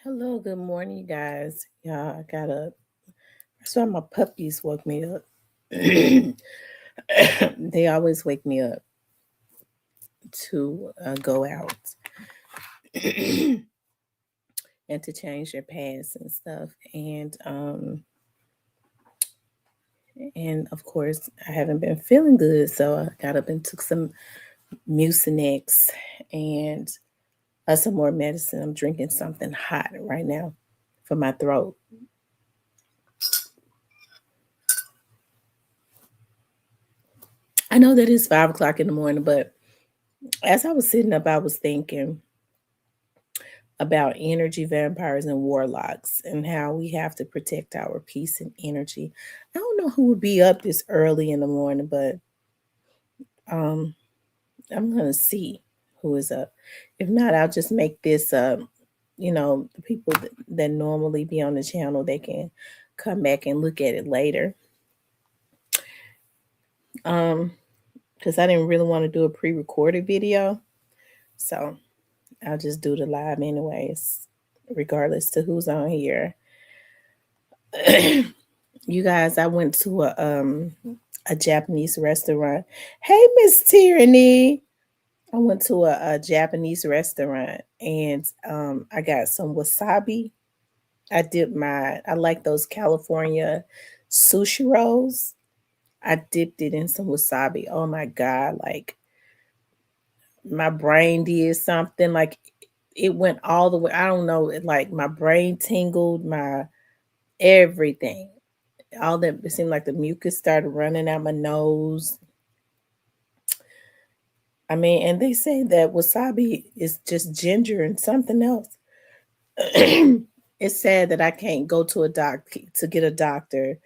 Hello, good morning, you guys. Yeah, I got up. That's why my puppies woke me up. They always wake me up to go out and to change their pads and stuff. And of course, I haven't been feeling good, so I got up and took some Mucinex and some more medicine. I'm drinking something hot right now for my throat. I know that it's 5 o'clock in the morning, but as I was sitting up, I was thinking about energy vampires and warlocks and how we have to protect our peace and energy. I don't know who would be up this early in the morning, but um, I'm gonna see who is up. If not, I'll just make this the people that normally be on the channel, they can come back and look at it later. Um, because I didn't really want to do a pre-recorded video, so I'll just do the live anyways, regardless to who's on here. You guys, I went to a Japanese restaurant. Hey, Miss Tyranny. I went to a Japanese restaurant and I got some wasabi. I like those California sushi rolls. I dipped it in some wasabi. Oh my God. Like my brain did something. Like it went all the way. I don't know. Like my brain tingled, my everything. All that, it seemed like the mucus started running out my nose. I mean, and they say that wasabi is just ginger and something else. It's sad that I can't go to a to get a doctor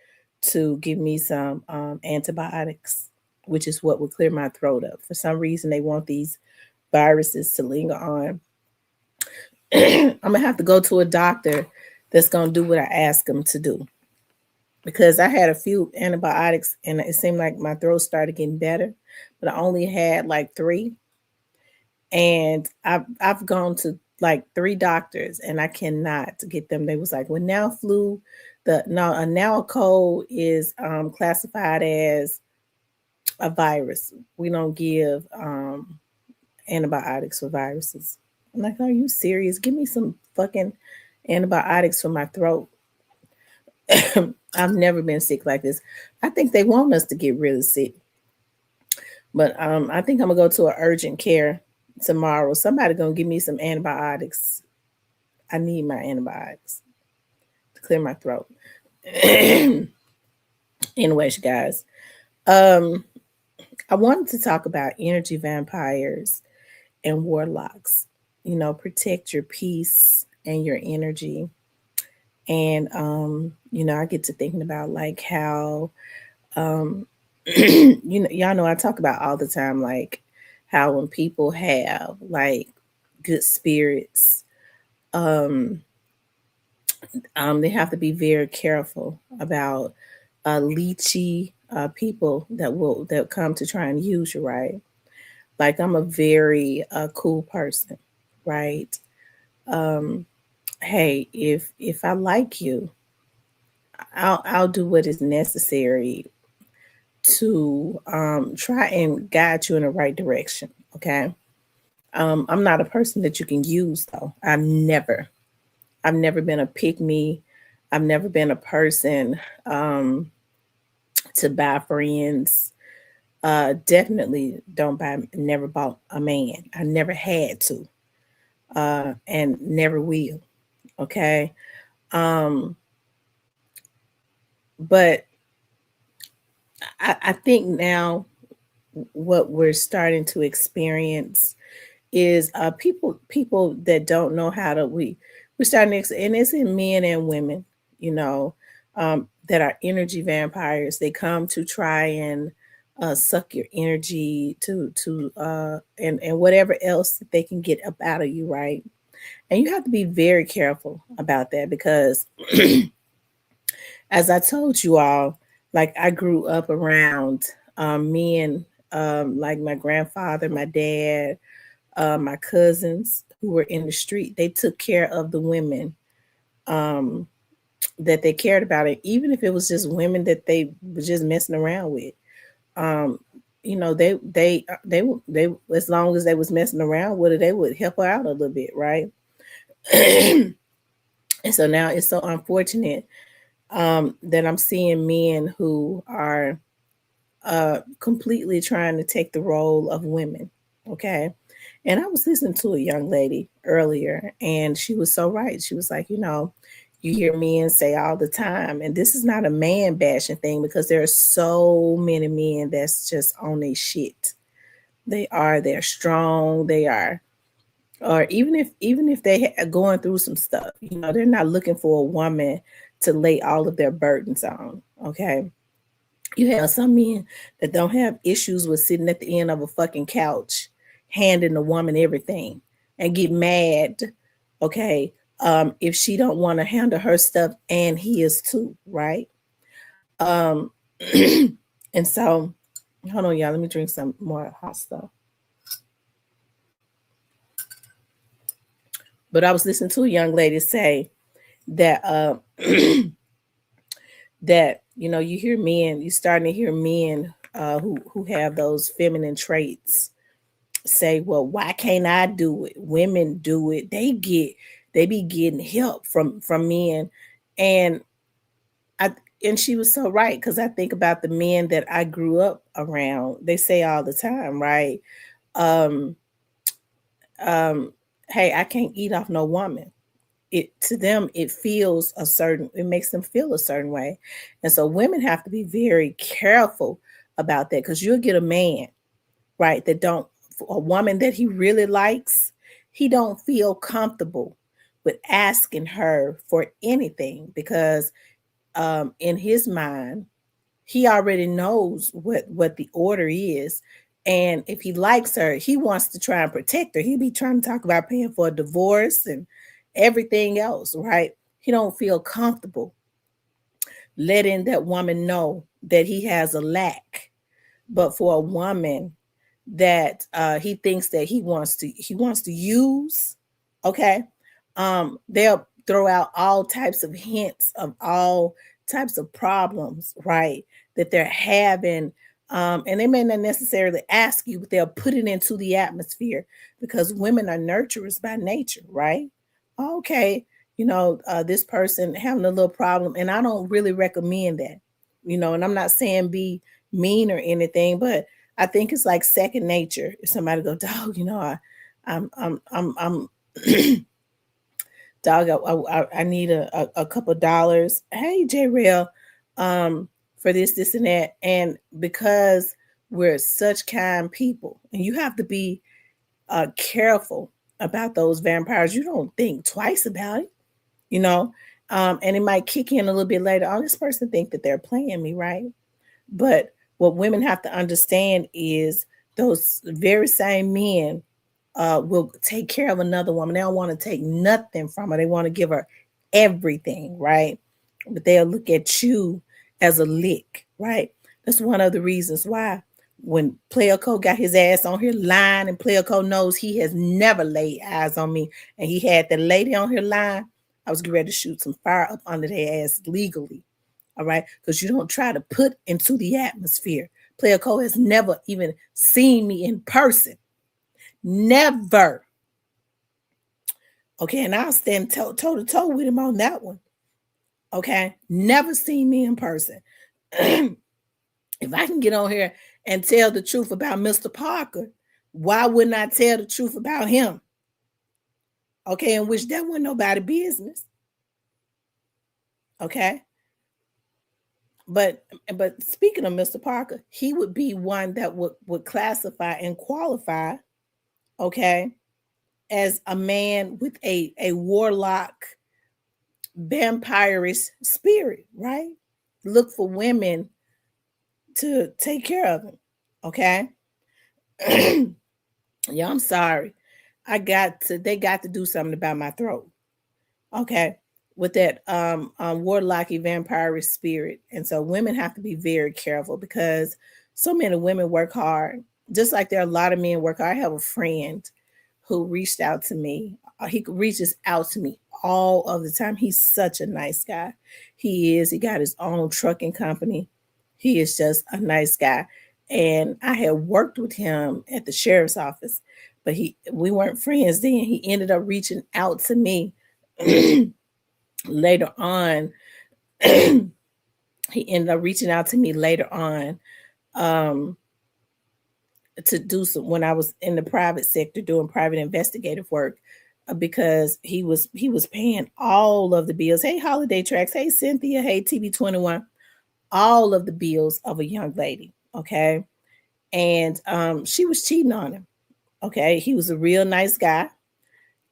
to give me some antibiotics, which is what would clear my throat up. For some reason, they want these viruses to linger on. I'm gonna have to go to a doctor that's gonna do what I ask them to do, because I had a few antibiotics and it seemed like my throat started getting better, but I only had like three. And I've gone to like three doctors and I cannot get them. They was like, well, now flu, now a cold is classified as a virus. We don't give antibiotics for viruses. I'm like, are you serious? Give me some fucking antibiotics for my throat. I've never been sick like this. I think they want us to get really sick. But I think I'm gonna go to an urgent care tomorrow. Somebody gonna give me some antibiotics. I need my antibiotics to clear my throat. Anyways, guys, um, I wanted to talk about energy vampires and warlocks. You know, protect your peace and your energy. And I get to thinking about like how y'all know I talk about all the time, like how when people have like good spirits, um, they have to be very careful about leechy people that come to try and use you, right? Like I'm a very cool person, right? Um, hey, if I like you, I'll do what is necessary to try and guide you in the right direction. Okay. I'm not a person that you can use though. I've never been a pick me. I've never been a person to buy friends. Definitely don't buy. Never bought a man. I never had to, and never will. Okay. Um, but I think now what we're starting to experience is people that don't know how to we're starting to, and it's in men and women, you know, that are energy vampires. They come to try and suck your energy and whatever else that they can get up out of you, right? And you have to be very careful about that because as I told you all, like I grew up around men, like my grandfather, my dad, my cousins who were in the street. They took care of the women um, that they cared about it, even if it was just women that they was just messing around with. Um, you know, they as long as they was messing around with it, they would help her out a little bit, right? And so now it's so unfortunate that I'm seeing men who are completely trying to take the role of women. Okay. And I was listening to a young lady earlier, and she was so right. She was like, you hear men say all the time, and this is not a man bashing thing because there are so many men that's just on their shit. They're strong, they are, or even if they are going through some stuff, they're not looking for a woman to lay all of their burdens on. Okay. You have some men that don't have issues with sitting at the end of a fucking couch, handing a woman everything, and get mad, okay, if she don't want to handle her stuff and he is too, right? Um, and so, hold on, y'all. Let me drink some more hot stuff. But I was listening to a young lady say that that you hear men, you starting to hear men who have those feminine traits say, well, why can't I do it? Women do it. They be getting help from men. And I and she was so right, because I think about the men that I grew up around. They say all the time, right? Um, hey, I can't eat off no woman. It to them, it makes them feel a certain way. And so women have to be very careful about that, because you'll get a man, right, that don't a woman that he really likes, he don't feel comfortable with asking her for anything, because in his mind, he already knows what the order is. And if he likes her, he wants to try and protect her. He be trying to talk about paying for a divorce and everything else, right? He don't feel comfortable letting that woman know that he has a lack. But for a woman that he thinks that he wants to use, okay, they'll throw out all types of hints of all types of problems, right, that they're having. And they may not necessarily ask you, but they'll put it into the atmosphere, because women are nurturers by nature, right? Okay, this person having a little problem, and I don't really recommend that, and I'm not saying be mean or anything, but I think it's like second nature. If somebody go, dog, I'm dog, I need a couple dollars. Hey, J Rail, for this, and that. And because we're such kind people, and you have to be careful about those vampires. You don't think twice about it, you know. And it might kick in a little bit later. Oh, this person think that they're playing me, right? But what women have to understand is those very same men will take care of another woman. They don't want to take nothing from her. They want to give her everything, right? But they'll look at you as a lick, right? That's one of the reasons why when Player Cole got his ass on here lying, and Player Cole knows he has never laid eyes on me, and he had the lady on here lying, I was ready to shoot some fire up under their ass legally. All right, because you don't try to put into the atmosphere. Player Cole has never even seen me in person. Never. Okay, and I'll stand toe to toe with him on that one. Okay, never seen me in person. If I can get on here and tell the truth about Mr. Parker, why wouldn't I tell the truth about him? Okay, in which that wasn't nobody business. Okay. But speaking of Mr. Parker, he would be one that would classify and qualify, okay, as a man with a warlock vampirish spirit, right? Look for women to take care of him. Okay. Yeah, I'm sorry. They got to do something about my throat. Okay. With that warlocky vampirish spirit. And so women have to be very careful, because so many women work hard. Just like there are a lot of men work hard. I have a friend who reached out to me he reaches out to me all of the time. He's such a nice guy. He is. He got his own trucking company. He is just a nice guy. And I had worked with him at the sheriff's office, but we weren't friends then. He ended up reaching out to me later on. He ended up reaching out to me later on, um, to do some when I was in the private sector doing private investigative work, because he was paying all of the bills. Hey, Holiday Tracks. Hey, Cynthia. Hey, TB21. All of the bills of a young lady. Okay, and she was cheating on him. Okay, he was a real nice guy,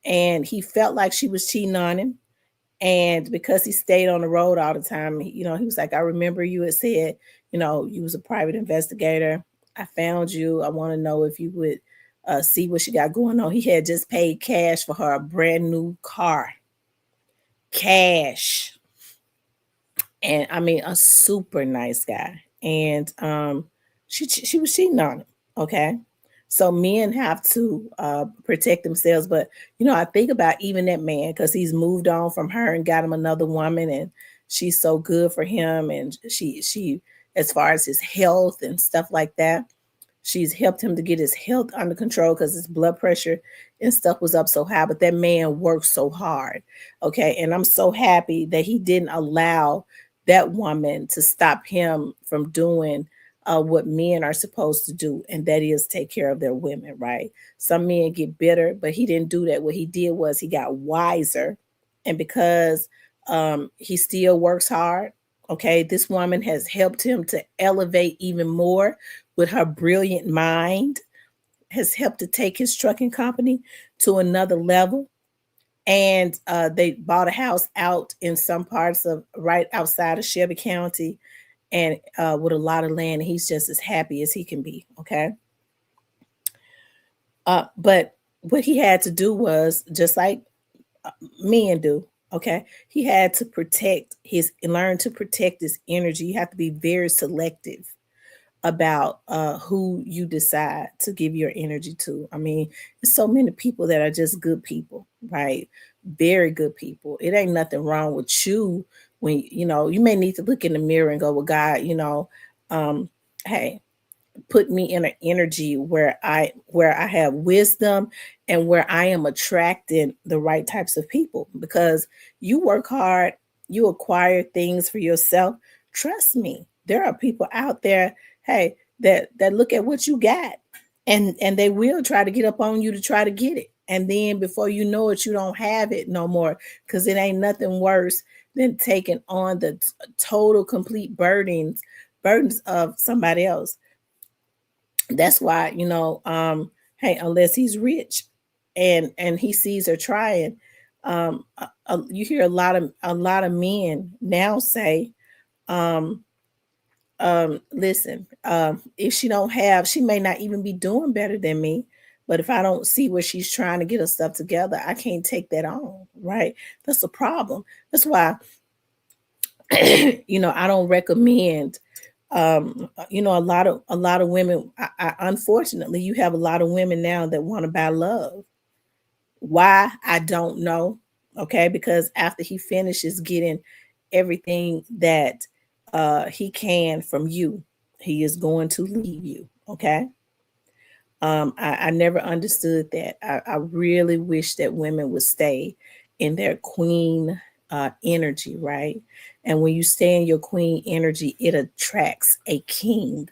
and he felt like she was cheating on him. And because he stayed on the road all the time, he was like, I remember you had said, you was a private investigator. I found you. I want to know if you would see what she got going on. He had just paid cash for her a brand new car. Cash. And I mean, a super nice guy. And she was cheating on him. Okay. So men have to protect themselves. But I think about even that man, because he's moved on from her and got him another woman, and she's so good for him. And she as far as his health and stuff like that, she's helped him to get his health under control because his blood pressure and stuff was up so high. But that man worked so hard. Okay. And I'm so happy that he didn't allow that woman to stop him from doing what men are supposed to do, and that is take care of their women, right? Some men get bitter, but he didn't do that. What he did was he got wiser. And because he still works hard, okay, this woman has helped him to elevate even more with her brilliant mind, has helped to take his trucking company to another level. And they bought a house out in some parts of right outside of Shelby County, and with a lot of land. And he's just as happy as he can be. Okay. But what he had to do was just like men do. Okay. He had to learn to protect his energy. You have to be very selective about who you decide to give your energy to. I mean, there's so many people that are just good people, right? Very good people. It ain't nothing wrong with you when you may need to look in the mirror and go, well, God, um, hey, put me in an energy where I have wisdom and where I am attracting the right types of people, because you work hard, you acquire things for yourself. Trust me, there are people out there, hey, that look at what you got, and they will try to get up on you to try to get it. And then before you know it, you don't have it no more, because it ain't nothing worse than taking on the total complete burdens of somebody else. That's why, hey, unless he's rich and he sees her trying, you hear a lot of men now say, um listen, if she don't have, she may not even be doing better than me, but if I don't see where she's trying to get her stuff together, I can't take that on, right? That's a problem. That's why I don't recommend, a lot of women. Unfortunately, you have a lot of women now that want to buy love. Why? I don't know. Okay, because after he finishes getting everything that he can from you, he is going to leave you. Okay. I never understood that. I really wish that women would stay in their queen energy, right? And when you stay in your queen energy, it attracts a king,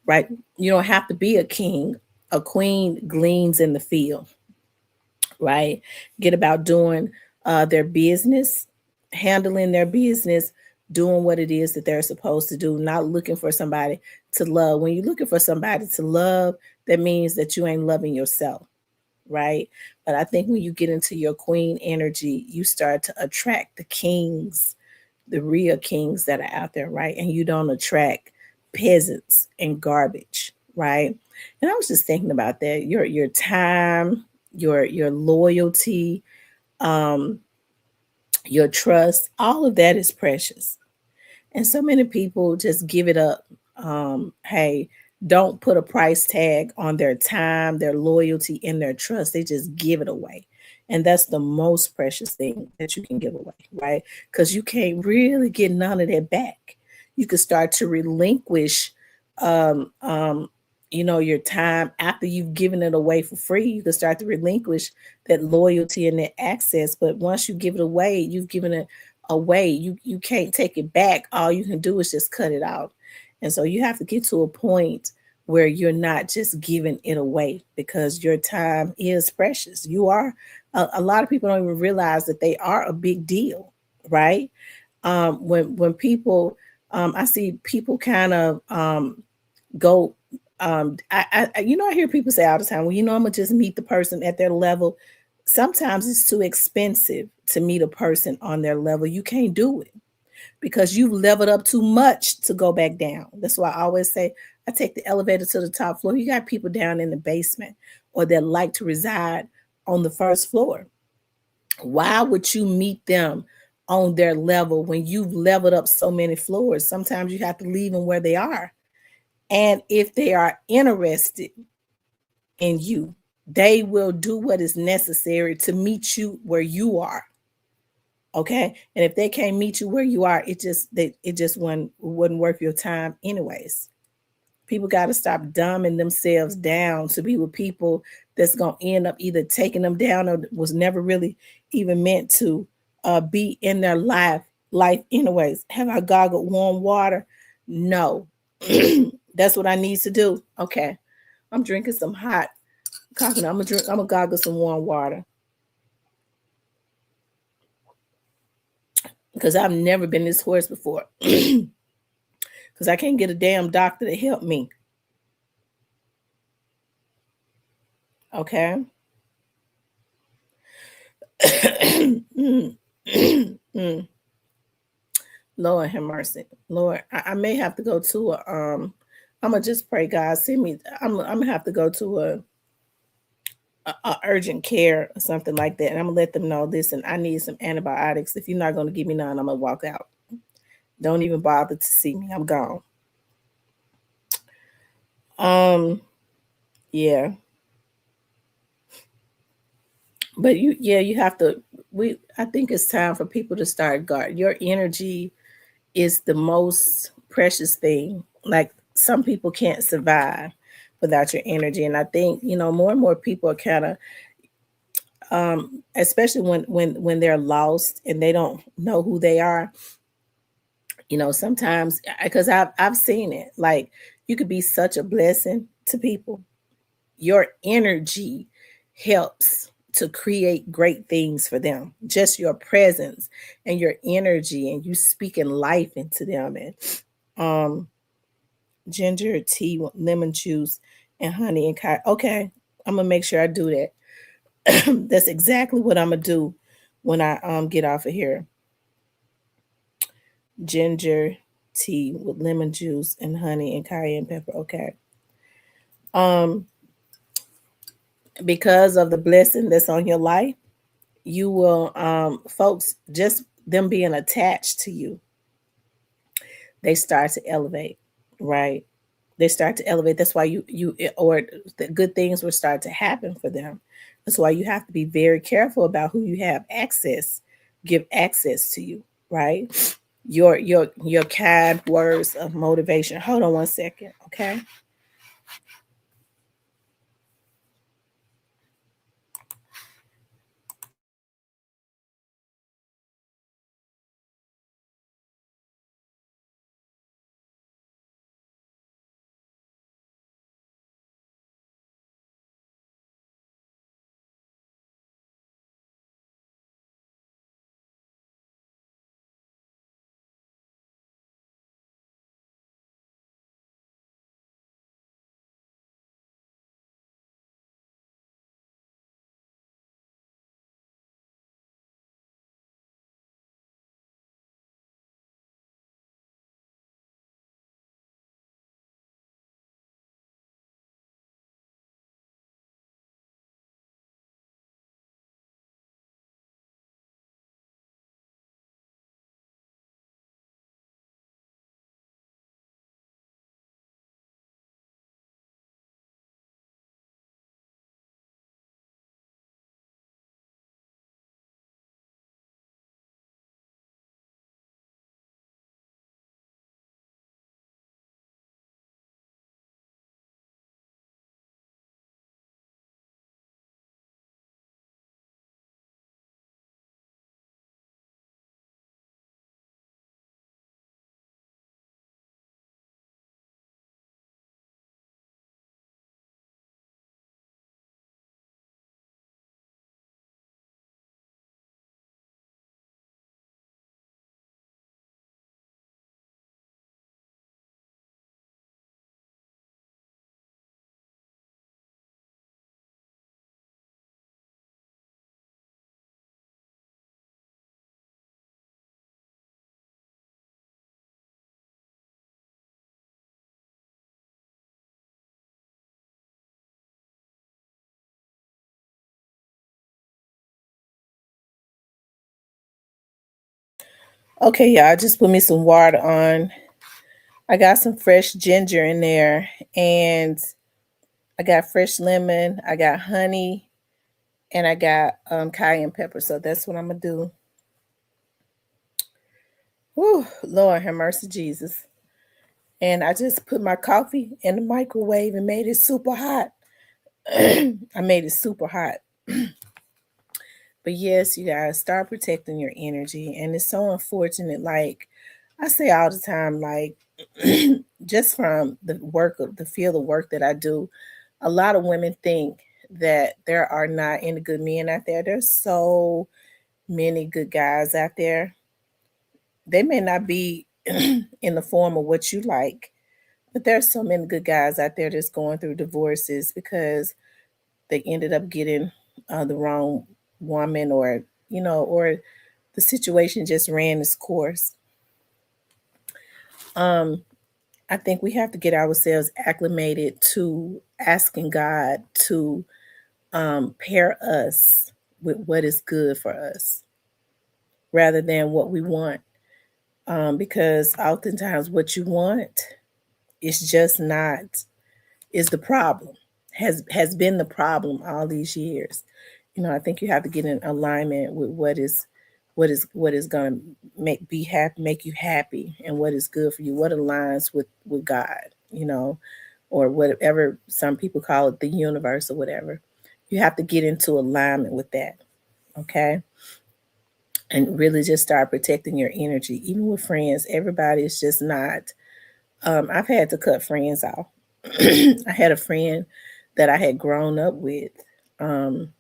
right? You don't have to be a king. A queen gleans in the field, right? Get about doing their business, handling their business, doing what it is that they're supposed to do, not looking for somebody to love. When you're looking for somebody to love, that means that you ain't loving yourself, right? But I think when you get into your queen energy, you start to attract the kings, the real kings that are out there, right? And you don't attract peasants and garbage, right? And I was just thinking about that. Your time, your loyalty, um, your trust, all of that is precious. And so many people just give it up. Hey, don't put a price tag on their time, their loyalty, and their trust. They just give it away. And that's the most precious thing that you can give away, right? Because you can't really get none of that back. You can start to relinquish, um, um, your time after you've given it away for free. You can start to relinquish that loyalty and that access. But once you give it away, you've given it away. You can't take it back. All you can do is just cut it out. And so you have to get to a point where you're not just giving it away because your time is precious. You are a lot of people don't even realize that they are a big deal, right? When people I see people kind of go I hear people say all the time, well, I'm gonna just meet the person at their level. Sometimes it's too expensive to meet a person on their level. You can't do it because you've leveled up too much to go back down. That's why I always say I take the elevator to the top floor. You got people down in the basement or that like to reside on the first floor. Why would you meet them on their level when you've leveled up so many floors? Sometimes you have to leave them where they are. And if they are interested in you, they will do what is necessary to meet you where you are. Okay. And if they can't meet you where you are, it just wouldn't worth your time anyways. People got to stop dumbing themselves down to be with people that's going to end up either taking them down or was never really even meant to be in their life anyways. Have I gargled warm water? No. That's what I need to do. Okay. I'm drinking some hot coffee. I'm gonna gargle some warm water because I've never been this hoarse before. Because I can't get a damn doctor to help me. Okay. Mm, mm. Lord have mercy. Lord, I may have to go to I'm gonna just pray, God, send me. I'm gonna have to go to a urgent care or something like that. And I'm gonna let them know, listen, I need some antibiotics. If you're not gonna give me none, I'm gonna walk out. Don't even bother to see me. I'm gone. Um, yeah. But you have to I think it's time for people to start guard. Your energy is the most precious thing. Like some people can't survive without your energy. And I think, more and more people are kind of especially when they're lost and they don't know who they are, sometimes because I've seen it. Like you could be such a blessing to people. Your energy helps to create great things for them. Just your presence and your energy and you speaking life into them and um ginger tea with lemon juice and honey and okay, I'm gonna make sure I do that. That's exactly what I'm gonna do when I get off of here. Ginger tea with lemon juice and honey and cayenne pepper. Okay. Um, because of the blessing that's on your life, you will folks just them being attached to you, they start to elevate, right? They start to elevate. That's why or the good things will start to happen for them. That's why you have to be very careful about who you have give access to you, right? Your kind words of motivation. Hold on one second, okay? Okay, y'all, just put me some water on. I got some fresh ginger in there, and I got fresh lemon, I got honey, and I got cayenne pepper. So that's what I'm gonna do. Whew, Lord have mercy, Jesus. And I just put my coffee in the microwave and made it super hot. I made it super hot. But yes, you guys start protecting your energy. And it's so unfortunate. Like I say all the time, like just from the work of the field of work that I do, a lot of women think that there are not any good men out there. There's so many good guys out there. They may not be in the form of what you like, but there's so many good guys out there that's going through divorces because they ended up getting the wrong woman, or or the situation just ran its course. um I think we have to get ourselves acclimated to asking God to pair us with what is good for us rather than what we want, because oftentimes what you want is just not, is the problem, has been the problem all these years. I think you have to get in alignment with what is going to make you happy, and what is good for you, what aligns with God, you know, or whatever some people call it, the universe or whatever. You have to get into alignment with that, okay? And really just start protecting your energy, even with friends. Everybody is just not. I've had to cut friends off. I had a friend that I had grown up with. Um,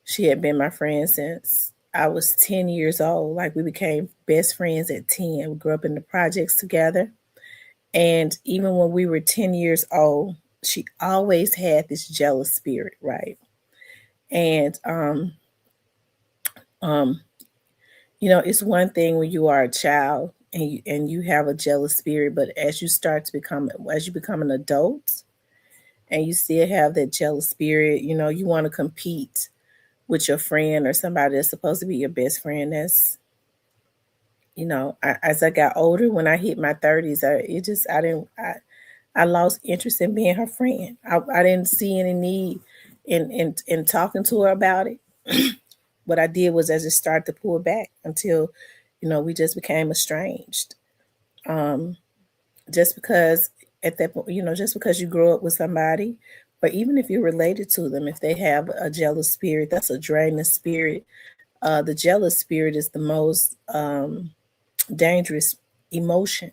she had been my friend since I was 10 years old. Like we became best friends at 10. We grew up in the projects together. And even when we were 10 years old, she always had this jealous spirit, right? And um, it's one thing when you are a child and you have a jealous spirit, but as you become an adult and you still have that jealous spirit, you want to compete with your friend or somebody that's supposed to be your best friend. That's, as I got older, when I hit my 30s, I lost interest in being her friend. I didn't see any need in talking to her about it. What I did was I just started to pull back until, we just became estranged. Um, just because at that point, just because you grow up with somebody, but even if you're related to them, if they have a jealous spirit, that's a draining spirit. The jealous spirit is the most dangerous emotion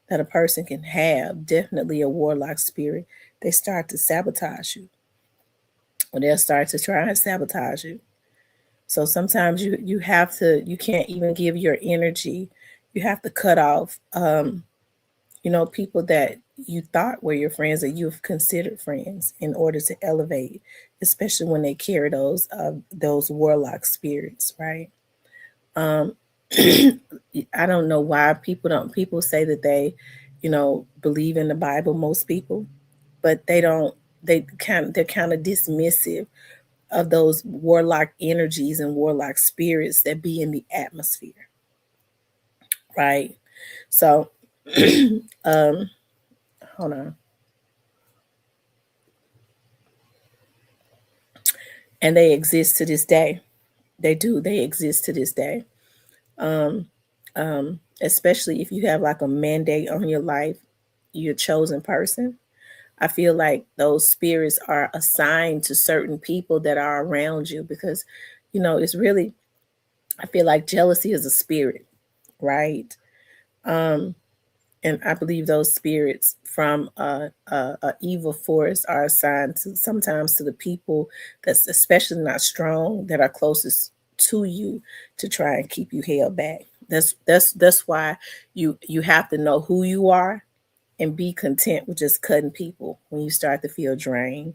that a person can have. Definitely a warlock spirit. They start to sabotage you, or they'll start to try and sabotage you. So sometimes you can't even give your energy. You have to cut off people that you thought were your friends, that you've considered friends, in order to elevate, especially when they carry those warlock spirits, right? Um, I don't know why people say that they, believe in the Bible, most people, but they don't. They're kind of dismissive of those warlock energies and warlock spirits that be in the atmosphere, right? So, um, hold on. And they exist to this day. They do. They exist to this day. Um, Especially if you have like a mandate on your life, you're a chosen person. I feel like those spirits are assigned to certain people that are around you because, it's really, I feel like jealousy is a spirit, right? Um, and I believe those spirits from a evil force are assigned to, sometimes to the people that's especially not strong, that are closest to you, to try and keep you held back. That's why you have to know who you are and be content with just cutting people when you start to feel drained,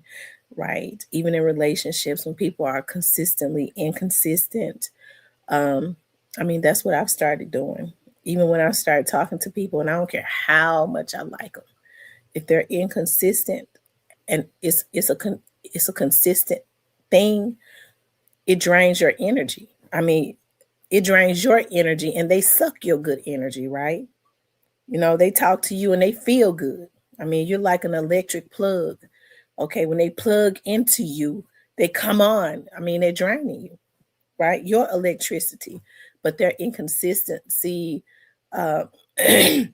right? Even in relationships, when people are consistently inconsistent. um, I mean, that's what I've started doing. Even when I start talking to people, and I don't care how much I like them, if they're inconsistent and it's a consistent thing, it drains your energy. I mean, it drains your energy and they suck your good energy, right? They talk to you and they feel good. I mean, you're like an electric plug. Okay, when they plug into you, they come on. I mean, they're draining you, right? Your electricity, but their inconsistency, uh, they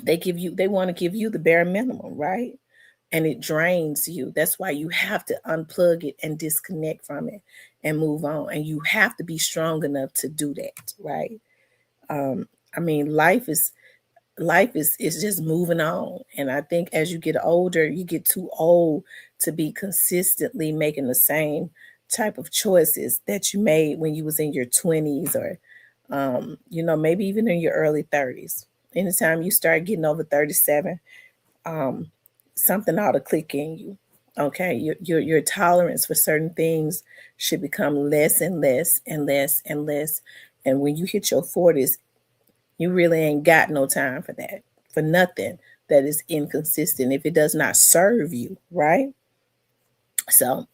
want to give you the bare minimum, right? And it drains you. That's why you have to unplug it and disconnect from it and move on. And you have to be strong enough to do that, right? Um, I mean, life is just moving on. And I think as you get older, you get too old to be consistently making the same type of choices that you made when you was in your 20s, or maybe even in your early 30s. Anytime you start getting over 37, um, something ought to click in you. Okay, your tolerance for certain things should become less and less and less and less. And when you hit your 40s, you really ain't got no time for that, for nothing that is inconsistent if it does not serve you, right? So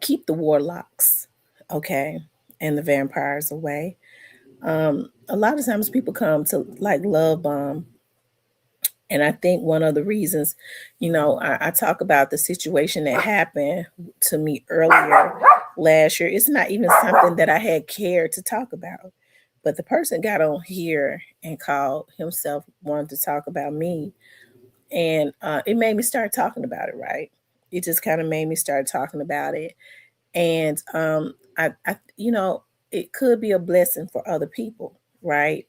keep the warlocks, okay, and the vampires away. A lot of times people come to like love bomb. And I think one of the reasons, I talk about the situation that happened to me earlier last year. It's not even something that I had cared to talk about. But the person got on here and called himself, wanted to talk about me. And it made me start talking about it, right? It just kind of made me start talking about it. And it could be a blessing for other people, right?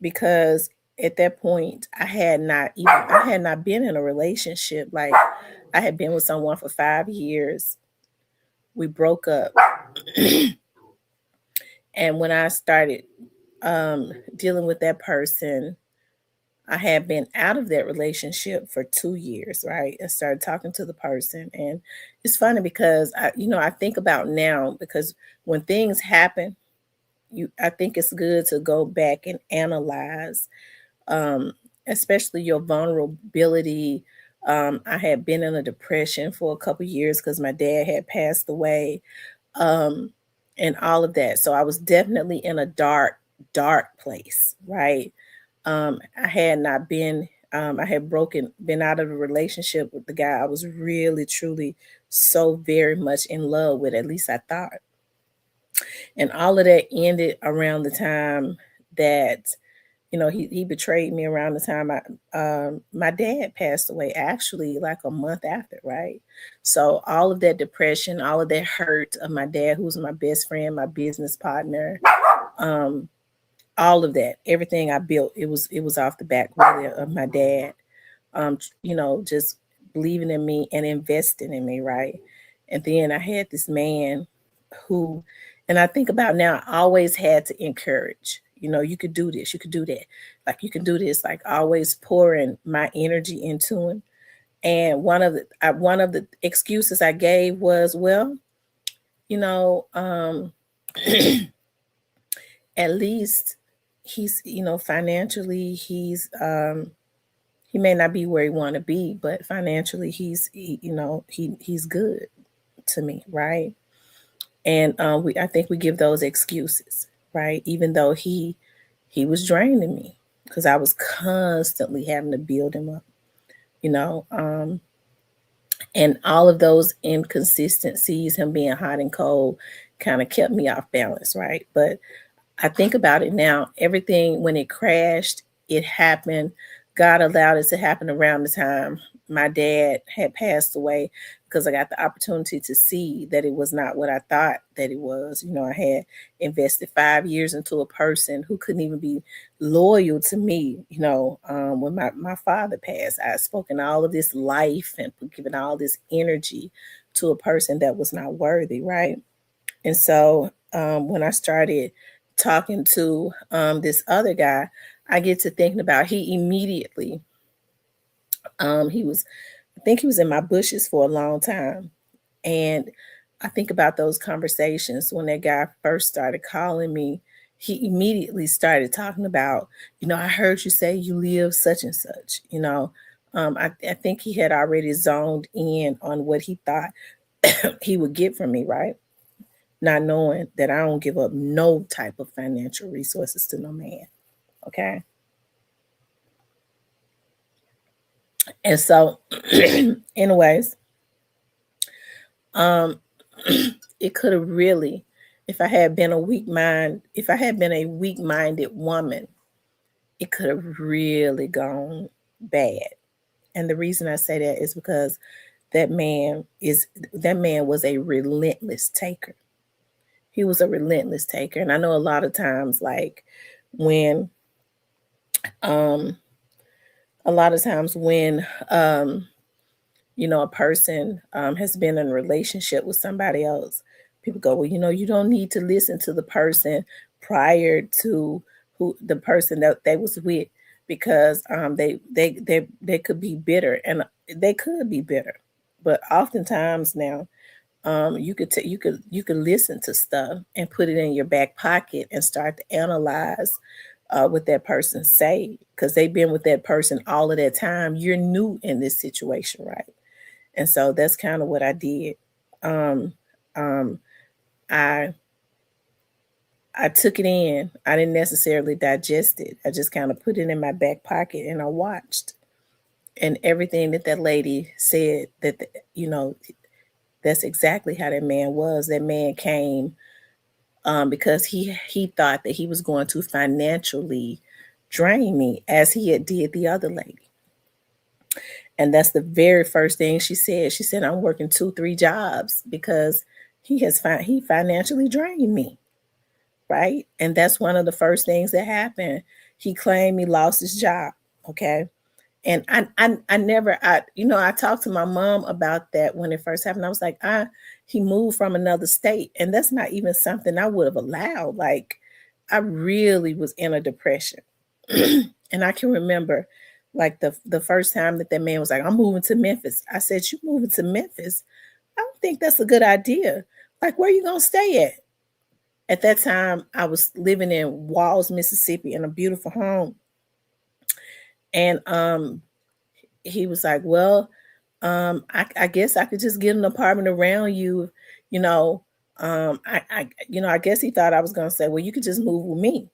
Because at that point I had not been in a relationship. Like, I had been with someone for 5 years. We broke up. And when I started dealing with that person, I had been out of that relationship for 2 years, right? I started talking to the person. And it's funny because I think about now, because when things happen, I think it's good to go back and analyze, um, especially your vulnerability. I had been in a depression for a couple years because my dad had passed away, um, and all of that. So I was definitely in a dark, dark place, right? I had not been, I had been out of a relationship with the guy I was really, truly so very much in love with, at least I thought. And all of that ended around the time that he betrayed me, around the time my dad passed away, actually like a month after, right? So all of that depression, all of that hurt of my dad, who was my best friend, my business partner, um, all of that, everything I built, it was off the back really of my dad, just believing in me and investing in me, right? And then I had this man who, and I think about now, I always had to encourage, you could do this, you could do that, like you can do this, like always pouring my energy into him. And one of the excuses I gave was, well, you know, um, at least he's, financially, he may not be where he want to be, but financially he's good to me, right? And I think we give those excuses, right? Even though he was draining me, because I was constantly having to build him up, you know. And all of those inconsistencies, him being hot and cold, kind of kept me off balance, right? But I think about it now, everything, when it crashed, it happened. God allowed it to happen around the time my dad had passed away, because I got the opportunity to see that it was not what I thought that it was. I had invested 5 years into a person who couldn't even be loyal to me. When my father passed, I had spoken all of this life and given all this energy to a person that was not worthy, right? And so when I started talking to this other guy, I get to thinking about, he immediately, I think he was in my bushes for a long time. And I think about those conversations when that guy first started calling me. He immediately started talking about, I heard you say you live such and such. I think he had already zoned in on what he thought he would get from me, right? not knowing that I don't give up no type of financial resources to no man. Okay. And so, anyways, um, it could have really, if I had been a weak mind, if I had been a weak minded woman, it could have really gone bad. And the reason I say that is because that man is that man was a relentless taker. He was a relentless taker. And I know a lot of times, like when um a lot of times when a person has been in a relationship with somebody else, people go, well, you don't need to listen to the person prior to who the person that they was with, because they could be bitter, and they could be bitter. But oftentimes now, you could listen to stuff and put it in your back pocket and start to analyze what that person say, because they've been with that person all of that time. You're new in this situation, right? And so that's kind of what I did. Um, um, I I took it in. I didn't necessarily digest it. I just kind of put it in my back pocket and I watched. And everything that lady said, that's exactly how that man was. That man came because he thought that he was going to financially drain me, as he had did the other lady. And that's the very first thing she said. She said, I'm working 2, 3 jobs because he financially drained me. Right. And that's one of the first things that happened. He claimed he lost his job. Okay. And I never, I talked to my mom about that when it first happened. I was like, he moved from another state. And that's not even something I would have allowed. Like, I really was in a depression. And I can remember, like, the first time that man was like, I'm moving to Memphis. I said, you moving to Memphis? I don't think that's a good idea. Like, where you going to stay at? At that time, I was living in Walls, Mississippi, in a beautiful home. And he was like, well, I guess I could just get an apartment around you, you know. I guess he thought I was gonna say, well, you could just move with me.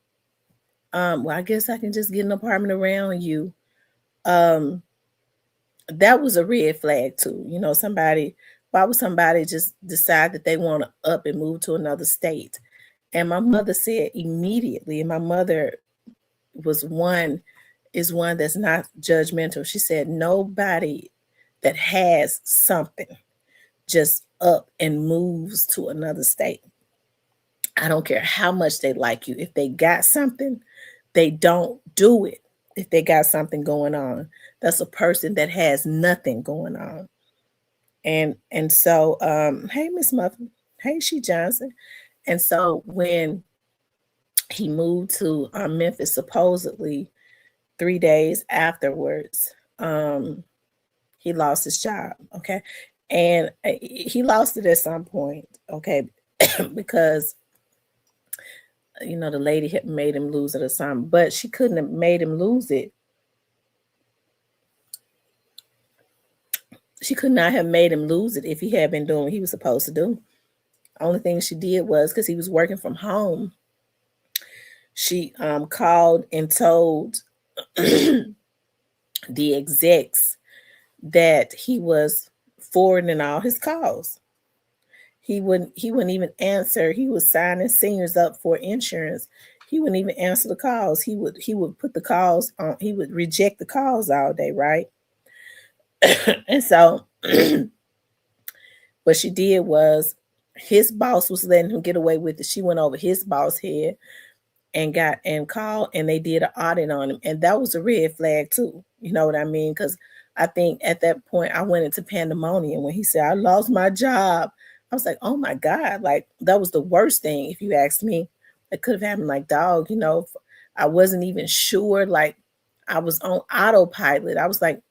Well, I guess I can just get an apartment around you. Um, that was a red flag too. Why would somebody just decide that they want to up and move to another state? And my mother said immediately, and my mother was one is one that's not judgmental. She said, nobody that has something just up and moves to another state. I don't care how much they like you. If they got something, they don't do it. If they got something going on, that's a person that has nothing going on. And so, hey, Miss Muffin, hey, She Johnson. And so when he moved to Memphis, supposedly 3 days afterwards, he lost his job. Okay. And he lost it at some point. Okay. Because, the lady had made him lose it or something, but she couldn't have made him lose it. She could not have made him lose it if he had been doing what he was supposed to do. Only thing she did was, because he was working from home, she called and told the execs that he was forwarding all his calls. He wouldn't even answer. He was signing seniors up for insurance. He wouldn't even answer the calls. He would put the calls on. He would reject the calls all day, right? And so what she did was, his boss was letting him get away with it. She went over his boss head and called, and they did an audit on him. And that was a red flag too. You know what I mean? Because I think at that point I went into pandemonium when he said, I lost my job. I was like, oh my God, like that was the worst thing, if you ask me. It could have happened. Like, dog, I wasn't even sure. Like, I was on autopilot. I was like,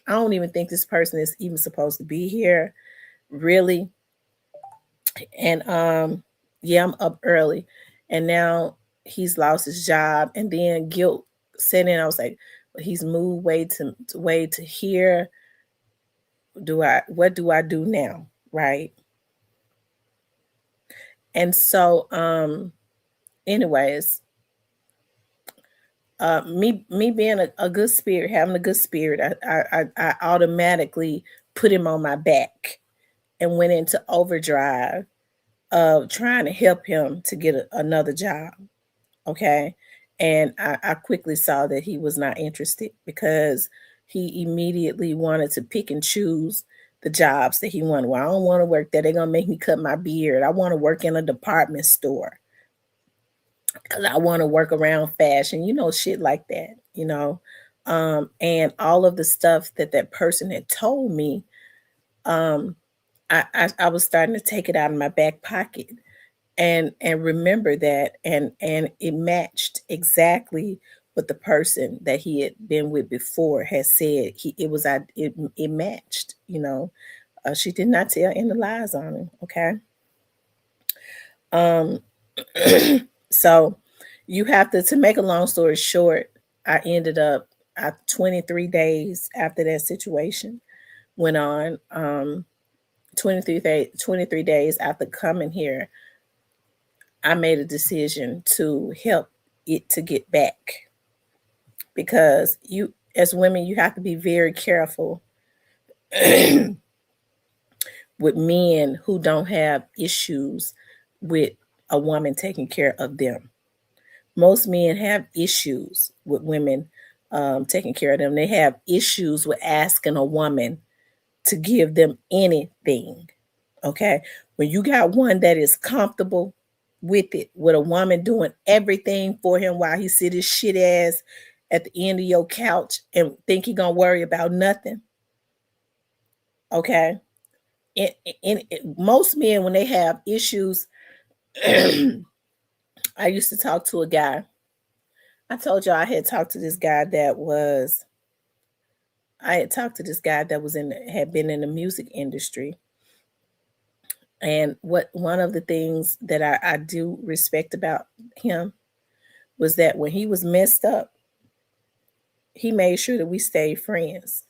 I don't even think this person is even supposed to be here. Really? And yeah, I'm up early. And now he's lost his job, and then guilt set in. I was like, well, he's moved way to here. What do I do now? Right. And so, anyways, me being a good spirit, having a good spirit, I automatically put him on my back and went into overdrive of trying to help him to get another job. Okay. And I quickly saw that he was not interested because he immediately wanted to pick and choose the jobs that he wanted. Well, I don't want to work there. They're going to make me cut my beard. I want to work in a department store because I want to work around fashion, shit like that, and all of the stuff that person had told me, um, I was starting to take it out of my back pocket and remember that, and it matched exactly what the person that he had been with before had said. It matched. She did not tell any lies on him. Okay. Um, so you have to make a long story short. I ended up 23 days after that situation went on. 23 days after coming here, I made a decision to help it to get back, because you, as women, you have to be very careful with men who don't have issues with a woman taking care of them. Most men have issues with women taking care of them. They have issues with asking a woman to give them anything. Okay. When you got one that is comfortable with it, with a woman doing everything for him while he sit his shit ass at the end of your couch and think he gonna worry about nothing. Okay. Most men, when they have issues, I used to talk to a guy. I told y'all I had talked to this guy that was I had talked to this guy that was had been in the music industry. And what one of the things that I do respect about him was that when he was messed up, he made sure that we stayed friends.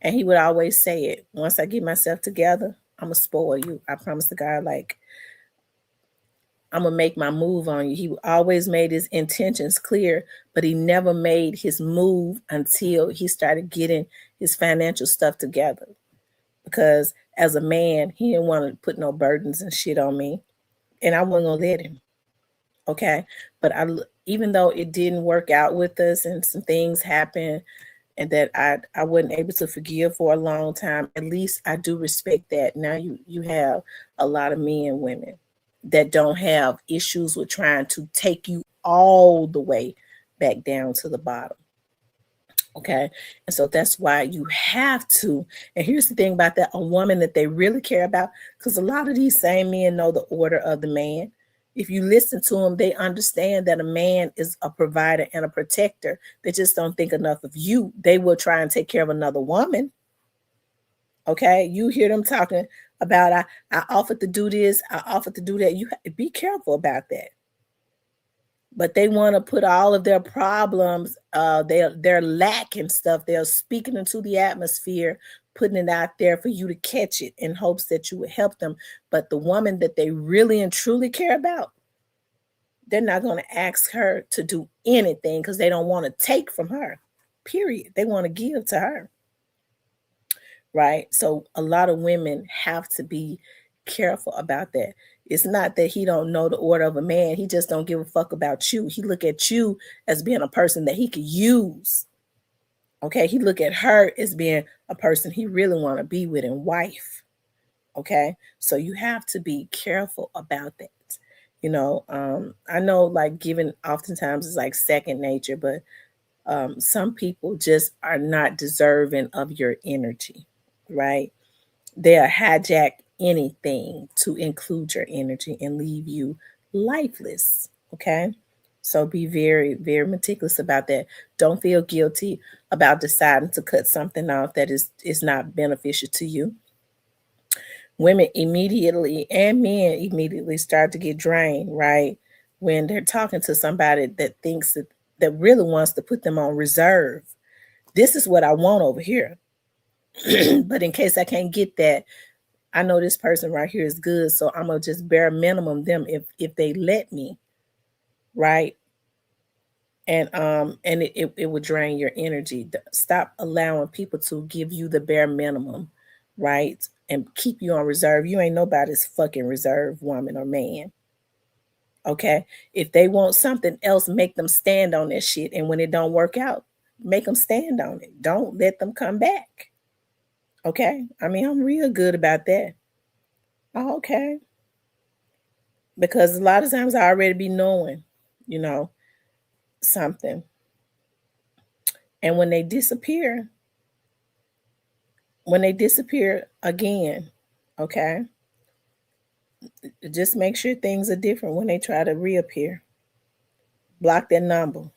And he would always say it, once I get myself together, I'm gonna spoil you. I promise to God, like, I'm gonna make my move on you. He always made his intentions clear, but he never made his move until he started getting his financial stuff together. Because as a man, he didn't want to put no burdens and shit on me, and I wasn't gonna let him. Okay, but even though it didn't work out with us and some things happened, and that I wasn't able to forgive for a long time, at least I do respect that. Now you have a lot of men and women that don't have issues with trying to take you all the way back down to the bottom. Okay. And so that's why you have to. And here's the thing about that, a woman that they really care about, because a lot of these same men know the order of the man. If you listen to them, they understand that a man is a provider and a protector. They just don't think enough of you. They will try and take care of another woman. Okay. You hear them talking about, I offered to do this, I offered to do that. You have to be careful about that. But they want to put all of their problems, their lack and stuff, they're speaking into the atmosphere, putting it out there for you to catch it in hopes that you would help them. But the woman that they really and truly care about, they're not going to ask her to do anything because they don't want to take from her. Period. They want to give to her. Right? So a lot of women have to be careful about that. It's not that he don't know the order of a man. He just don't give a fuck about you. He look at you as being a person that he could use. Okay. He look at her as being a person he really want to be with and wife. Okay. So you have to be careful about that. I know like giving oftentimes is like second nature, but some people just are not deserving of your energy, right? They'll hijack anything to include your energy and leave you lifeless. Okay. So be very, very meticulous about that. Don't feel guilty about deciding to cut something off that is not beneficial to you. Women immediately and men immediately start to get drained, right? When they're talking to somebody that thinks that really wants to put them on reserve. This is what I want over here. But in case I can't get that, I know this person right here is good, so I'm gonna just bare minimum them if they let me, right? And it would drain your energy. Stop allowing people to give you the bare minimum, right? And keep you on reserve. You ain't nobody's fucking reserve woman or man. Okay. If they want something else, make them stand on that shit. And when it don't work out, make them stand on it. Don't let them come back. Okay. I mean, I'm real good about that. Oh, okay. Because a lot of times I already be knowing, you know, something. And when they disappear again, okay, just make sure things are different when they try to reappear. Block their number,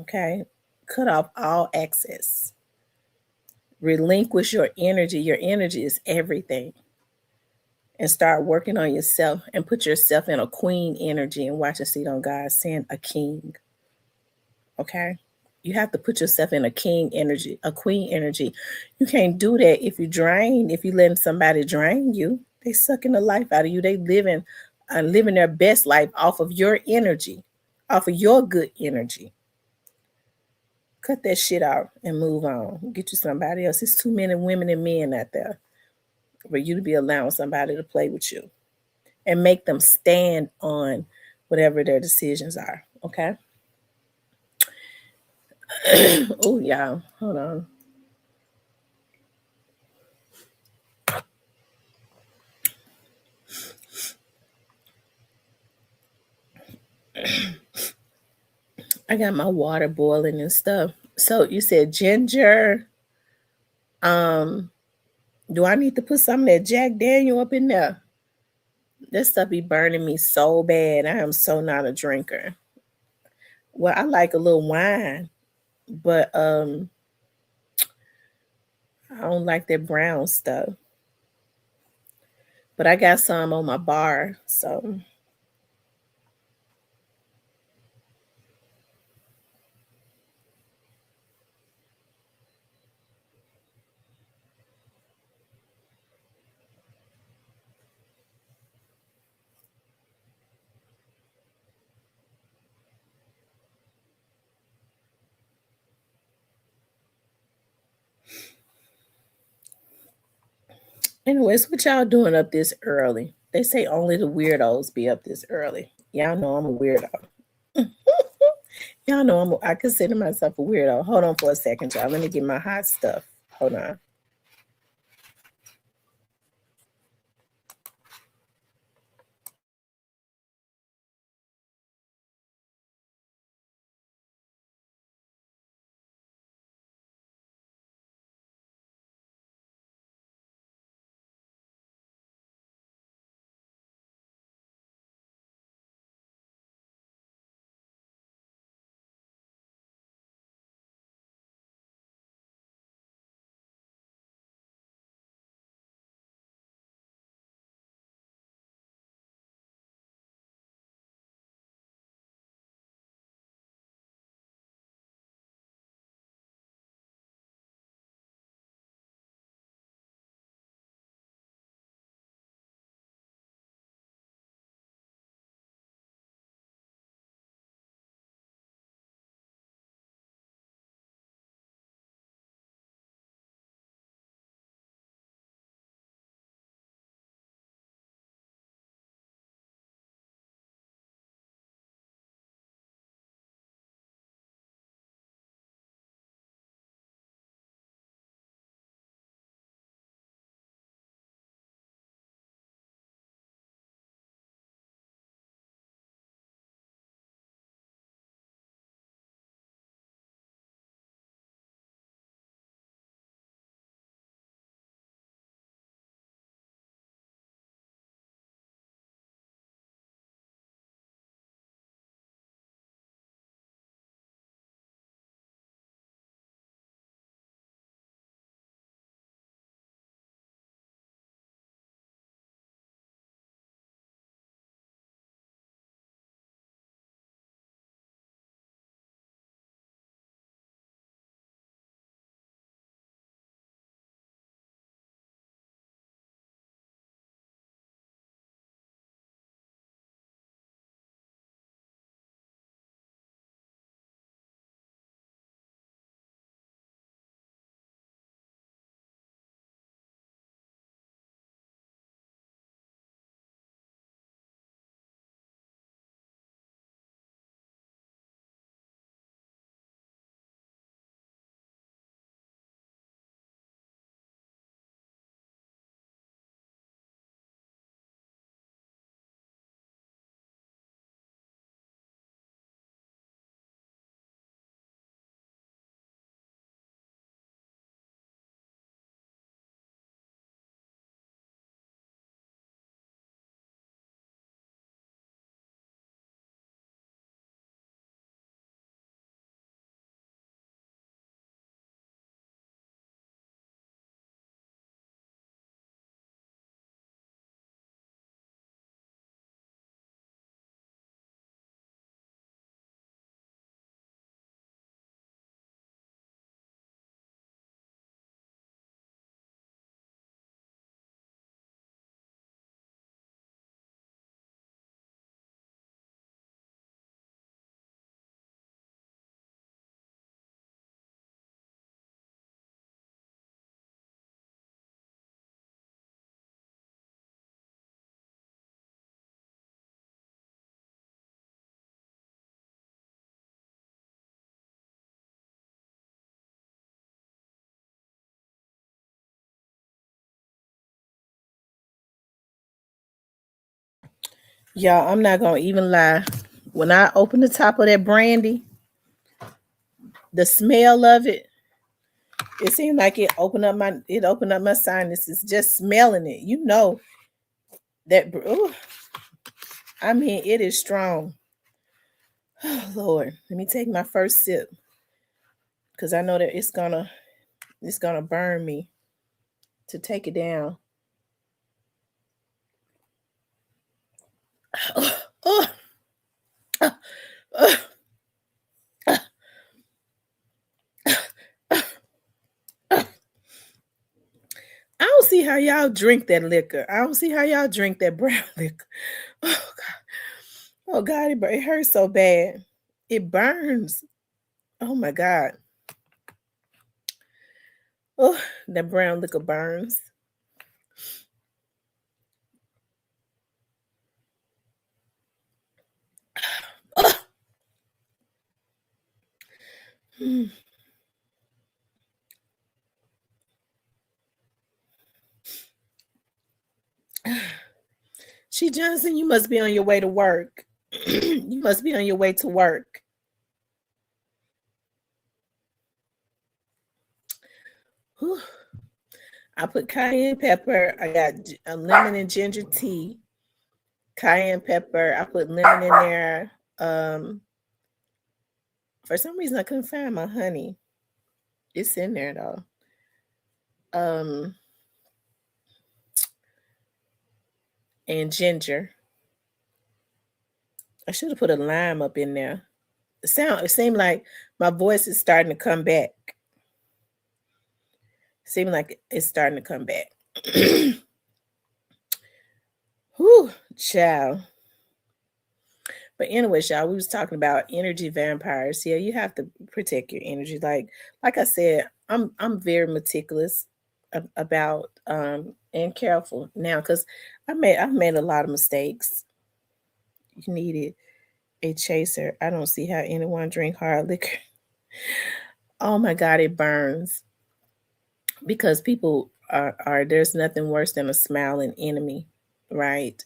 okay? Cut off all access. Relinquish your energy. Your energy is everything. And start working on yourself and put yourself in a queen energy and watch and see on God send a king. Okay? You have to put yourself in a king energy, a queen energy. You can't do that if you drain, if you letting somebody drain you. They sucking the life out of you. They living their best life off of your energy, off of your good energy. Cut that shit out and move on. Get you somebody else. It's too many women and men out there for you to be allowing somebody to play with you and make them stand on whatever their decisions are. Okay. Oh, yeah. Hold on. I got my water boiling and stuff. So you said ginger. Um, do I need to put some of that Jack Daniel up in there? This stuff be burning me so bad. I am so not a drinker. Well, I like a little wine, but I don't like that brown stuff. But I got some on my bar, so anyways, what y'all doing up this early? They say only the weirdos be up this early. Y'all know I'm a weirdo. Y'all know I consider myself a weirdo. Hold on for a second, y'all. Let me get my hot stuff. Hold on. Y'all, I'm not gonna even lie. When I open the top of that brandy, the smell of it, it seemed like it opened up my sinuses just smelling it. You know that ooh, I mean it is strong. Oh Lord, let me take my first sip because I know that it's gonna burn me to take it down. Oh, oh, oh, I don't see how y'all drink that liquor. I don't see how y'all drink that brown liquor. Oh God, oh God, it hurts so bad. It burns. Oh my God. Oh, that brown liquor burns. Oh, mm. She Johnson, you must be on your way to work. You must be on your way to work. Whew. I put cayenne pepper. I got a lemon and ginger tea. Cayenne pepper. I put lemon in there. For some reason I couldn't find my honey. It's in there though. Um, and ginger. I should have put a lime up in there. It seemed like my voice is starting to come back. Seemed like it's starting to come back. Whew, child. But anyways, y'all, we was talking about energy vampires. Yeah, you have to protect your energy. Like I said, I'm very meticulous about and careful now because I've made a lot of mistakes. You needed a chaser. I don't see how anyone drink hard liquor. Oh my God, it burns because people are there's nothing worse than a smiling enemy, right?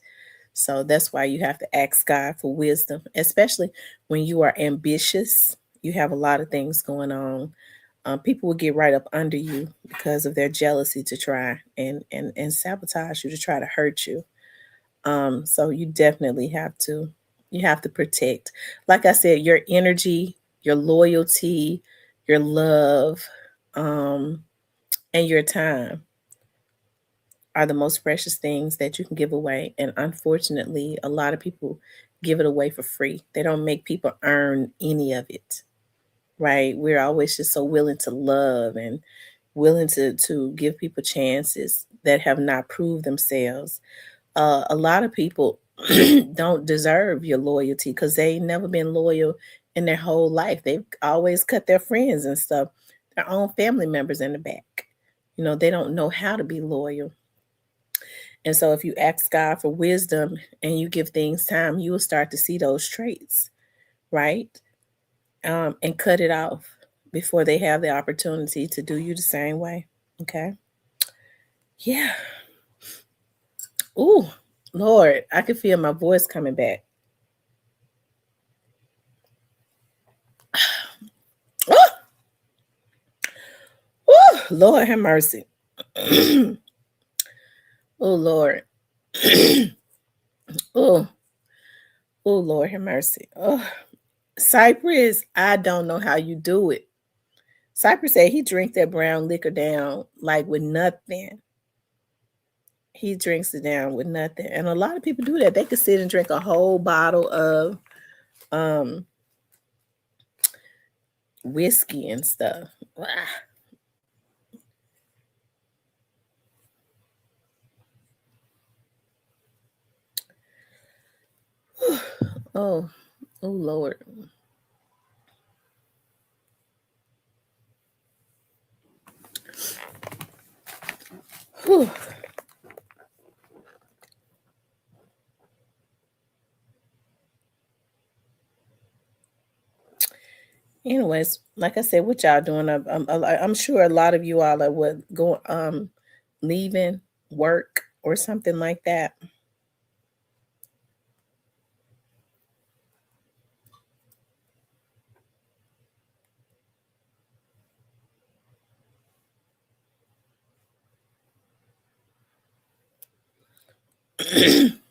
So that's why you have to ask God for wisdom, especially when you are ambitious. You have a lot of things going on. People will get right up under you because of their jealousy to try and sabotage you to try to hurt you. So you have to protect, like I said, your energy, your loyalty, your love, um, and your time are the most precious things that you can give away. And unfortunately, a lot of people give it away for free. They don't make people earn any of it, right? We're always just so willing to love and willing to give people chances that have not proved themselves. A lot of people don't deserve your loyalty because they ain't never been loyal in their whole life. They've always cut their friends and stuff, their own family members in the back. They don't know how to be loyal. And so if you ask God for wisdom and you give things time, you will start to see those traits, right? And cut it off before they have the opportunity to do you the same way. Okay. Yeah. Ooh, Lord, I can feel my voice coming back. Oh, Lord have mercy. Oh, Lord. Oh, oh, Lord have mercy. Oh, Cypress, I don't know how you do it. Cypress said he drink that brown liquor down like with nothing. He drinks it down with nothing. And a lot of people do that. They could sit and drink a whole bottle of um whiskey and stuff. Ah. Oh, oh Lord. Whew. Anyways, like I said, what y'all doing? I'm sure a lot of you all are going leaving work or something like that.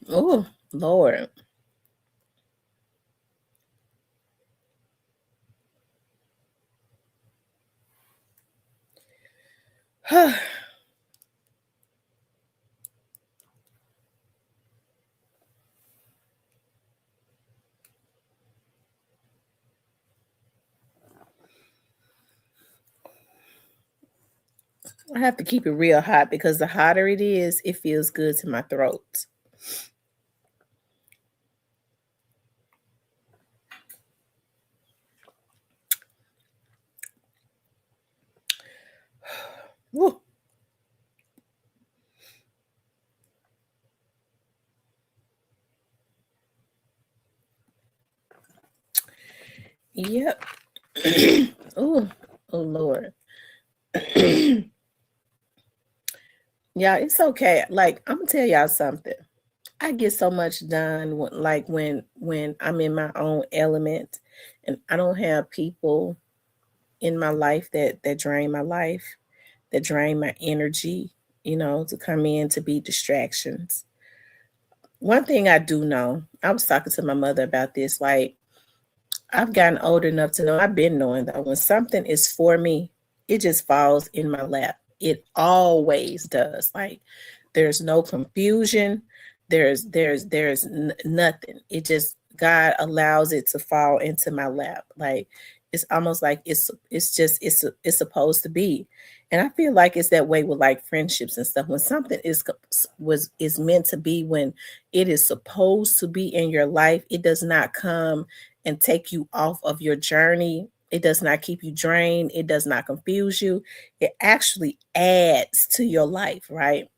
Oh, Lord. I have to keep it real hot because the hotter it is, it feels good to my throat. Woo. Yep. Oh, oh Lord. Yeah, it's okay. Like, I'm gonna tell y'all something. I get so much done when I'm in my own element and I don't have people in my life that drain my life, that drain my energy, to come in to be distractions. One thing I do know, I was talking to my mother about this, like I've gotten old enough to know, I've been knowing that when something is for me, it just falls in my lap. It always does. Like there's no confusion. There's nothing. It just God allows it to fall into my lap. Like it's almost like it's supposed to be. And I feel like it's that way with like friendships and stuff. When something is meant to be, when it is supposed to be in your life, it does not come and take you off of your journey. It does not keep you drained. It does not confuse you. It actually adds to your life, right?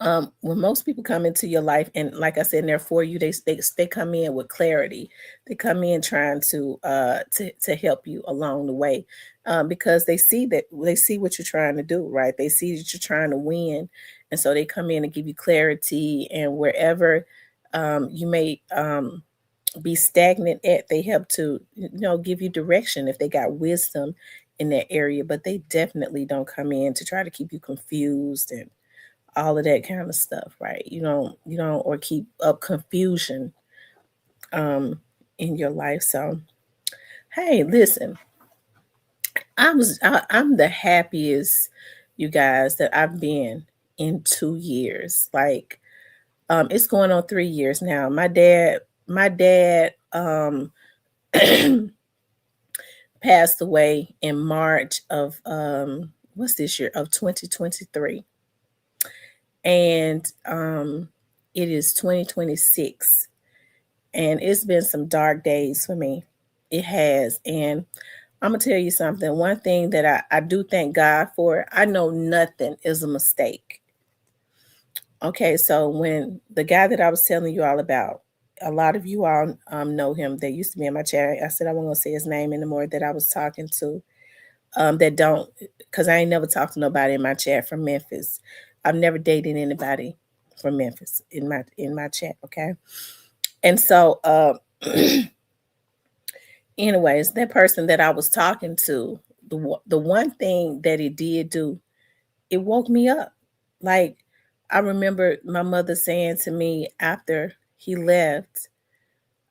When most people come into your life, and like I said, they're for you, they come in with clarity. They come in trying to help you along the way, because they see what you're trying to do, right? They see that you're trying to win, and so they come in and give you clarity. And wherever you may be stagnant at, they help to give you direction if they got wisdom in that area. But they definitely don't come in to try to keep you confused and all of that kind of stuff, right? You don't or keep up confusion um in your life. So hey, listen, I'm the happiest, you guys, that I've been in 2 years. Like it's going on 3 years now. My dad passed away in March of what's this year, of 2023. And it is 2026. And it's been some dark days for me. It has. And I'm gonna tell you something. One thing that I do thank God for, I know nothing is a mistake. Okay, so when the guy that I was telling you all about, a lot of you all know him. They used to be in my chat. I said I wasn't gonna say his name anymore, that I was talking to. That don't, because I ain't never talked to nobody in my chat from Memphis. I've never dated anybody from Memphis in my chat. Okay, and so anyways, that person that I was talking to, the one thing that it did do, it woke me up. Like I remember my mother saying to me after he left,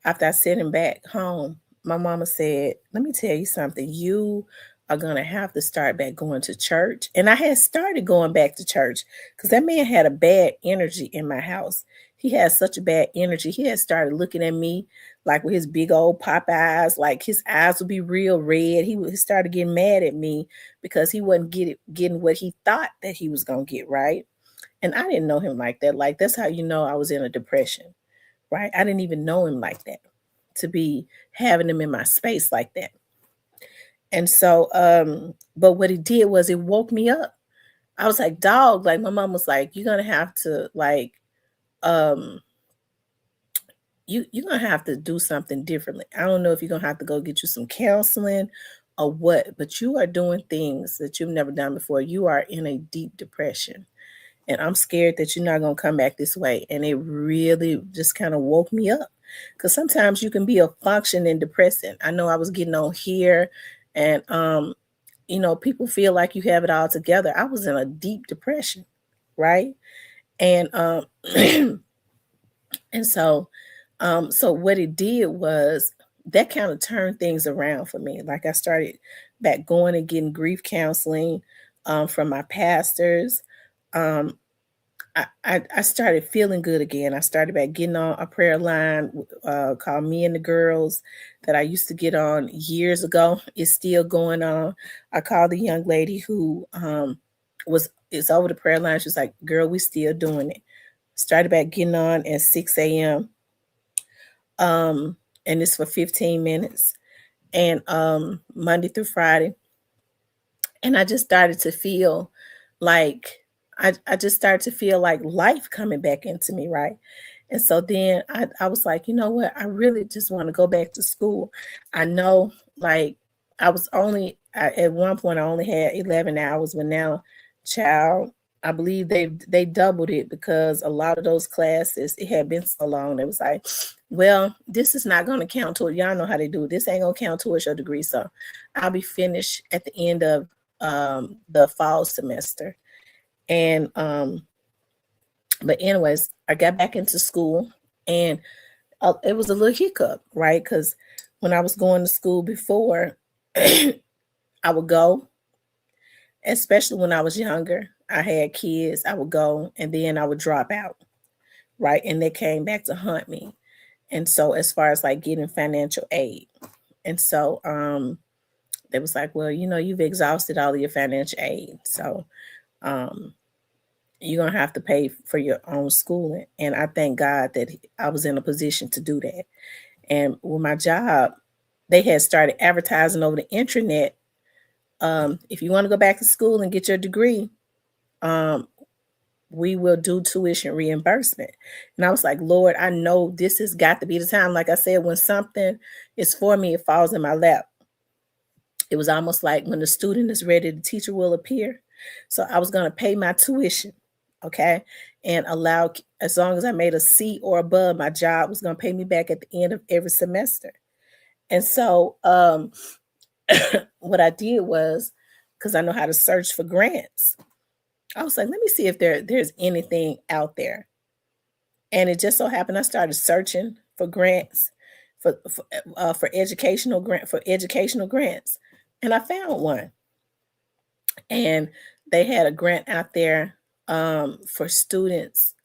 after I sent him back home, my mama said, "Let me tell you something. You are gonna have to start back going to church." And I had started going back to church because that man had a bad energy in my house. He had such a bad energy. He had started looking at me like with his big old pop eyes, like his eyes would be real red. He started getting mad at me because he wasn't getting what he thought that he was gonna get, right? And I didn't know him like that. Like that's how you know I was in a depression, right? I didn't even know him like that, to be having him in my space like that. And so, but what it did was it woke me up. I was like, dog, like my mom was like, you're gonna have to like um you're gonna have to do something differently. I don't know if you're gonna have to go get you some counseling or what, but you are doing things that you've never done before. You are in a deep depression. And I'm scared that you're not going to come back this way. And it really just kind of woke me up, because sometimes you can be a functioning depressant. I know I was getting on here and people feel like you have it all together. I was in a deep depression, right? And and so so what it did was that kind of turned things around for me. Like I started back going and getting grief counseling from my pastors. Um, I started feeling good again. I started back getting on a prayer line called Me and the Girls that I used to get on years ago. It's still going on. I called the young lady who was is over the prayer line. She's like, "Girl, we still doing it." Started back getting on at 6 a.m. And it's for 15 minutes, and Monday through Friday. And I just started to feel like I just started to feel like life coming back into me, right? And so then I was like, you know what? I really just want to go back to school. I know, like, at one point I only had 11 hours, but now, child, I believe they doubled it because a lot of those classes, it had been so long. It was like, well, this is not going to count to it. Y'all know how they do it. This ain't gonna count towards your degree. So I'll be finished at the end of the fall semester. And but anyways, I got back into school, and it was a little hiccup, right? Because when I was going to school before, I would go, especially when I was younger. I had kids. I would go, and then I would drop out, right? And they came back to hunt me. And so, as far as like getting financial aid, and so they was like, well, you've exhausted all of your financial aid, so um, you're gonna have to pay for your own schooling. And I thank God that I was in a position to do that. And with my job, they had started advertising over the internet. If you want to go back to school and get your degree, um, we will do tuition reimbursement. And I was like, Lord, I know this has got to be the time. Like I said, when something is for me, it falls in my lap. It was almost like when the student is ready, the teacher will appear. So I was going to pay my tuition, okay, and allow, as long as I made a C or above, my job was going to pay me back at the end of every semester. And so what I did was, because I know how to search for grants, I was like, let me see if there's anything out there. And it just so happened I started searching for grants for educational grants, and I found one. And they had a grant out there for students,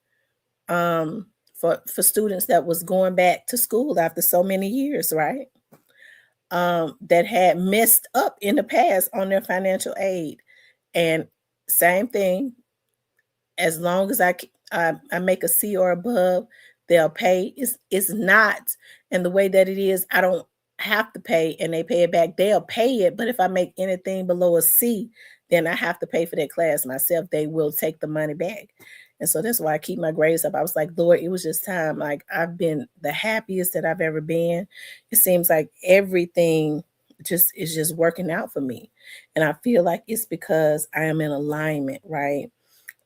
um, for students that was going back to school after so many years, right? That had messed up in the past on their financial aid. And same thing, as long as I make a C or above, they'll pay. It's not, and the way that it is, I don't have to pay, and they pay it back. They'll pay it, but if I make anything below a C, then I have to pay for that class myself. They will take the money back. And so that's why I keep my grades up. I was like, Lord, it was just time. Like, I've been the happiest that I've ever been. It seems like everything just is just working out for me. And I feel like it's because I am in alignment, right?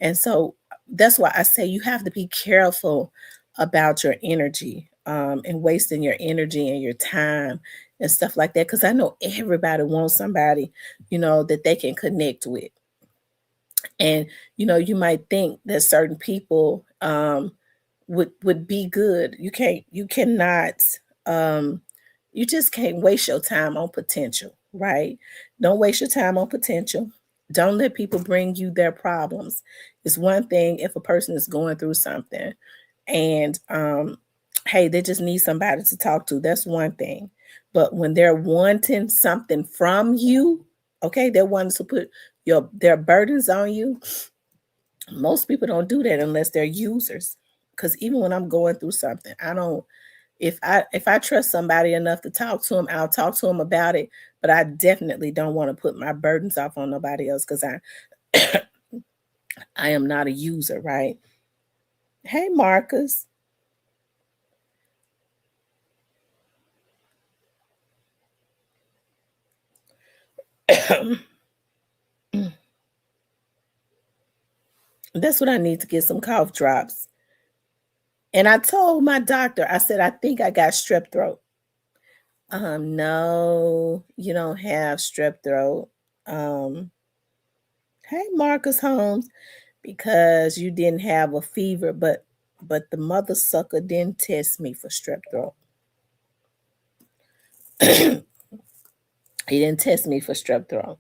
And so that's why I say you have to be careful about your energy, and wasting your energy and your time and stuff like that. Because I know everybody wants somebody, that they can connect with. And you might think that certain people would be good. You cannot, um, you just can't waste your time on potential, right? Don't waste your time on potential. Don't let people bring you their problems. It's one thing if a person is going through something, and hey, they just need somebody to talk to. That's one thing. But when they're wanting something from you, okay, they're wanting to put their burdens on you. Most people don't do that unless they're users. Because even when I'm going through something, I don't. If I trust somebody enough to talk to them, I'll talk to them about it. But I definitely don't want to put my burdens off on nobody else, because I am not a user, right? Hey, Marcus. That's what I need to get some cough drops. And I told my doctor, I said, I think I got strep throat. No, you don't have strep throat. Um, hey, Marcus Holmes. because you didn't have a fever, but the mother sucker didn't test me for strep throat. He didn't test me for strep throat.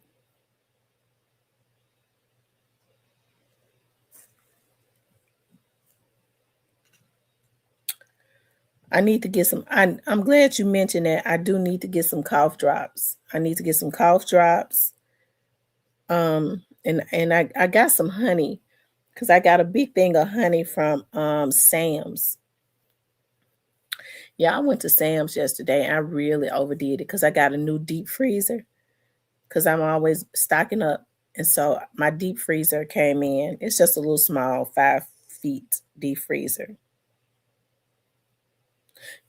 I need to get some. I'm glad you mentioned that. I do need to get some cough drops. I need to get some cough drops. And I got some honey because I got a big thing of honey from Sam's. Yeah, I went to Sam's yesterday and I really overdid it because I got a new deep freezer because I'm always stocking up. And so my deep freezer came in. It's just a little small 5 feet deep freezer.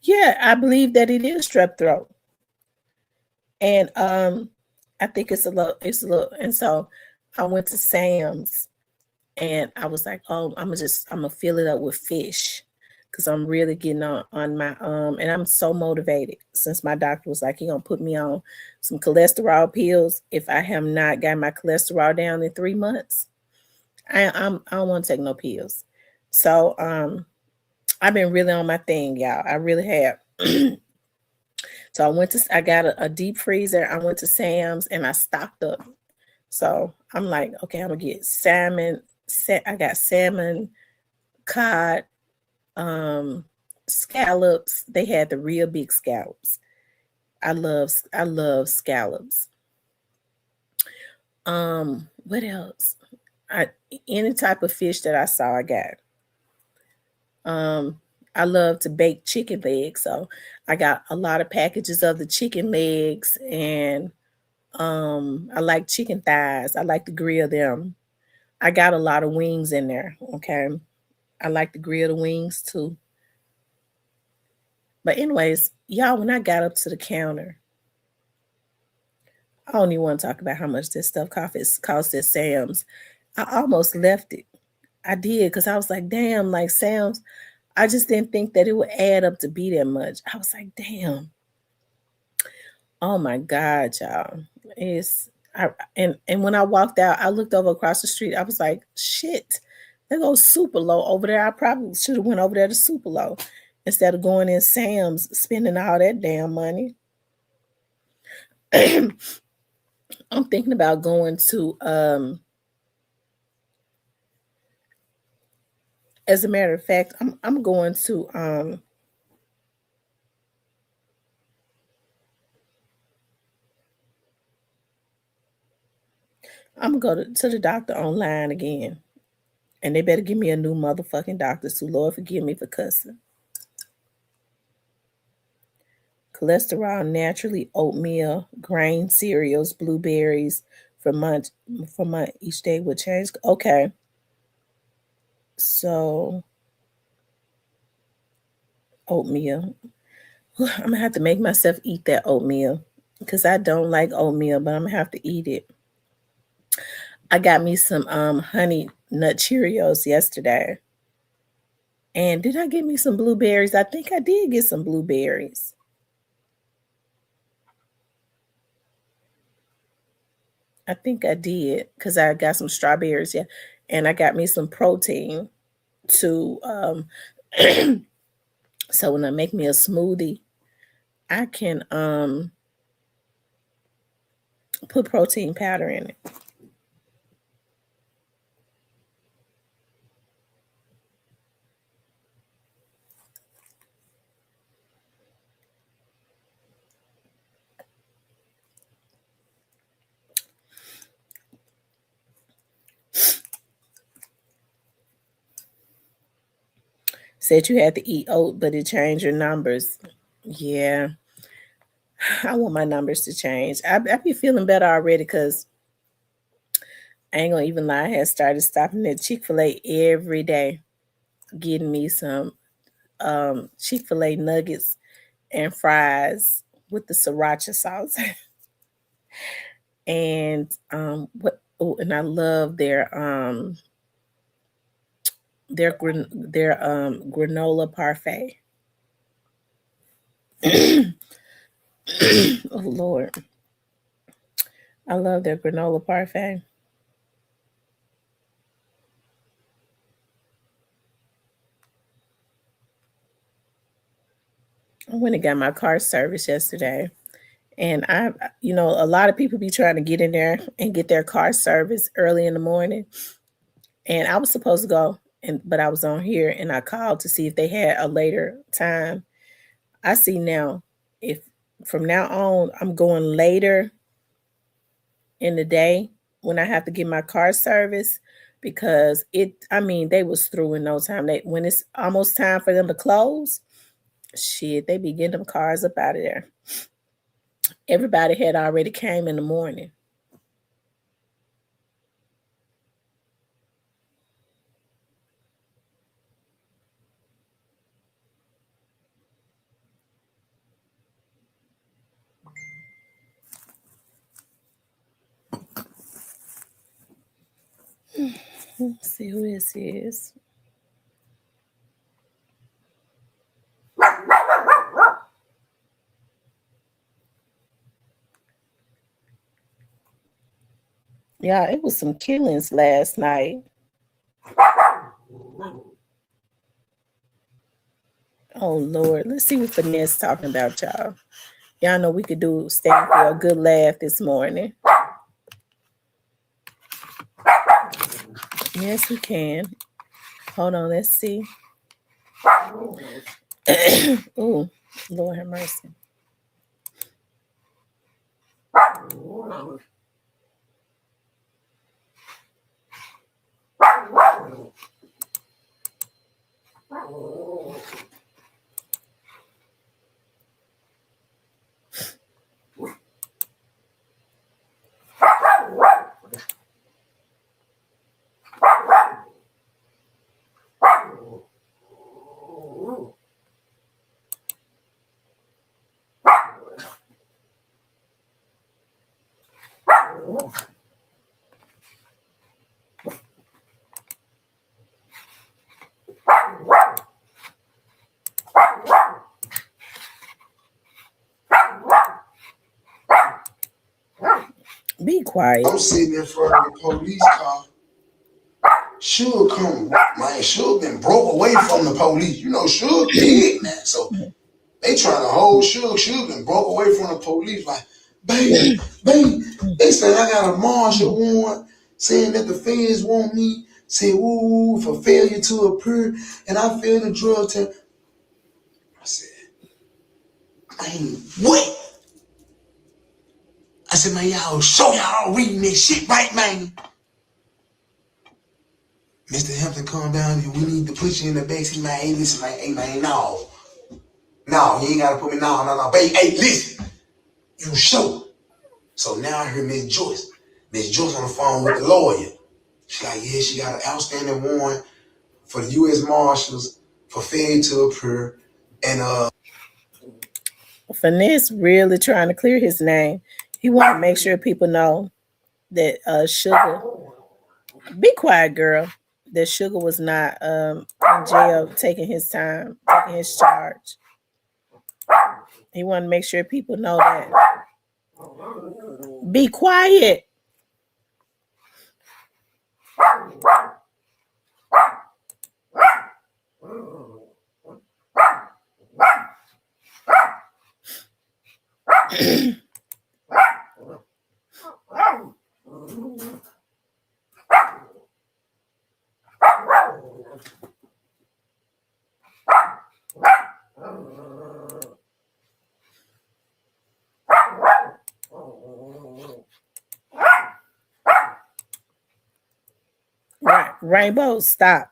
Yeah, I believe that it is strep throat. And I think it's a little and so I went to Sam's and I was like, oh, I'm gonna fill it up with fish because I'm really getting on my and I'm so motivated since my doctor was like he gonna put me on some cholesterol pills if I have not got my cholesterol down in 3 months. I don't want to take no pills. So I've been really on my thing, y'all. I really have. So I got a deep freezer. I went to Sam's and I stocked up. So I'm like, okay, I'm gonna get salmon. I got salmon, cod, scallops. They had the real big scallops. I love scallops. What else? I Any type of fish that I saw, I got. Um, I love to bake chicken legs, so I got a lot of packages of the chicken legs, and I like chicken thighs. I like to grill them. I got a lot of wings in there. Okay, I like to grill the wings too. But anyways, y'all, when I got up to the counter, I don't even want to talk about how much this stuff cost at Sam's. I almost left it. I did because I was like, damn, like Sam's. I just didn't think that it would add up to be that much. I was like, damn. Oh my God, y'all. It's I and when I walked out, I looked over across the street. I was like, shit, there goes Super Low over there. I probably should have went over there to Super Low instead of going in Sam's spending all that damn money. I'm thinking about going to as a matter of fact, I'm going to I'm gonna go to the doctor online again. And they better give me a new motherfucking doctor. So Lord forgive me for cussing. Cholesterol naturally oatmeal, grain cereals, blueberries for month each day will change. Okay. So oatmeal. I'm gonna have to make myself eat that oatmeal. Because I don't like oatmeal, but I'm gonna have to eat it. I got me some honey nut Cheerios yesterday. And did I get me some blueberries? I think I did get some blueberries. I think I did because I got some strawberries, yeah, and I got me some protein to so when I make me a smoothie, I can put protein powder in it. Said you had to eat oat, but it changed your numbers. Yeah, I want my numbers to change. I be feeling better already because I ain't gonna even lie. I had started stopping at Chick-fil-A every day, getting me some Chick-fil-A nuggets and fries with the sriracha sauce. And what oh, and I love their granola parfait. Oh Lord, I love their granola parfait. I went and got my car serviced yesterday. And a lot of people be trying to get in there and get their car serviced early in the morning. And I was supposed to go, but I was on here and I called to see if they had a later time. I see now, if from now on I'm going later in the day when I have to get my car service, because they was through in no time. When it's almost time for them to close, shit, they be getting them cars up out of there. Everybody had already came in the morning. Let's see who this is. Yeah, it was some killings last night. Oh Lord, let's see what Finesse talking about, y'all. Y'all know we could stand for a good laugh this morning. Yes, we can. Hold on, let's see. Oh, Lord have mercy. Be quiet. I'm sitting in front of the police car. Suge come, man. Suge been broke away from the police. You know, Suge big now, so they trying to hold Suge. Suge been broke away from the police. Like, baby, they said I got a martial warrant saying that the feds want me. Say, ooh, for failure to appear, and I failed the drug test. I said, man, what? I said, man, y'all show y'all reading this shit right, man. Mr. Hampton, calm down. We need to put you in the backseat. Man, hey, listen, man. Hey, man, no. No, you ain't got to put me, no. Baby, hey, listen. You show. So now I hear Miss Joyce. Miss Joyce on the phone with the lawyer. She's like, yeah, she got an outstanding warrant for the U.S. Marshals for failure to appear. And, Finesse really trying to clear his name. He want to make sure people know that Sugar, be quiet, girl, that Sugar was not in jail taking his time, taking his charge. He want to make sure people know that. Be quiet. Right, Rainbow, stop.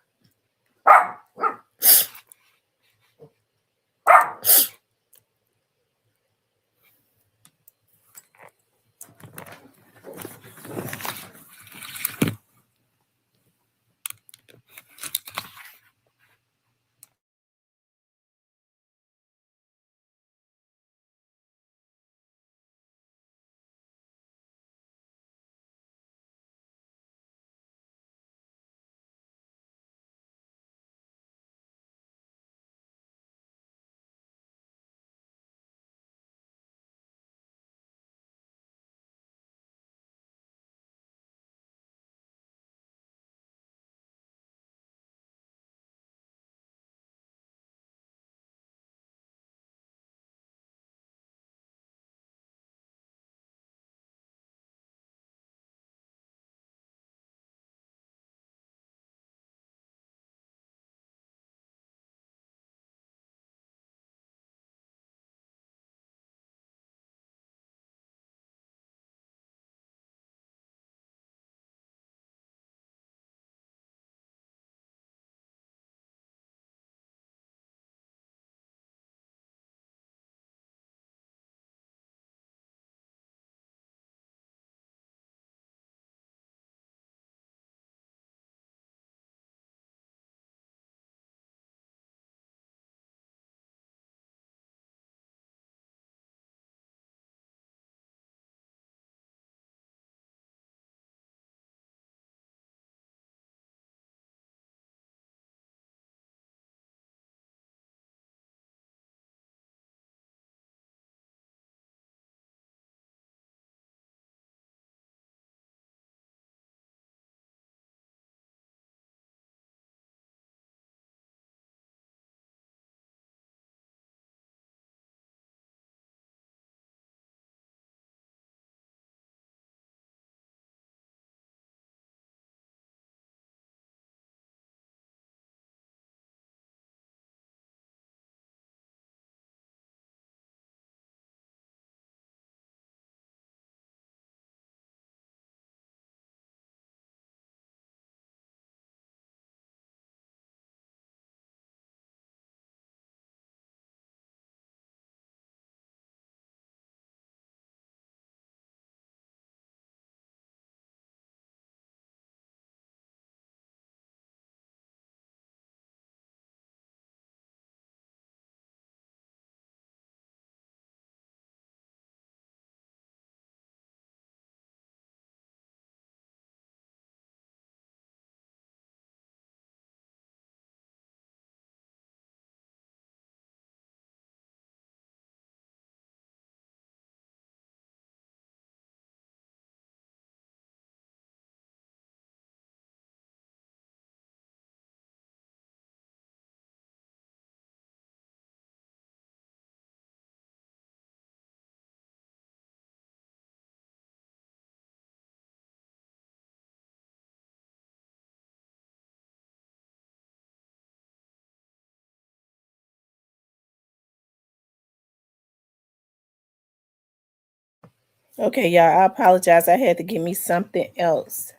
Okay, y'all, I apologize. I had to give me something else.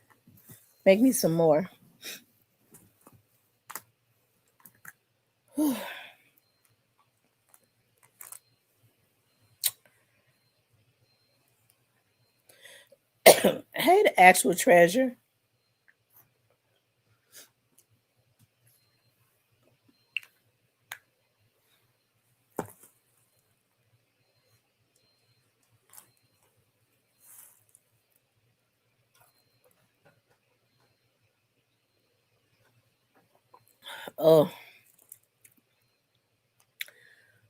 Make me some more. Hey, the actual treasure. Oh,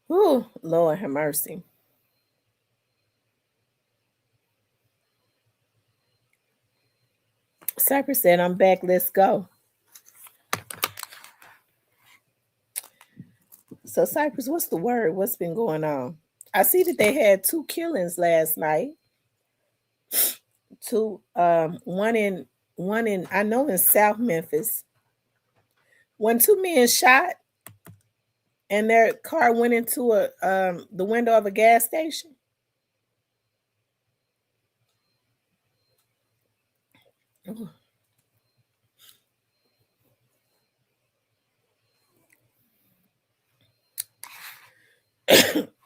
oh, Lord have mercy. Cypress said, I'm back. Let's go. So, Cypress, what's the word? What's been going on? I see that they had two killings last night. Two, one in, I know in South Memphis, when two men shot and their car went into the window of a gas station.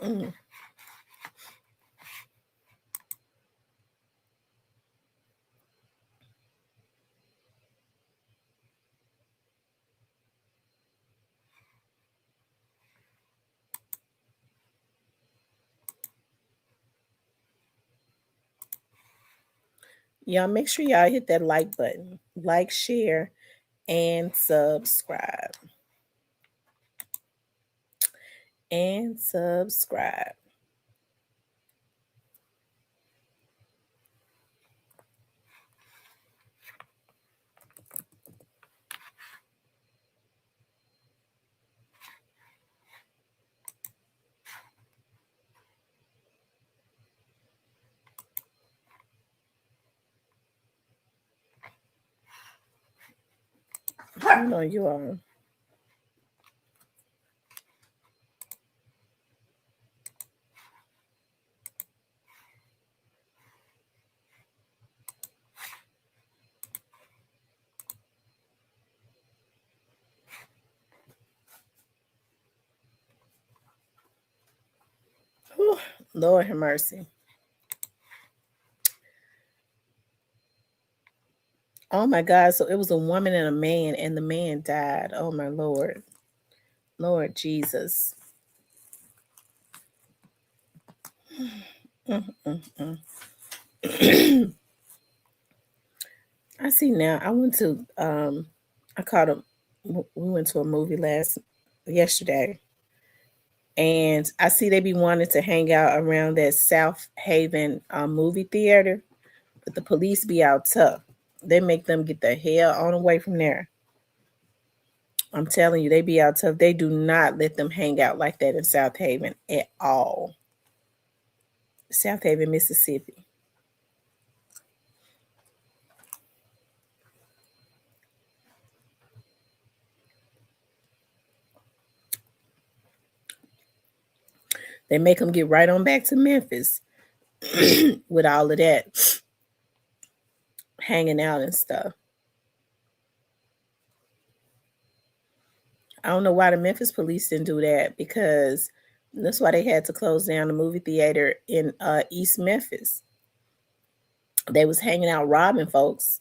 Mm. Y'all make sure y'all hit that like button, like, share, and subscribe. And subscribe. Hold on, you all. Whew, Lord have mercy. Oh my God. So it was a woman and a man, and the man died. Oh my Lord. Lord Jesus. Mm, mm, mm. I see now. I caught a, we went to a movie yesterday, and I see they be wanting to hang out around that South Haven movie theater, but the police be out tough. They make them get the hell on away from there. I'm telling you, they be out tough. They do not let them hang out like that in South Haven at all. South Haven, Mississippi. They make them get right on back to Memphis with all of that hanging out and stuff. I don't know why the Memphis police didn't do that, because that's why they had to close down the movie theater in East Memphis. They was hanging out robbing folks.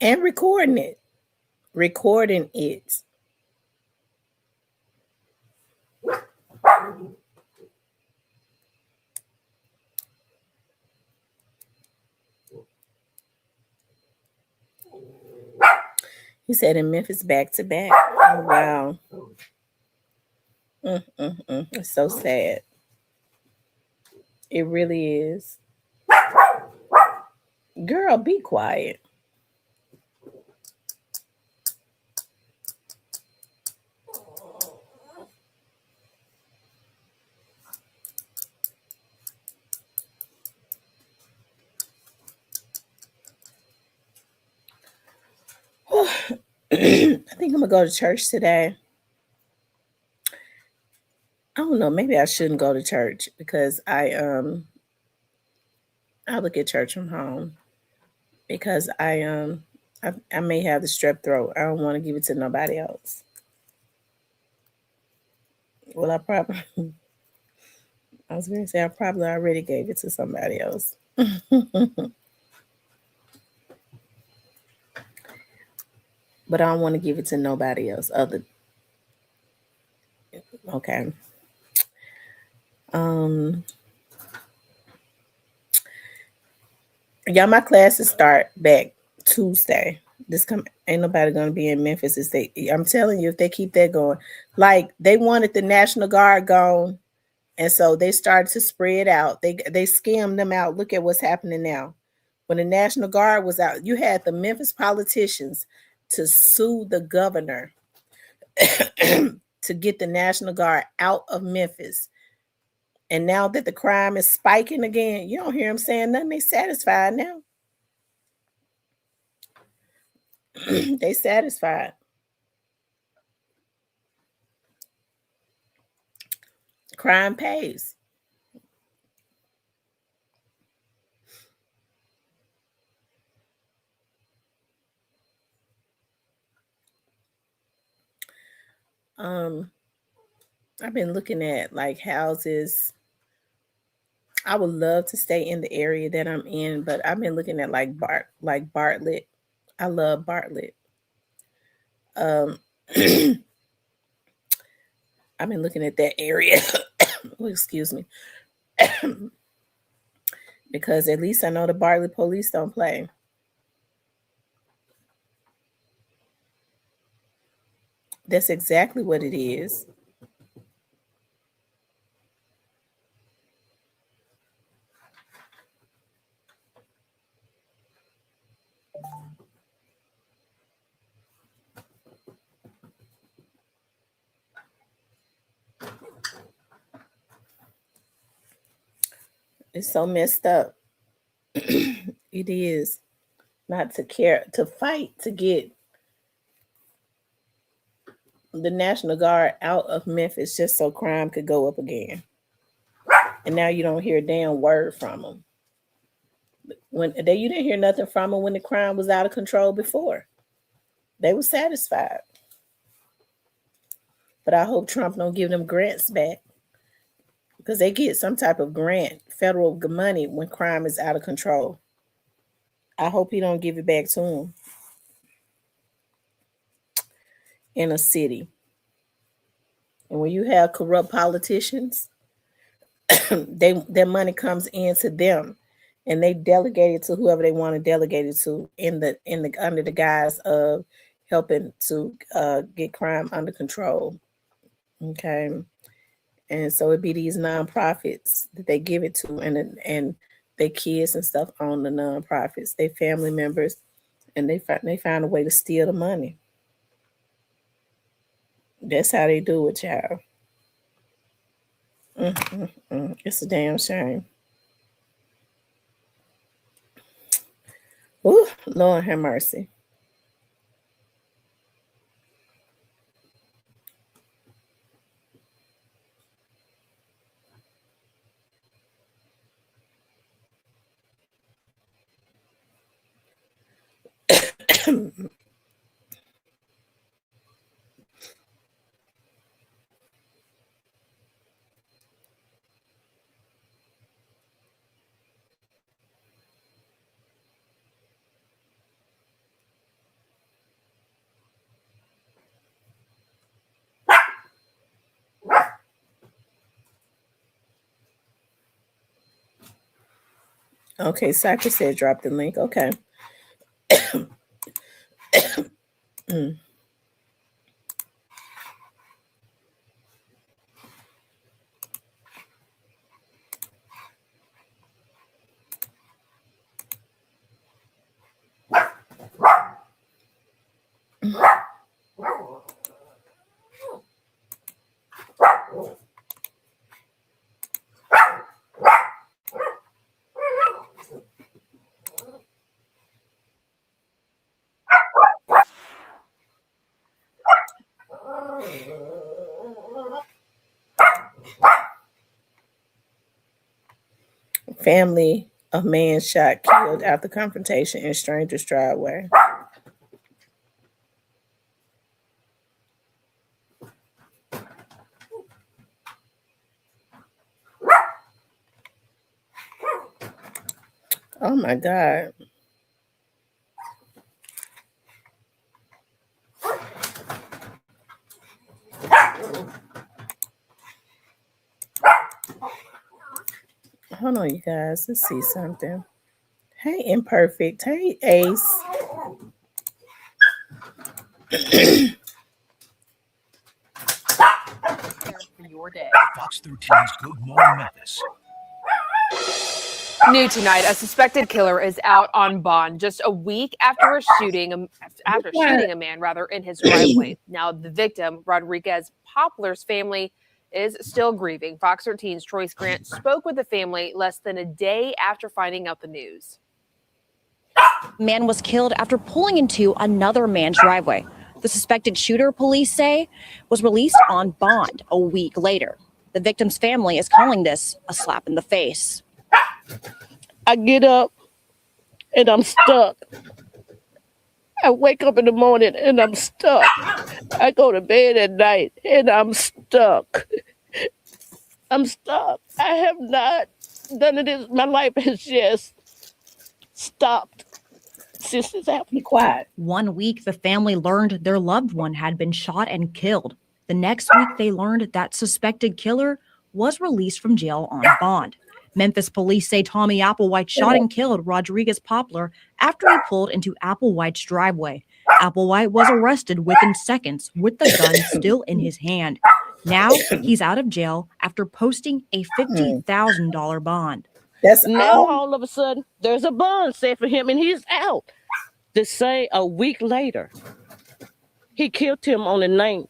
And recording it. Recording it. He said in Memphis back to back. Oh, wow. It's so sad. It really is. Girl, be quiet. I think I'm gonna go to church today. I don't know. Maybe I shouldn't go to church because I look at church from home because I may have the strep throat. I don't want to give it to nobody else. Well, I probably I was gonna say I probably already gave it to somebody else. But I don't want to give it to nobody else. Other okay. Um, yeah, my classes start back Tuesday. This come ain't nobody gonna be in Memphis if they. I'm telling you, if they keep that going, like they wanted the National Guard gone, and so they started to spread out. They skimmed them out. Look at what's happening now. When the National Guard was out, you had the Memphis politicians to sue the governor to get the National Guard out of Memphis. And now that the crime is spiking again, you don't hear them saying nothing. They satisfied now. They satisfied. Crime pays. Um, I've been looking at like houses. I would love to stay in the area that I'm in, but I've been looking at like Bartlett. I love Bartlett. Um, I've been looking at that area. Oh, excuse me, because at least I know the Bartlett police don't play. That's exactly what it is. It's so messed up. It is not to care to fight to get the National Guard out of Memphis just so crime could go up again. And now you don't hear a damn word from them. When they you didn't hear nothing from them when the crime was out of control before. They were satisfied. But I hope Trump don't give them grants back because they get some type of grant, federal money when crime is out of control. I hope he don't give it back to them in a city. And when you have corrupt politicians, their money comes into them and they delegate it to whoever they want to delegate it to in the under the guise of helping to get crime under control. Okay. And so it'd be these nonprofits that they give it to, and their kids and stuff own the nonprofits, they family members, and they find a way to steal the money. That's how they do it, child. It's a damn shame. Ooh, Lord have mercy. Okay, Cypher said drop the link. Okay. Mm. Family of man shot, killed after confrontation in stranger's driveway. Oh my God. Hold on, you guys. Let's see something. Hey, Imperfect. Hey, Ace. For your day. Fox 13's Good Morning Memphis. New tonight, a suspected killer is out on bond just a week after shooting a man in his driveway. Now, the victim, Rodriguez Poplar's family, is still grieving. Fox 13's Troy's Grant spoke with the family less than a day after finding out the news. Man was killed after pulling into another man's driveway. The suspected shooter, police say, was released on bond a week later. The victim's family is calling this a slap in the face. I get up and I'm stuck. I wake up in the morning and I'm stuck. I go to bed at night and I'm stuck. I'm stuck. I have not done it. My life has just stopped since this happened. Be quiet. 1 week, the family learned their loved one had been shot and killed. The next week, they learned that suspected killer was released from jail on bond. Memphis police say Tommy Applewhite shot and killed Rodriguez Poplar after he pulled into Applewhite's driveway. Applewhite was arrested within seconds with the gun still in his hand. Now he's out of jail after posting a $50,000 bond. That's now all of a sudden there's a bond set for him and he's out. To say a week later, he killed him on the 9th.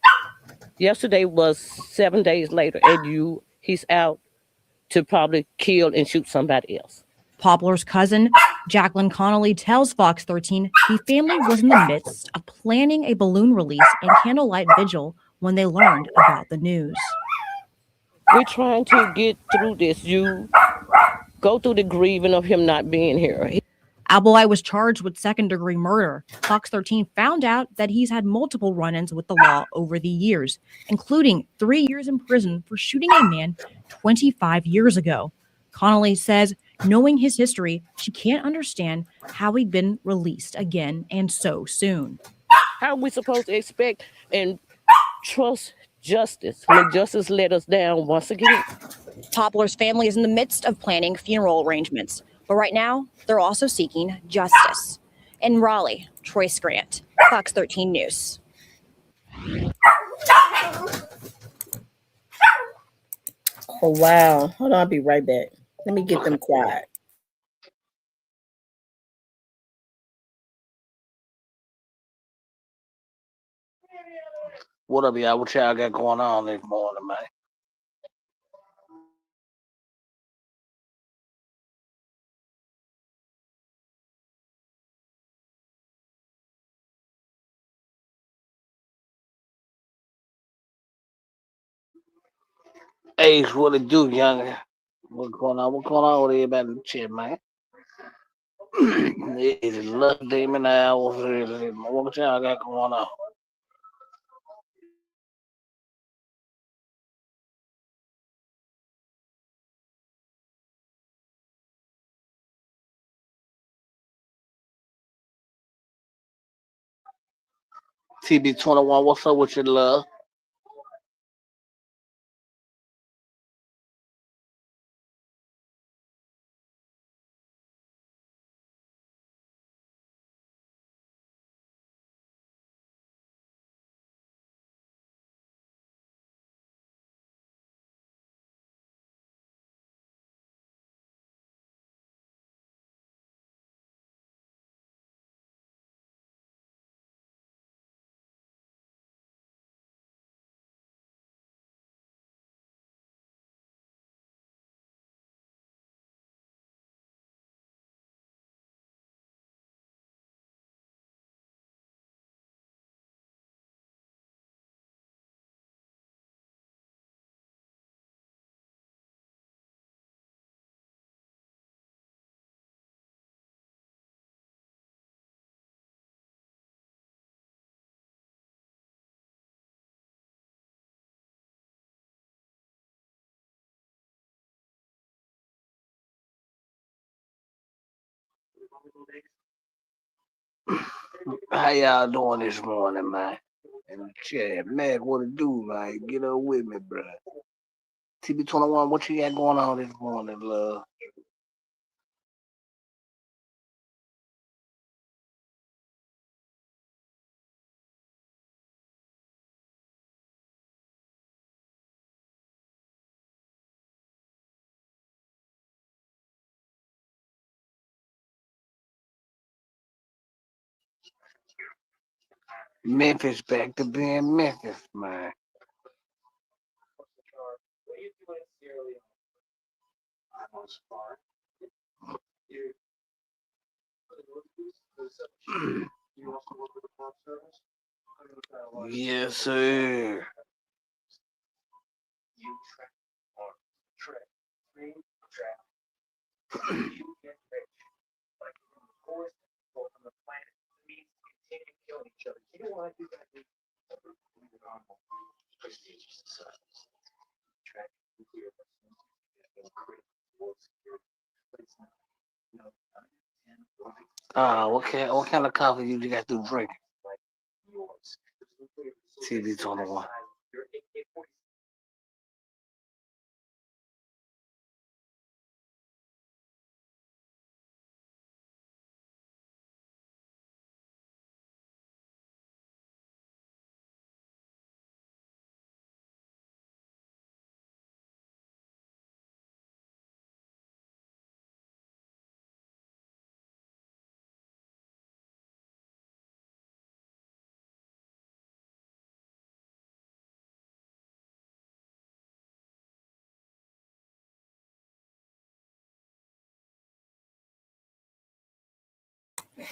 Yesterday was 7 days later, and he's out to probably kill and shoot somebody else. Poplar's cousin, Jacqueline Connolly, tells Fox 13 the family was in the midst of planning a balloon release and candlelight vigil when they learned about the news. We're trying to get through this. You go through the grieving of him not being here. Applewhite was charged with second-degree murder. Fox 13 found out that he's had multiple run-ins with the law over the years, including 3 years in prison for shooting a man 25 years ago. Connolly says, knowing his history, she can't understand how he'd been released again and so soon. How are we supposed to expect and trust justice when justice let us down once again? Poplar's family is in the midst of planning funeral arrangements, but right now they're also seeking justice. In Raleigh, Troy Grant, Fox 13 News. Oh wow. Hold on, I'll be right back. Let me get them quiet. What up, y'all? What y'all got going on this morning, man? Ace, what it do, young? What's going on? What's going on with everybody in the chat, man? It is Luck Demon Hours. What y'all got going on? TB21, what's up with your love? How y'all doing this morning, man? And shit, Mac, what it do, man? Get up with me, bro. TB21, what you got going on this morning, love? Memphis back to being Memphis, man. Yes, sir. What kind of coffee you got to drink? TB21.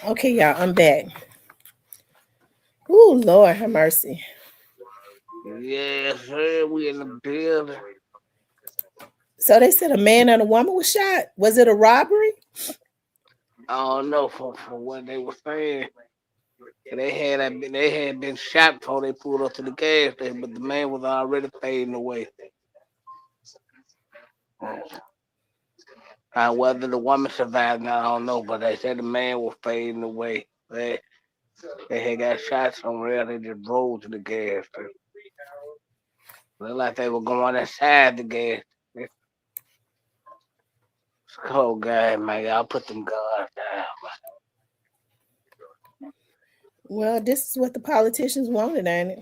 Okay, y'all, I'm back. Ooh, Lord, have mercy. Yes, sir. We in the building. So they said a man and a woman was shot. Was it a robbery? I don't know from what they were saying. They had been shot before they pulled up to the gas station, but the man was already fading away. Whether the woman survived, I don't know, but they said the man was fading away. They had got shot somewhere. They just drove to the gas station. Looked like they were going inside the gas. It's a cold guy, man. I'll put them guns down. Well, this is what the politicians wanted, ain't it?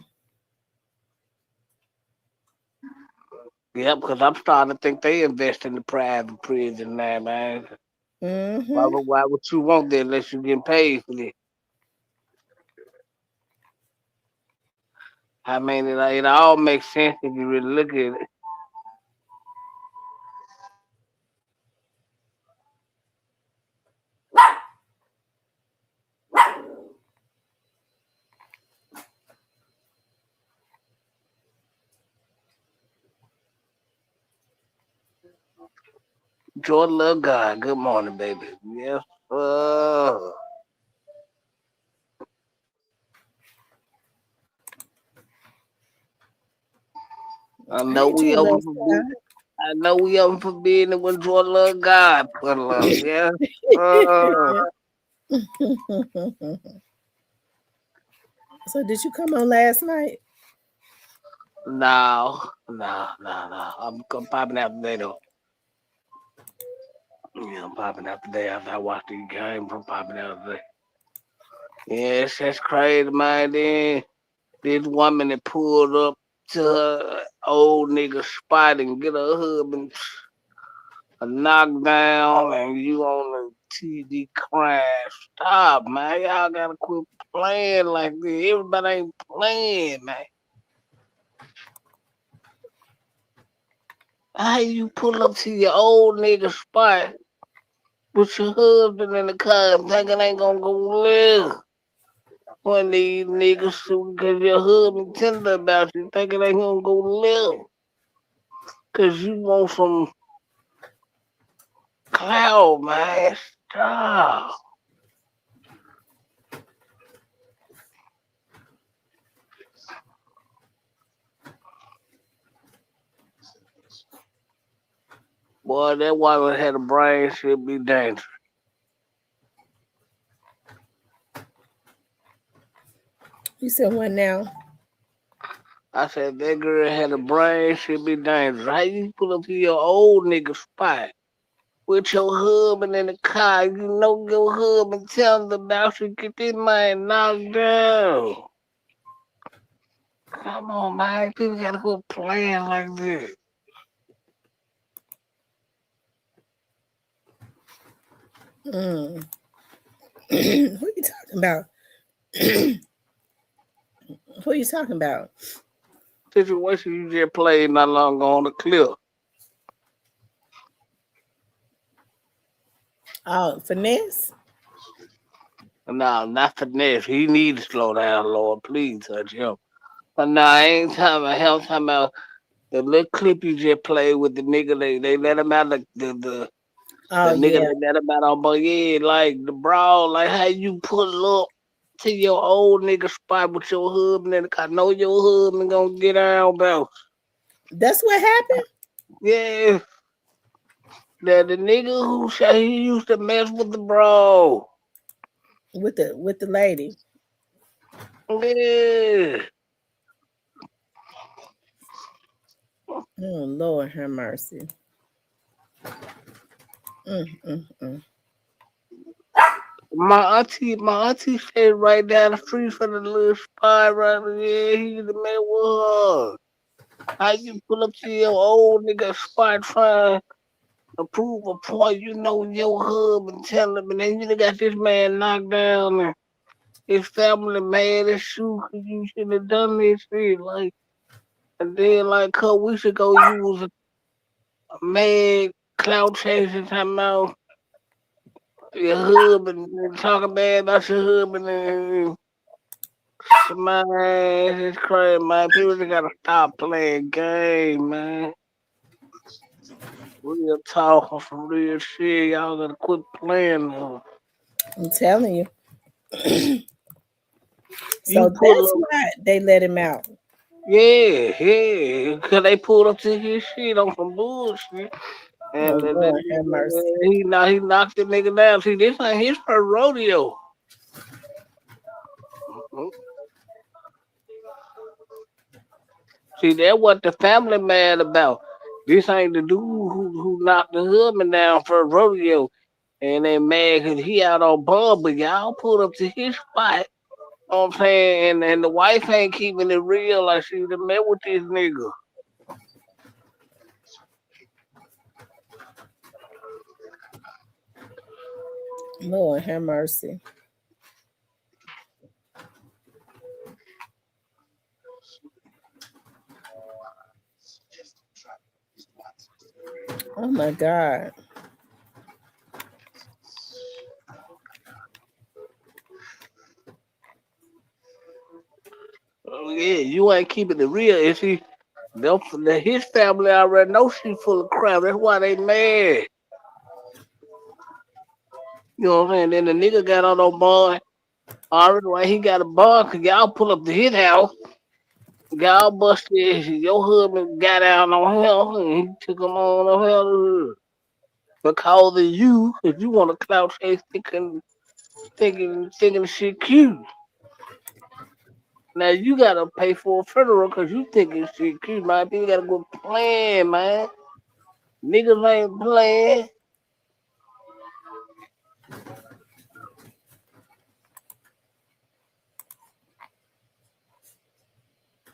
Yeah, because I'm starting to think they invest in the private prison now, man. Mm-hmm. Why would you want that unless you getting paid for it? I mean, it all makes sense if you really look at it. Jordan Love God, good morning, baby. Yes, I know Ain't we too open much for business. I know we open for business when Jordan Love God put love. Yeah. Uh, So did you come on last night? no. I'm popping out today though. Yeah, I'm popping out today after I watched the game. I'm popping out today. Yes, that's crazy, man. Then this woman that pulled up to her old nigga spot and get her husband a knockdown and you on the TV crying. Stop, man. Y'all gotta quit playing like this. Everybody ain't playing, man. How you pull up to your old nigga spot with your husband in the car thinking ain't gonna go live? When these niggas cause your husband tender about you thinking ain't gonna go live. Cause you want some cloud, man. Stop. Boy, that woman had a brain should be dangerous. You said what now? I said that girl had a brain, should be dangerous. How you pull up to your old nigga spot with your husband in the car? You know your husband telling them about you get this man knocked down. Come on, man. People gotta go playing like this. Mm. Who you talking about? Who you talking about? Situation you just played not long ago on the clip. Oh, finesse. No, not finesse. He need to slow down, Lord. Please touch him. But nah, I ain't talking about him. I'm talking about the little clip you just played with the nigga. They let him out the Oh nigga yeah, they let him out on, but yeah, like the brawl, like how you pull up to your old nigga spot with your husband and I know your husband gonna get out about. that's what happened Yeah, the nigga who said he used to mess with the bro. with the lady. Yeah. Oh Lord, have mercy. Mm. My auntie stayed right down the street from the little spot right there. He used to mess with her. How you pull up to your old nigga spot trying to prove a point, you know your hub and tell him, and then you done got this man knocked down and his family mad as shoot 'cause you should have done this shit. Like, and then like a couple weeks ago, you was a mad cloud chasing time about your hub and talking bad about your hub and my ass is crazy, man. People just gotta stop playing game, man. Real talk on some real shit. Y'all gotta quit playing. I'm telling you. So You pull that's up. why they let him out. Yeah, yeah. Cause they pulled up to his shit on some bullshit. Oh And then Lord, have mercy. he knocked the nigga down. See, this ain't his first rodeo. Mhm. See, that what the family mad about. This ain't the dude who knocked the husband down for a rodeo. And they mad cause he out on bum, but y'all pulled up to his spot. You know what I'm saying? And the wife ain't keeping it real like she done met with this nigga. Lord, have mercy. Oh my God. Oh, yeah, you ain't keeping it real. And see, his family already know she full of crap. That's why they mad. You know what I'm saying? Then the nigga got on no bond. Already why he got a bond, cause y'all pull up to his house. Y'all busted your husband got out on him and he took him on over here because of you, cause you want to clout chase thinking shit cute. Now you gotta pay for a funeral cause you thinking shit cute, man. People gotta go playing, man. Niggas ain't playing.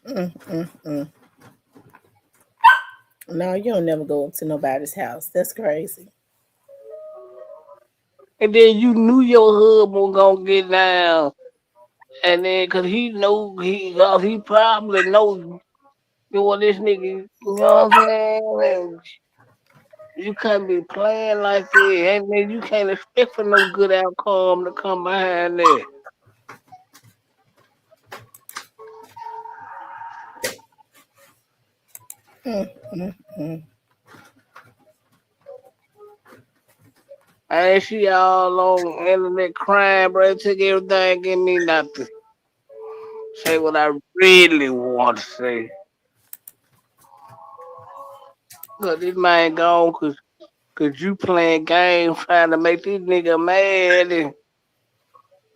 Mm. No, you don't never go up to nobody's house. That's crazy. And then you knew your husband was gonna get down. And then cause he know he probably know you know this nigga, you know what I'm saying? And you can't be playing like that. And then you can't expect for no good outcome to come behind that. Mm. I ain't see all on internet crying, bro. It took everything in me not to say what I really want to say. Cause this man gone cause you playing games trying to make this nigga mad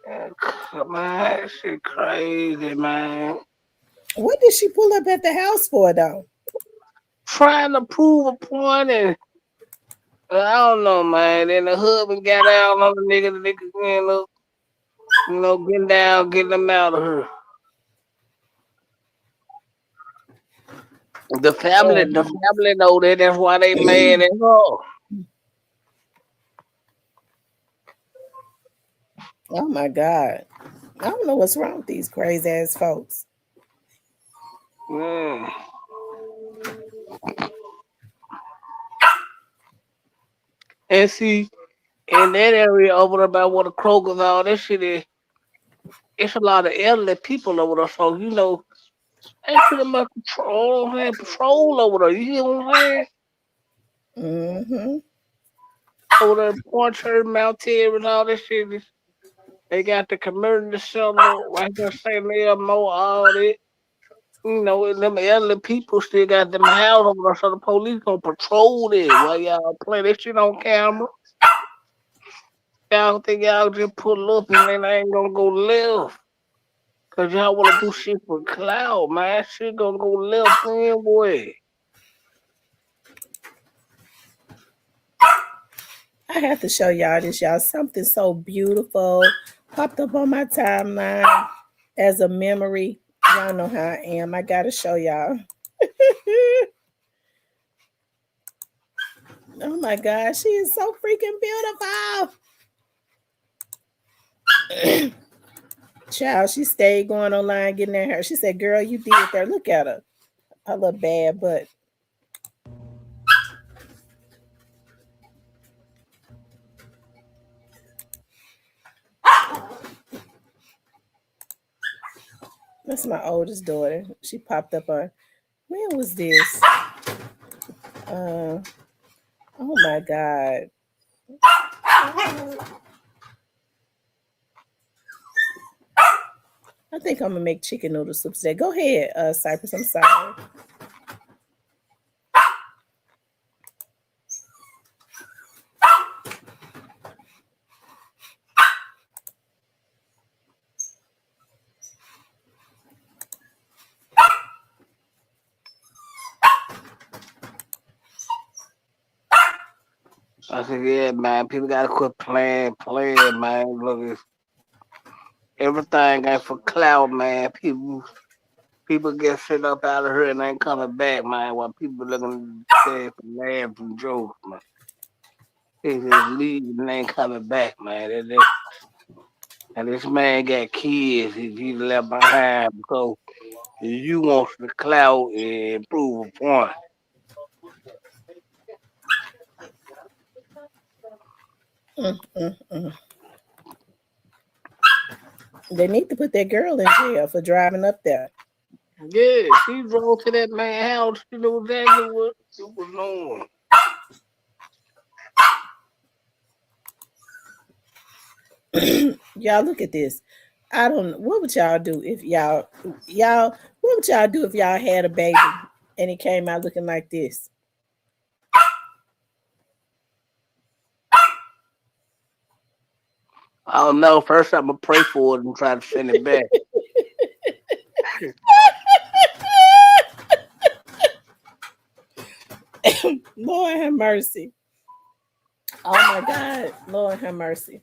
Man, shit crazy, man. What did she pull up at the house for though? Trying to prove a point, and I don't know, man. Then the husband got out on the nigga, getting down, getting them out of her. Oh, The family know that. That's why they mad at her. oh my God. I don't know what's wrong with these crazy ass folks. Mm. And see, in that area over there by where the Kroger's all that shit is, it's a lot of elderly people over there. So they pretty much patrol over there. You hear what I'm saying? Mm-hmm. Over there, Point Church, Mount Terry, and all that shit. They got the community center right there, St. Elmo, all that. And them elderly people still got them houses over there, so the police gonna patrol it while y'all play that shit on camera. Y'all think y'all just pull up and then I ain't gonna go left. Cause y'all wanna do shit for cloud, man. Shit gonna go left anyway. I have to show y'all this, y'all. Something so beautiful popped up on my timeline as a memory. Y'all know how I am. I gotta show y'all. Oh my gosh, she is so freaking beautiful. Child, she stayed going online getting at her. She said, "Girl, you did there. Look at her. I look bad, but that's my oldest daughter. She popped up on. When was this? Uh, oh my God. I think I'm gonna make chicken noodle soup today. Go ahead, Cypress. I'm sorry. I said, yeah, man, people gotta quit playing, man. Look, everything ain't for cloud, man. People get shit up out of here and ain't coming back, man. While people looking dead for laughs and jokes, man. They just leave and ain't coming back, man. And this man got kids he left behind because you want the clout and prove a point. Mm, mm, mm. They need to put that girl in jail for driving up there. Yeah, she drove to that man's house. She knew exactly what she was on. Y'all look at this. I don't. What would y'all do if y'all? What would y'all do if y'all had a baby and it came out looking like this? I don't know. First, I'm gonna pray for it and try to send it back. Lord have mercy. Oh my God. Lord have mercy.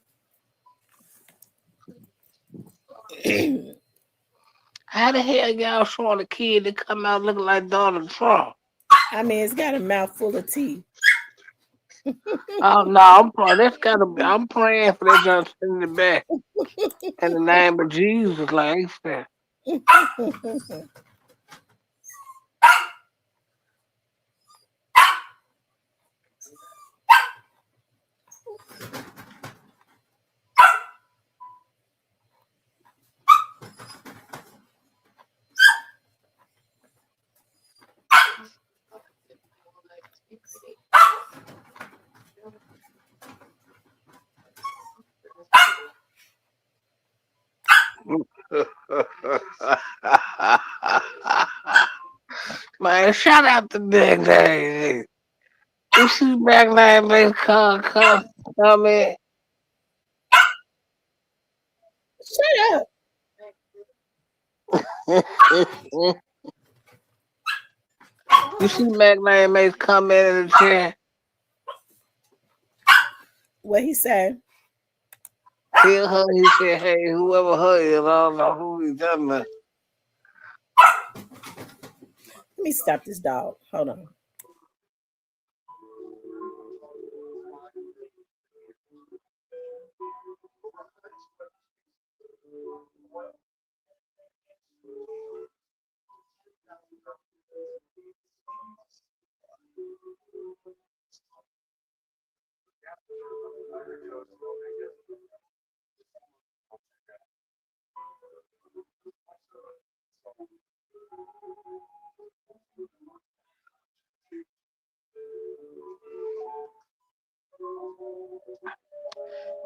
How the hell y'all showing a kid to come out looking like Donald Trump? I mean, it's got a mouth full of teeth. Oh no, I'm praying. That's gotta be. I'm praying for that John sending it back in the name of Jesus, like he said. Man, shout out to Big Day. You see back nine base come in. You see Mac Mace comment in the chat? What he said? Tell her he said, hey, whoever her is, I don't know who he's talking about. Let me stop this dog. Hold on.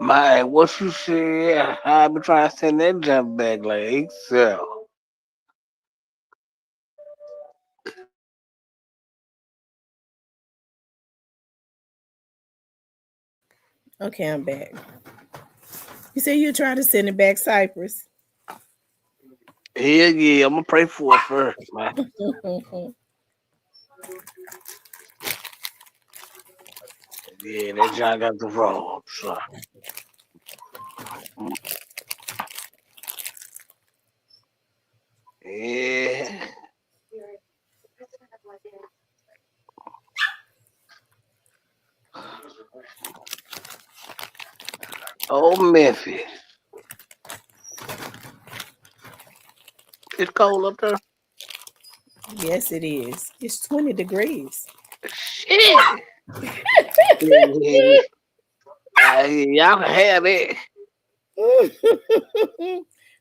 Man, what you said? I been trying to send that jump back like Excel. Okay, I'm back. You said you're trying to send it back, Cypress. Hell yeah, I'm gonna pray for it first, man. Yeah, that John got the roll, so. Yeah. Oh, Memphis. It's cold up there. Yes, it is. It's 20 degrees. Shit. Yeah, y'all can have it.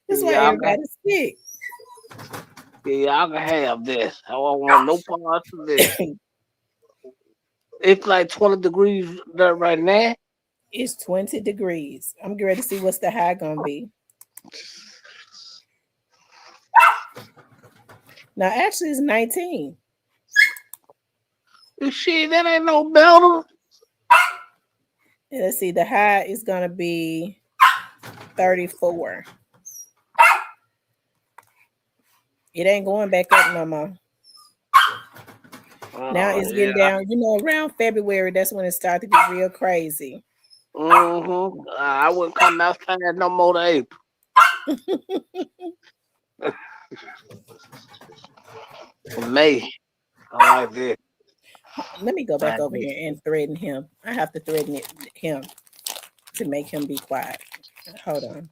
That's why Y'all can, everybody's sick. y'all can have this. I don't want no parts of this. It's like 20 degrees there right now. It's 20 degrees. I'm getting ready to see what's the high gonna be. Now, actually, it's 19. Shit, that ain't no better. And let's see, the high is gonna be 34. It ain't going back up no more. Now it's Yeah. getting down. Around February, that's when it starts to get real crazy. I wouldn't come outside no more to April. May. I like this. Let me go back Like over this. here and threaten him. I have to threaten him to make him be quiet. Hold on.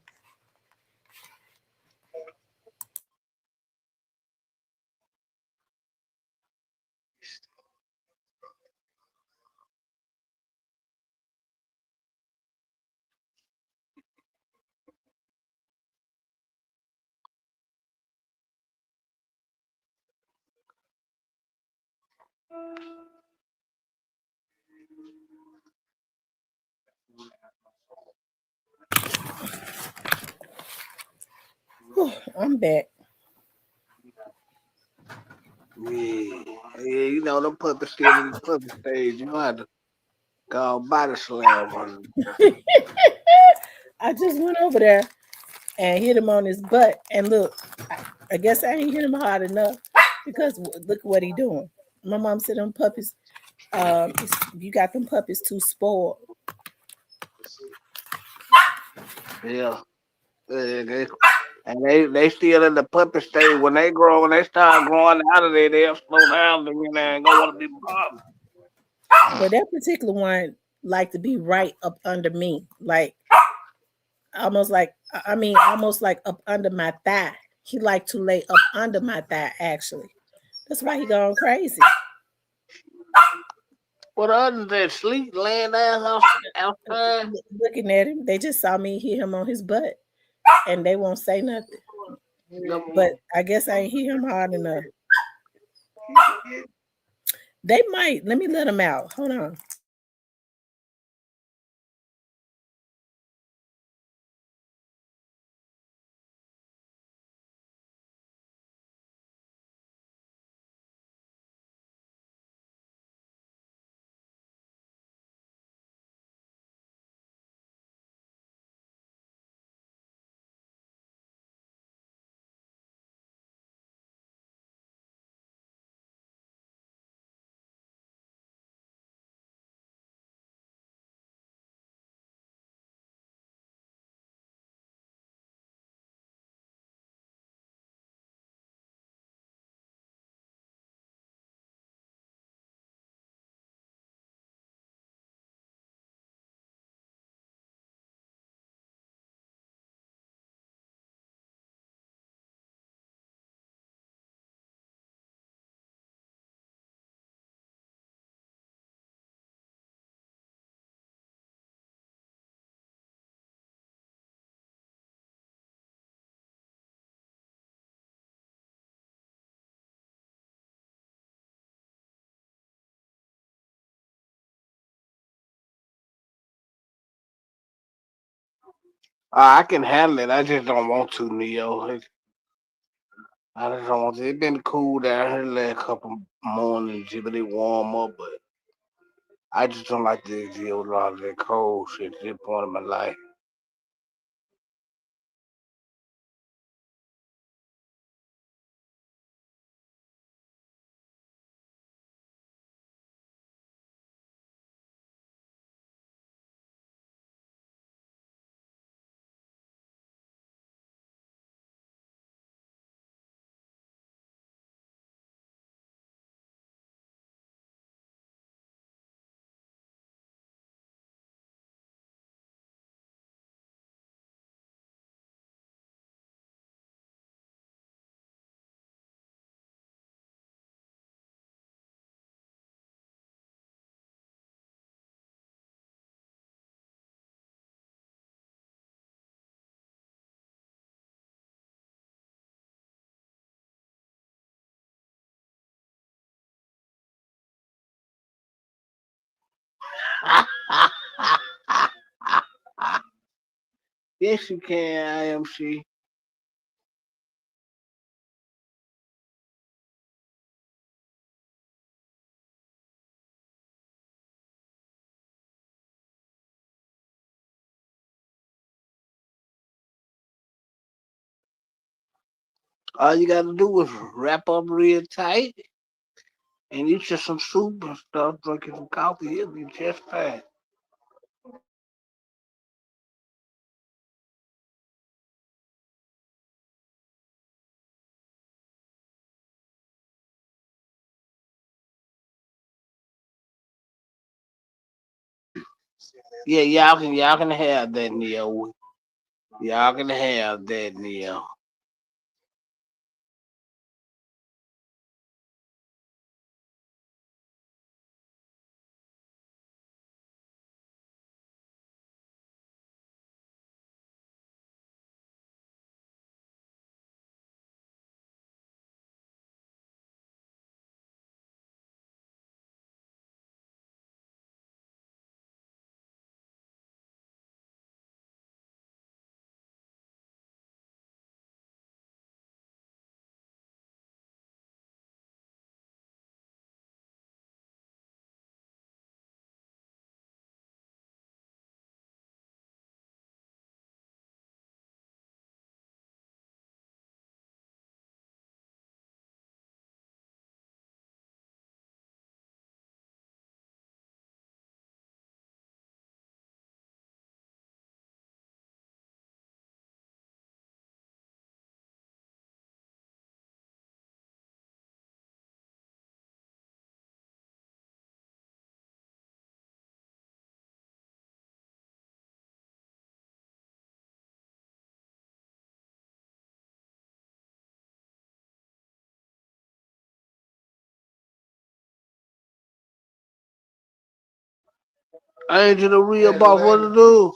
Whew, I'm back. Yeah. Yeah, you know, them puppets still in the puppet stage. You have to call body slam on I just went over there and hit him on his butt. And look, I guess I ain't hit him hard enough because look what he doing. My mom said them puppies, you got them puppies too spoiled. Yeah. And they still in the puppet stage. When they start growing out of there, they'll slow down and they ain't gonna want to be bothered. But that particular one like to be right up under me, like almost like up under my thigh. He like to lay up under my thigh. Actually, that's why he going crazy. What other than sleep, laying down outside? Looking at him, they just saw me hit him on his butt, and they won't say nothing. But Them- I guess I ain't hit him hard enough. They might. Let me let them out. Hold on. I can handle it. I just don't want to, Neo. I just don't want to. It's been cool down here the last couple mornings, but it warm up, but I just don't like to deal with a lot of that cold shit at this point in my life. Yes, you can, IMC. All you gotta do is wrap up real tight and eat you some soup and stuff, drink you some coffee, it'll be just fine. Yeah, y'all can have that, Neo. Y'all can have that, Neo. Angel the real boss, what to do?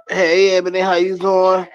Hey, Ebony, how you doing?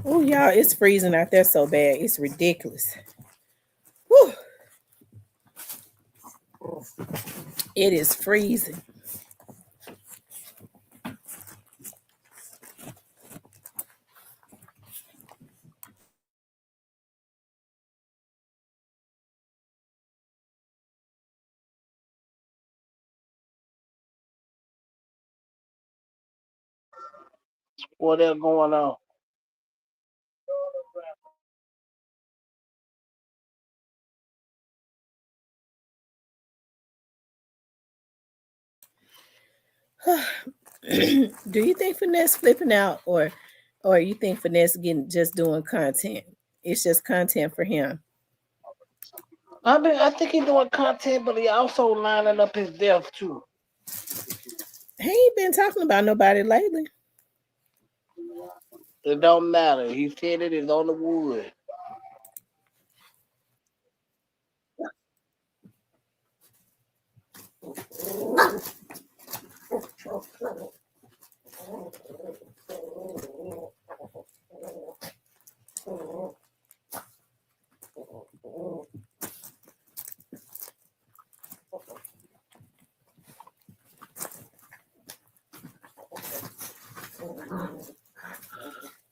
Oh, y'all, it's freezing out there so bad. It's ridiculous. Whew, it is freezing. What else going on? Do you think Finesse flipping out, or you think Finesse getting just doing content? It's just content for him. I think he's doing content, but he also lining up his death too. He ain't been talking about nobody lately. It don't matter. He said it is on the wood.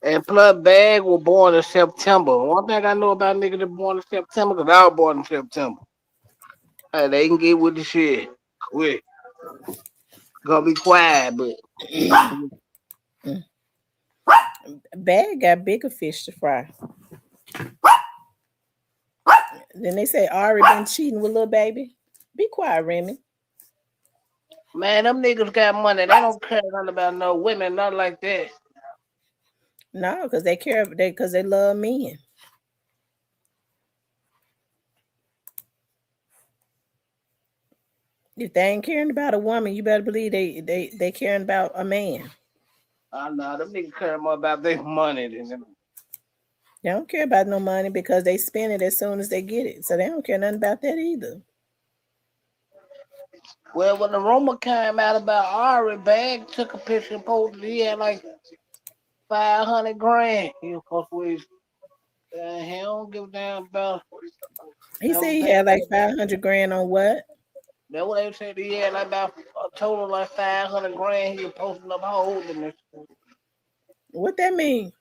And plus, Bag was born in September. One thing I know about niggas that born in September, because I was born in September. Hey, they can get with the shit quick. Gonna be quiet, but Bad got bigger fish to fry. Then they say Ari been cheating with little baby. Be quiet, Remy. man, them niggas got money. They don't care nothing about no women, nothing like that. No, because they care. Because they love men. If they ain't caring about a woman, you better believe they caring about a man. I know them niggas care more about their money than them. They don't care about no money because they spend it as soon as they get it. So they don't care nothing about that either. Well, when the rumor came out about Ari, Bag took a picture and posted. He had like 500 grand. He was supposed to raise. He don't give a damn about. He That said was he that. had like 500 grand on what? That what they said. He had like about a total of like 500 grand. He was posting up holding it. What that mean?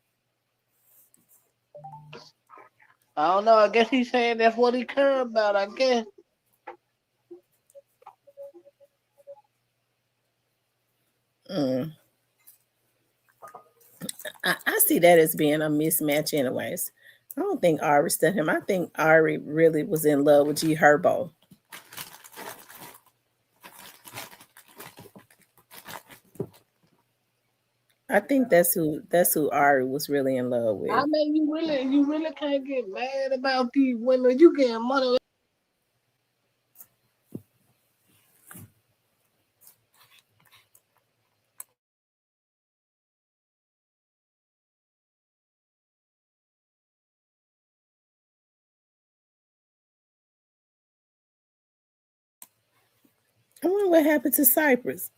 I don't know. I guess he's saying that's what he cared about. I guess. Mm. I see that as being a mismatch, anyways. I don't think Ari stuck him. I think Ari really was in love with G Herbo. I think that's who Ari was really in love I with. mean, you really can't get mad about these women. You getting money. I wonder what happened to Cypress.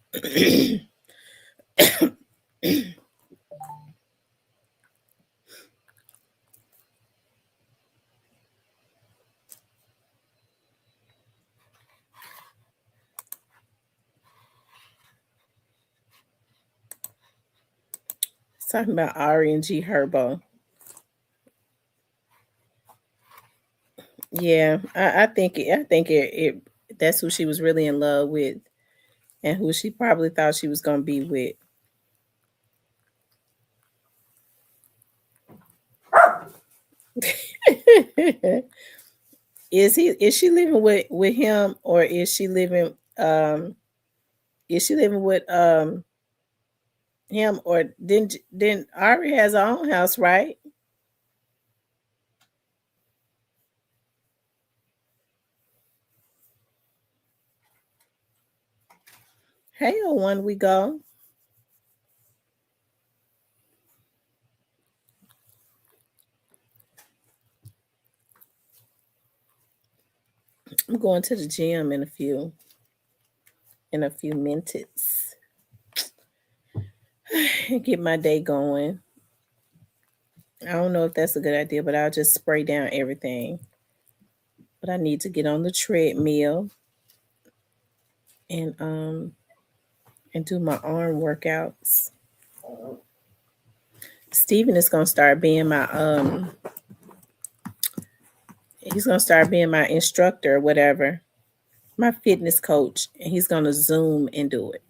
Talking about Ari and G Herbo. Yeah, I think it that's who she was really in love with, and who she probably thought she was gonna be with. Is she living with him, or is she living with him, or didn't Ari has her own house, right? Hey, oh, one we go. I'm going to the gym in a few minutes. Get my day going. I don't know if that's a good idea, but I'll just spray down everything. But I need to get on the treadmill and do my arm workouts. Steven is gonna start being my he's gonna start being my instructor or whatever, my fitness coach, and he's gonna Zoom and do it.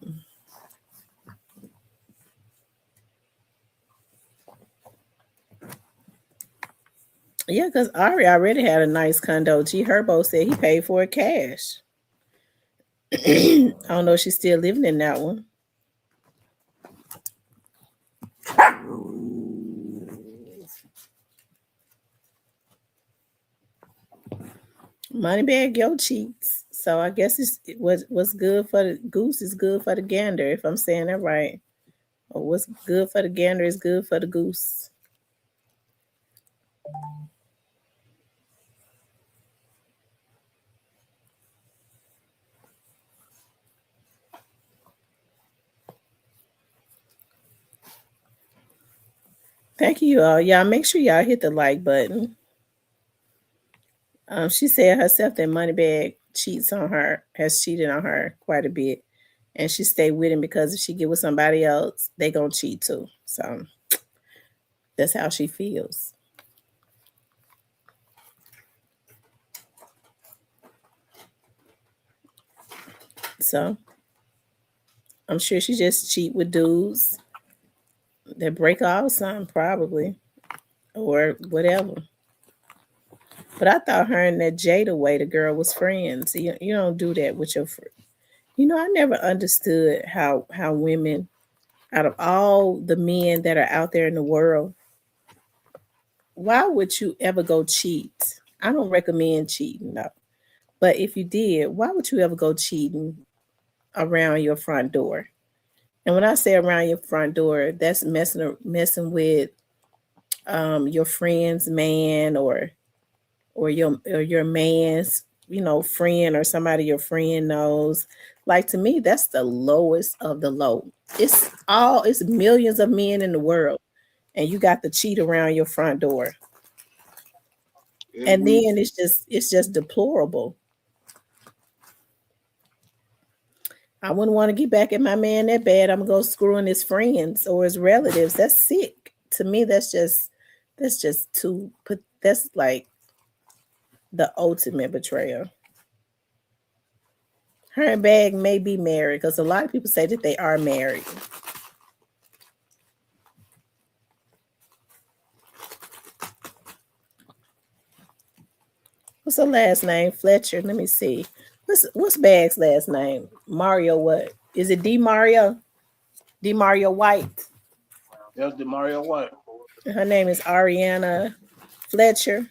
Yeah, because Ari already had a nice condo. G Herbo said he paid for it cash. I don't know if she's still living in that one. Money bag your cheeks. So I guess what's good for the goose is good for the gander, if I'm saying that right. Or what's good for the gander is good for the goose. Thank you all. Y'all make sure y'all hit the like button. She said herself that Moneybag cheats on her, has cheated on her quite a bit. And she stayed with him because if she get with somebody else, they gonna cheat too. So that's how she feels. So I'm sure she just cheat with dudes that break off something probably or whatever. But I thought her and that Jada way the girl was friends. You don't do that with your friend. I never understood how women, out of all the men that are out there in the world, why would you ever go cheat? I don't recommend cheating, no. But if you did, why would you ever go cheating around your front door? And when I say around your front door, that's messing with your friend's man or your man's friend or somebody your friend knows. Like, to me, that's the lowest of the low. It's millions of men in the world, and you got to cheat around your front door. And then it's just deplorable. I wouldn't want to get back at my man that bad. I'm gonna go screwing his friends or his relatives. That's sick. To me, that's just too put. That's like the ultimate betrayal. Her and Bag may be married because a lot of people say that they are married. What's her last name? Fletcher. Let me see. What's Bag's last name? Mario what? Is it D Mario? D Mario White. That's the Mario White. Her name is Ariana Fletcher.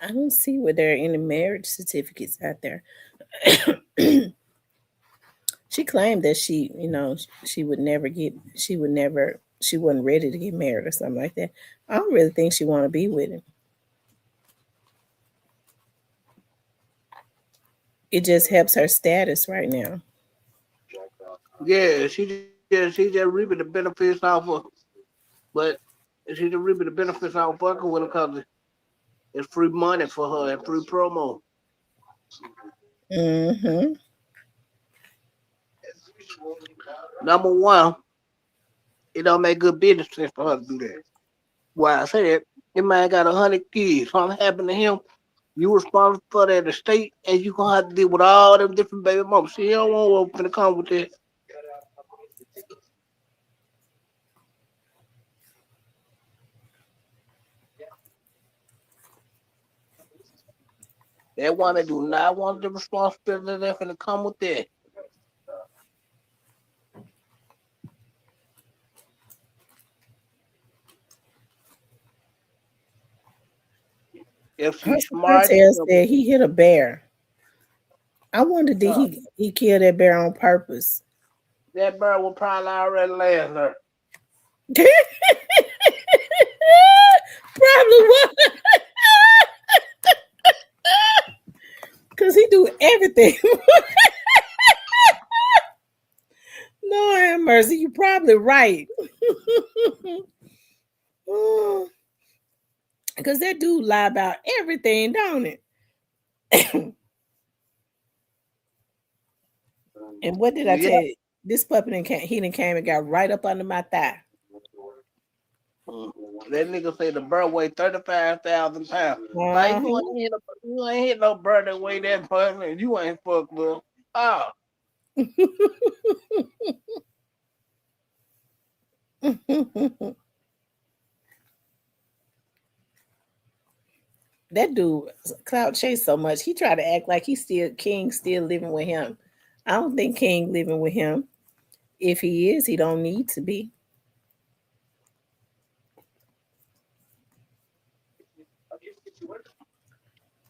I don't see where there are any marriage certificates out there. She claimed that she wasn't ready to get married or something like that. I don't really think she want to be with him. It just helps her status right now. Yeah, she just reaping the benefits off of, but she just reaping the benefits off fucking with her because it's free money for her and free promo. Mm-hmm. Number one, it don't make good business sense for her to do that. Why I say that? This man got 100 kids. Something happened to him. You responsible for that estate, and you gonna have to deal with all them different baby mamas. She don't want what's gonna come with that. That one that do not want the responsibility that's gonna come with that. If she's smart, Cartel said he hit a bear. I wonder, did uh, he kill that bear on purpose? that bird will probably already last her. Probably was. Cause he do everything. Lord have mercy. You probably right. Cause that dude lie about everything, don't it? And what did I Yeah. tell you? This puppy he done came and got right up under my thigh. Mm. That nigga say the bird weigh 35,000 pounds. Like Uh-huh. you ain't hit no bird that weigh that much, and you ain't fucked with. Oh, That dude Cloud Chase so much. He tried to act like he still King still living with him. I don't think King living with him. If he is, he don't need to be.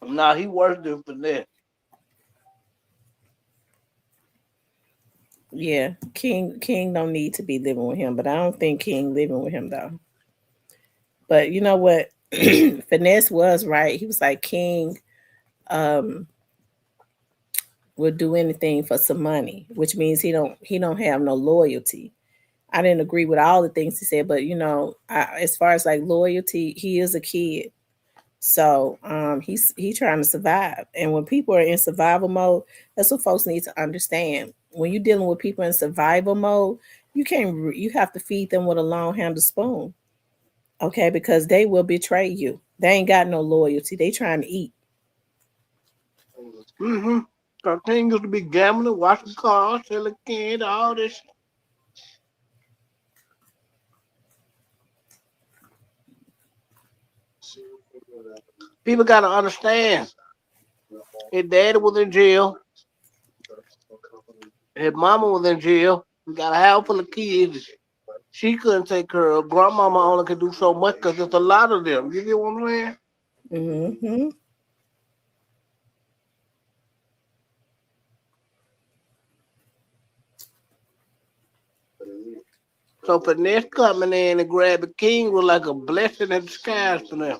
nah, he worse than finesse. Yeah, King don't need to be living with him, but I don't think King living with him though. But you know what? Finesse was right. He was like King um would do anything for some money, which means he don't have no loyalty. I didn't agree with all the things he said, but as far as like loyalty, he is a kid. So he trying to survive. And when people are in survival mode, that's what folks need to understand. When you're dealing with people in survival mode, you have to feed them with a long handled spoon. Okay, because they will betray you. They ain't got no loyalty. They trying to eat. Mm-hmm. Cause thing used to be gambling, washing cars, selling candy, all this. People gotta understand. His daddy was in jail. His mama was in jail. We got a house full of kids. She couldn't take care of. Grandmama only could do so much because there's a lot of them. You get what I'm saying? Hmm. So finesse coming in and grabbing King was like a blessing in disguise for them.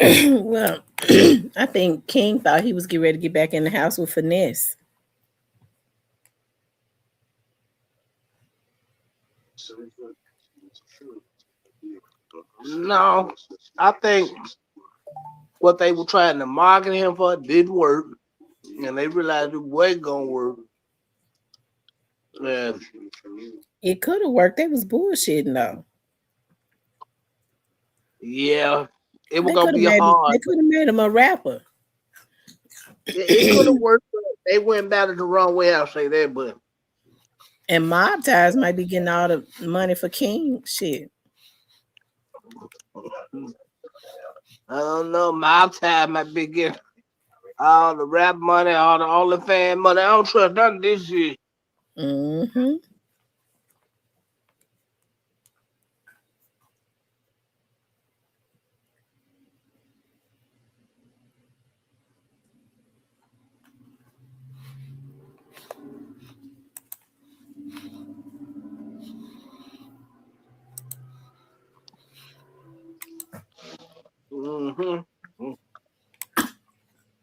Well, I think King thought he was getting ready to get back in the house with Finesse. No, I think what they were trying to market him for didn't work, and they realized it wasn't gonna work. And It could have worked. They was bullshitting though. yeah, it was They gonna could have be made him. hard. They could have made him a rapper. It could have worked, but they went about it the wrong way. I'll say that, but And Mob Ties might be getting all the money for King shit. I don't know. My time might be getting all the rap money, all the OnlyFans money. I don't trust none of this shit. Hmm. Hmm.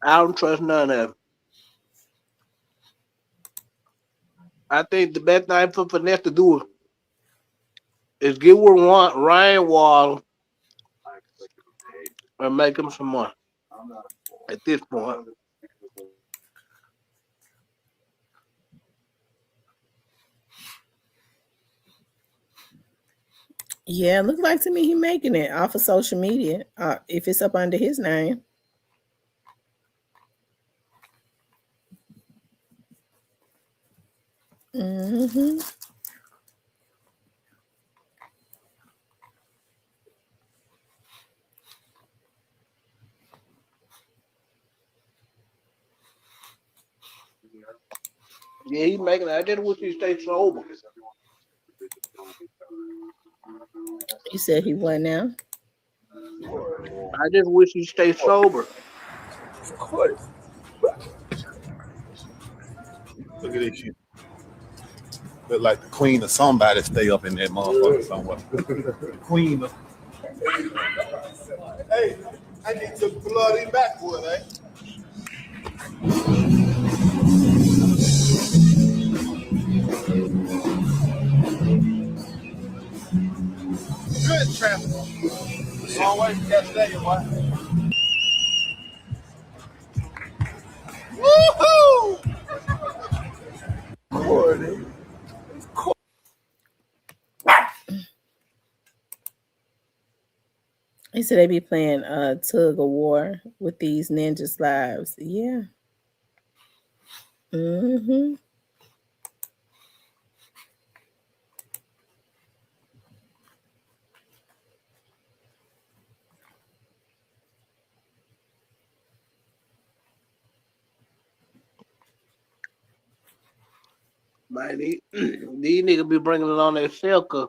I don't trust none of it. I think the best thing for Finesse to do is get with Ryan Wall and make him some money at this point. Yeah, look like to me he making it off of social media. If it's up under his name. Hmm. Yeah, he's making it. I just wish he stayed sober. You said he what now? I just wish he stay sober. Of course. Look at this shit. Look like the queen of somebody stay up in that motherfucker somewhere. The queen of. Hey, I need to blood in backwood, eh? Good traffic. Long way from yesterday, boy. Woohoo! Cordy. He said they be playing tug of war with these ninjas' lives. Yeah. Mm-hmm. Man, these niggas be bringing it on their self, 'cause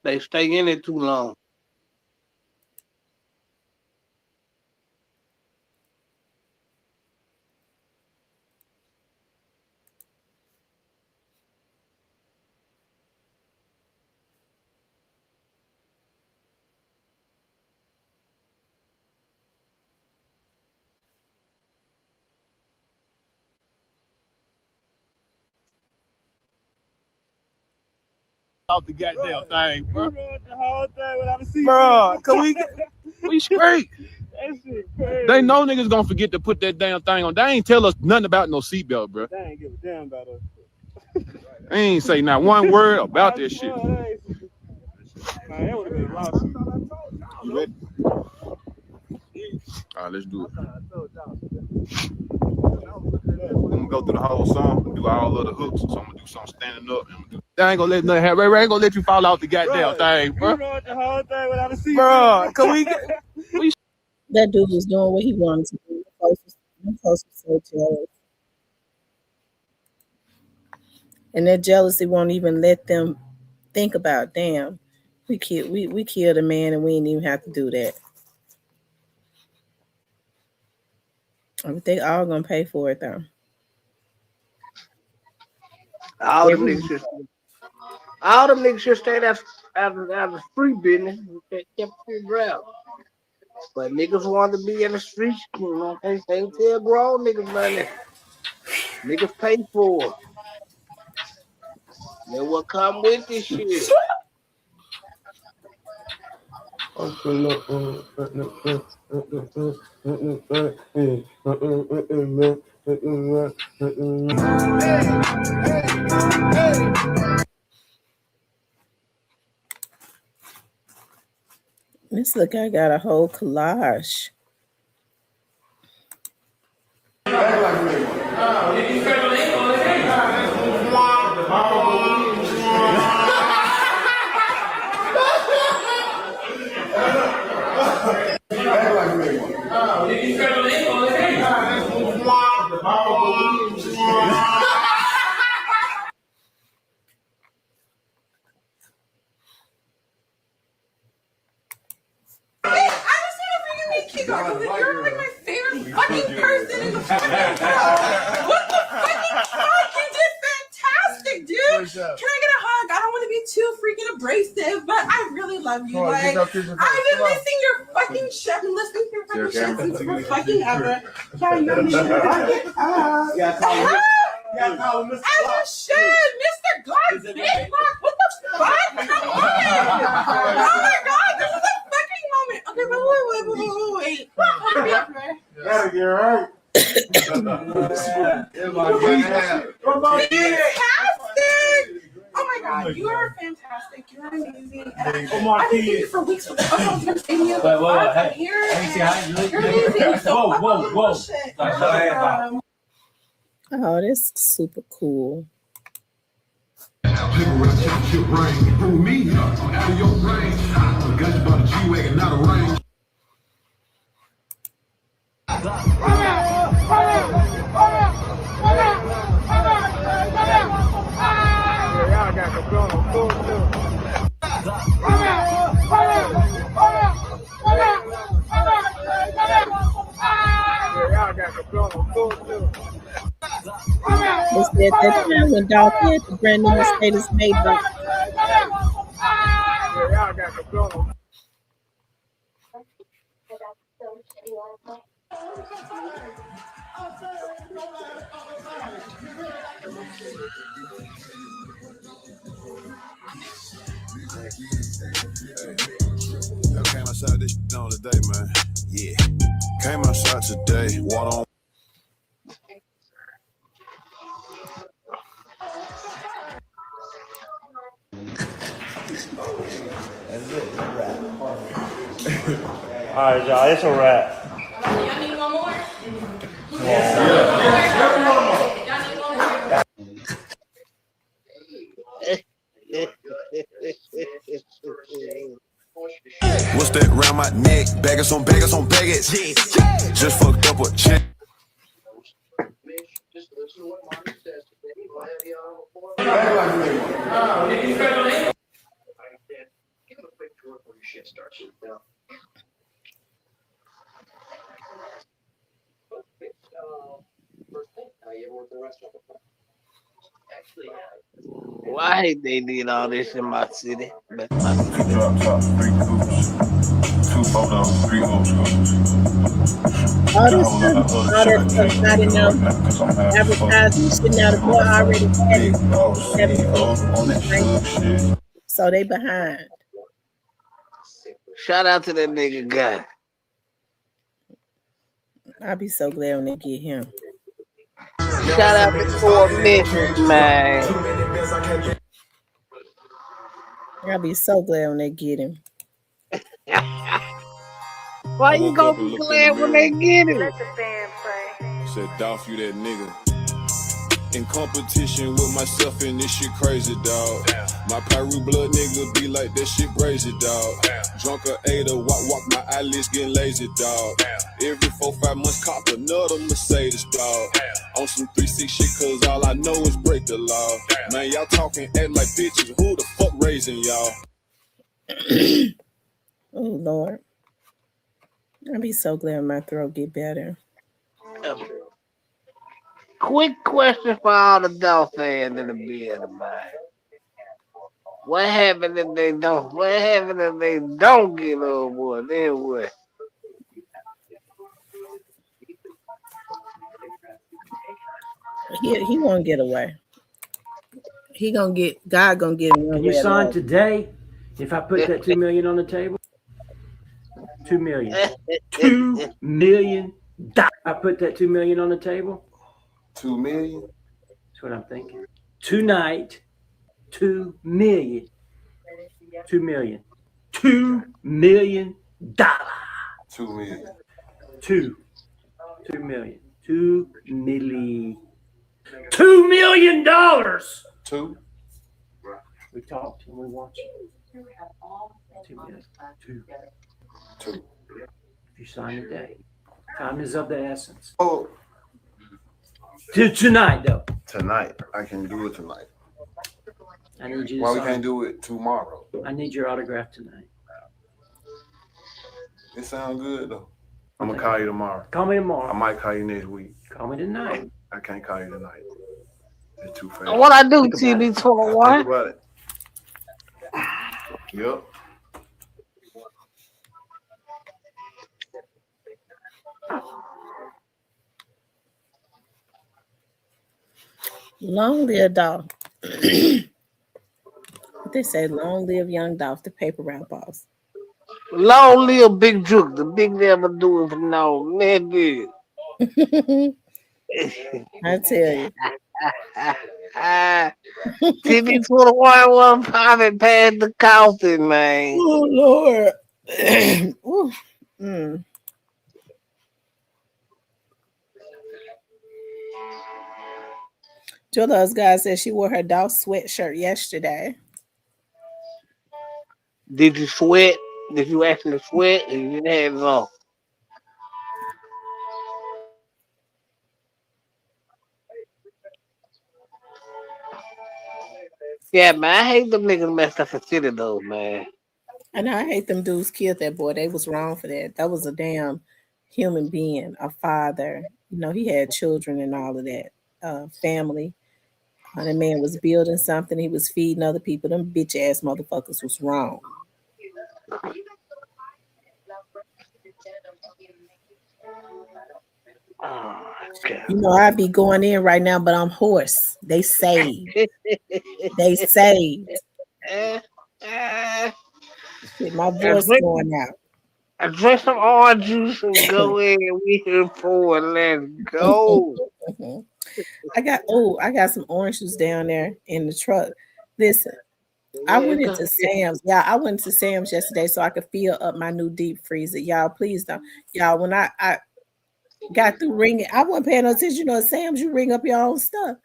they stay in it too long. Out the goddamn thing, bro. The whole thing without a seatbelt. Bro, cause we straight. That shit crazy. They know niggas gonna forget to put that damn thing on. They ain't tell us nothing about no seatbelt, bro. They ain't give a damn about us. They ain't say not one word about this shit. Man, that would have been a lawsuit. You ready? All right, let's do it. I'm gonna go through the whole song, do all of the hooks. So I'm gonna do something standing up. I ain't gonna let nothing happen. I ain't gonna let you fall out the goddamn thing, bro. You rode the whole thing without a seat, bro. Cause That dude was doing what he wanted to do. The folks were so jealous. And that jealousy won't even let them think about, damn, we killed a man and we didn't even have to do that. But they all gonna pay for it though. All them niggas should stay out of street business. They kept it real. But niggas want to be in the streets, you know. They tell grown niggas money. Niggas pay for it. Then what come with this shit? This look, I got a whole collage. You're like my favorite fucking person in the fucking world. What the fucking fuck? You did fantastic, dude. Can I get a hug? I don't want to be too freaking abrasive, but I really love you. Like, I've been missing your fucking shit. I've been listening to your fucking shit since we're fucking ever. Yeah, you're the shit. As you should, Mr. God's big rock. What the fuck? Come on. Oh my god, this is a fucking moment. Okay, wait. Gotta get right. Fantastic! Oh my god, you are fantastic. You're amazing. I've been thinking you for weeks. I was going to say to you. I'm here. You're amazing. So whoa. Oh, that's super cool. They said that time when Dolph had the brand new Mercedes Maybach. Came outside this on today, man. Yeah. Came outside today. Water on. All right, y'all, it's a wrap. Y'all need one more? What's that round my neck? Baggers on baggers on baggers. Yeah. Just fucked up a chick. Well, I hate they did all this in my city. That's my city. 2 drop top, 3 coops, 2 photos, 3 old schools. All this stuff, all that stuff not in them advertising shit. Now the boy already had it 17. So they behind. Shout out to that nigga guy. I'll be so glad when they get him. Shout out to Fort Memphis, man. I'll be so glad when they get him. Why you gonna be glad when they get him? Said, Dolph, you that nigga. In competition with myself and this shit crazy, dog. My Peru blood nigga be like that shit crazy, dog. Drunk or ate a walk, my eyelids getting lazy, dog. Every 4-5 months cop another Mercedes, dog. On some 3-6 shit, cause all I know is break the law. Man, y'all talking, acting like bitches. Who the fuck raising y'all? Oh, Lord. I'll be so glad when my throat get better. Quick question for all the Dolph fans in the building, man. What happened if they don't? What happened if they don't get old boy? Then what? He won't get away. He gonna get God gonna get him. Can you sign today? If I put that $2 million on the table, $2 million, $2 million. I put that $2 million on the table. $2 million. That's what I'm thinking. Tonight, $2 million. $2 million. $2 million. $2 million. $2 million. $2 million. $2 million. Two. We talked and we watched. $2 million. Two. If you sign today, time is of the essence. Oh. Tonight, though. Tonight. I can do it tonight. I need you to Why sign. we can't do it tomorrow? I need your autograph tonight. It sounds good, though. I'm going to call you tomorrow. Call me tomorrow. I might call you next week. Call me tonight. I can't call you tonight. It's too fast. What I do, TB21? Think about it. Yep. Long live Dolph. They say long live young Dolph, the paper route boss. Long live Big Juke, the big never doing for no nigga. I tell you. TB21 wasn't popping past the coffin, man. Oh, Lord. Ooh. Mm. Jola's guy said she wore her Dolph sweatshirt yesterday. Did you sweat? Did you actually sweat? And you didn't have it on? Yeah, man, I hate them niggas messed up the city though, man. And I hate them dudes killed that boy. They was wrong for that. That was a damn human being, a father, he had children and all of that, family. The man was building something. He was feeding other people. Them bitch ass motherfuckers was wrong. Oh, God. I be going in right now, but I'm hoarse. They saved. They saved. Shit, my I voice drink, going out. I drink some orange juice and go in. We here for it. Let's go. I got some orange juice down there in the truck. Listen, I Yeah, went into Sam's. Yeah, I went to Sam's yesterday so I could fill up my new deep freezer. Y'all, please don't. Y'all, when I got through ringing, I wasn't paying no attention. At Sam's, you ring up your own stuff.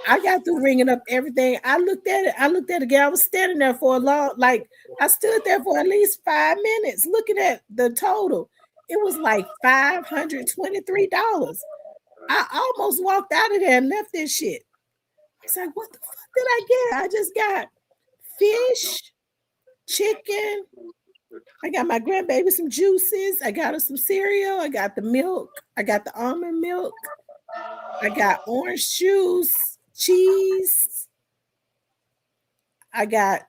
I got through ringing up everything. I looked at it. I looked at it again. I was standing there for a long, like I stood there for at least 5 minutes looking at the total. It was like $523. I almost walked out of there and left this shit. I was like, what the fuck did I get? I just got fish, chicken. I got my grandbaby some juices. I got her some cereal. I got the milk. I got the almond milk. I got orange juice, cheese. I got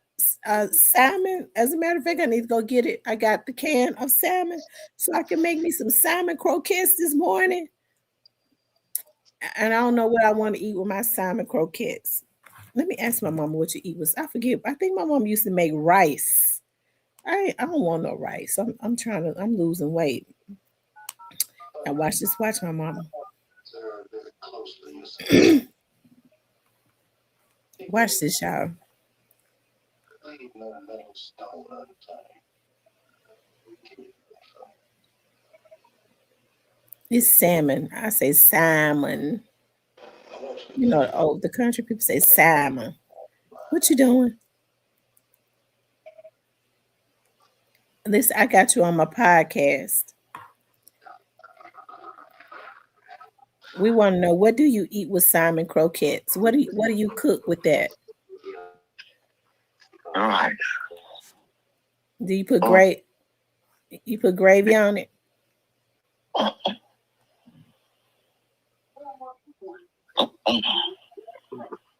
salmon. As a matter of fact, I need to go get it. I got the can of salmon so I can make me some salmon croquettes this morning. And I don't know what I want to eat with my salmon croquettes. Let me ask my mama what you eat with. I forget. I think my mom used to make rice. I don't want no rice. I'm losing weight. Now watch this. Watch my mama. Watch this, y'all. It's salmon. I say salmon. The country people say salmon. What you doing? This I got you on my podcast. We want to know, what do you eat with salmon croquettes? What do you cook with that? All right. Do you put gravy on it?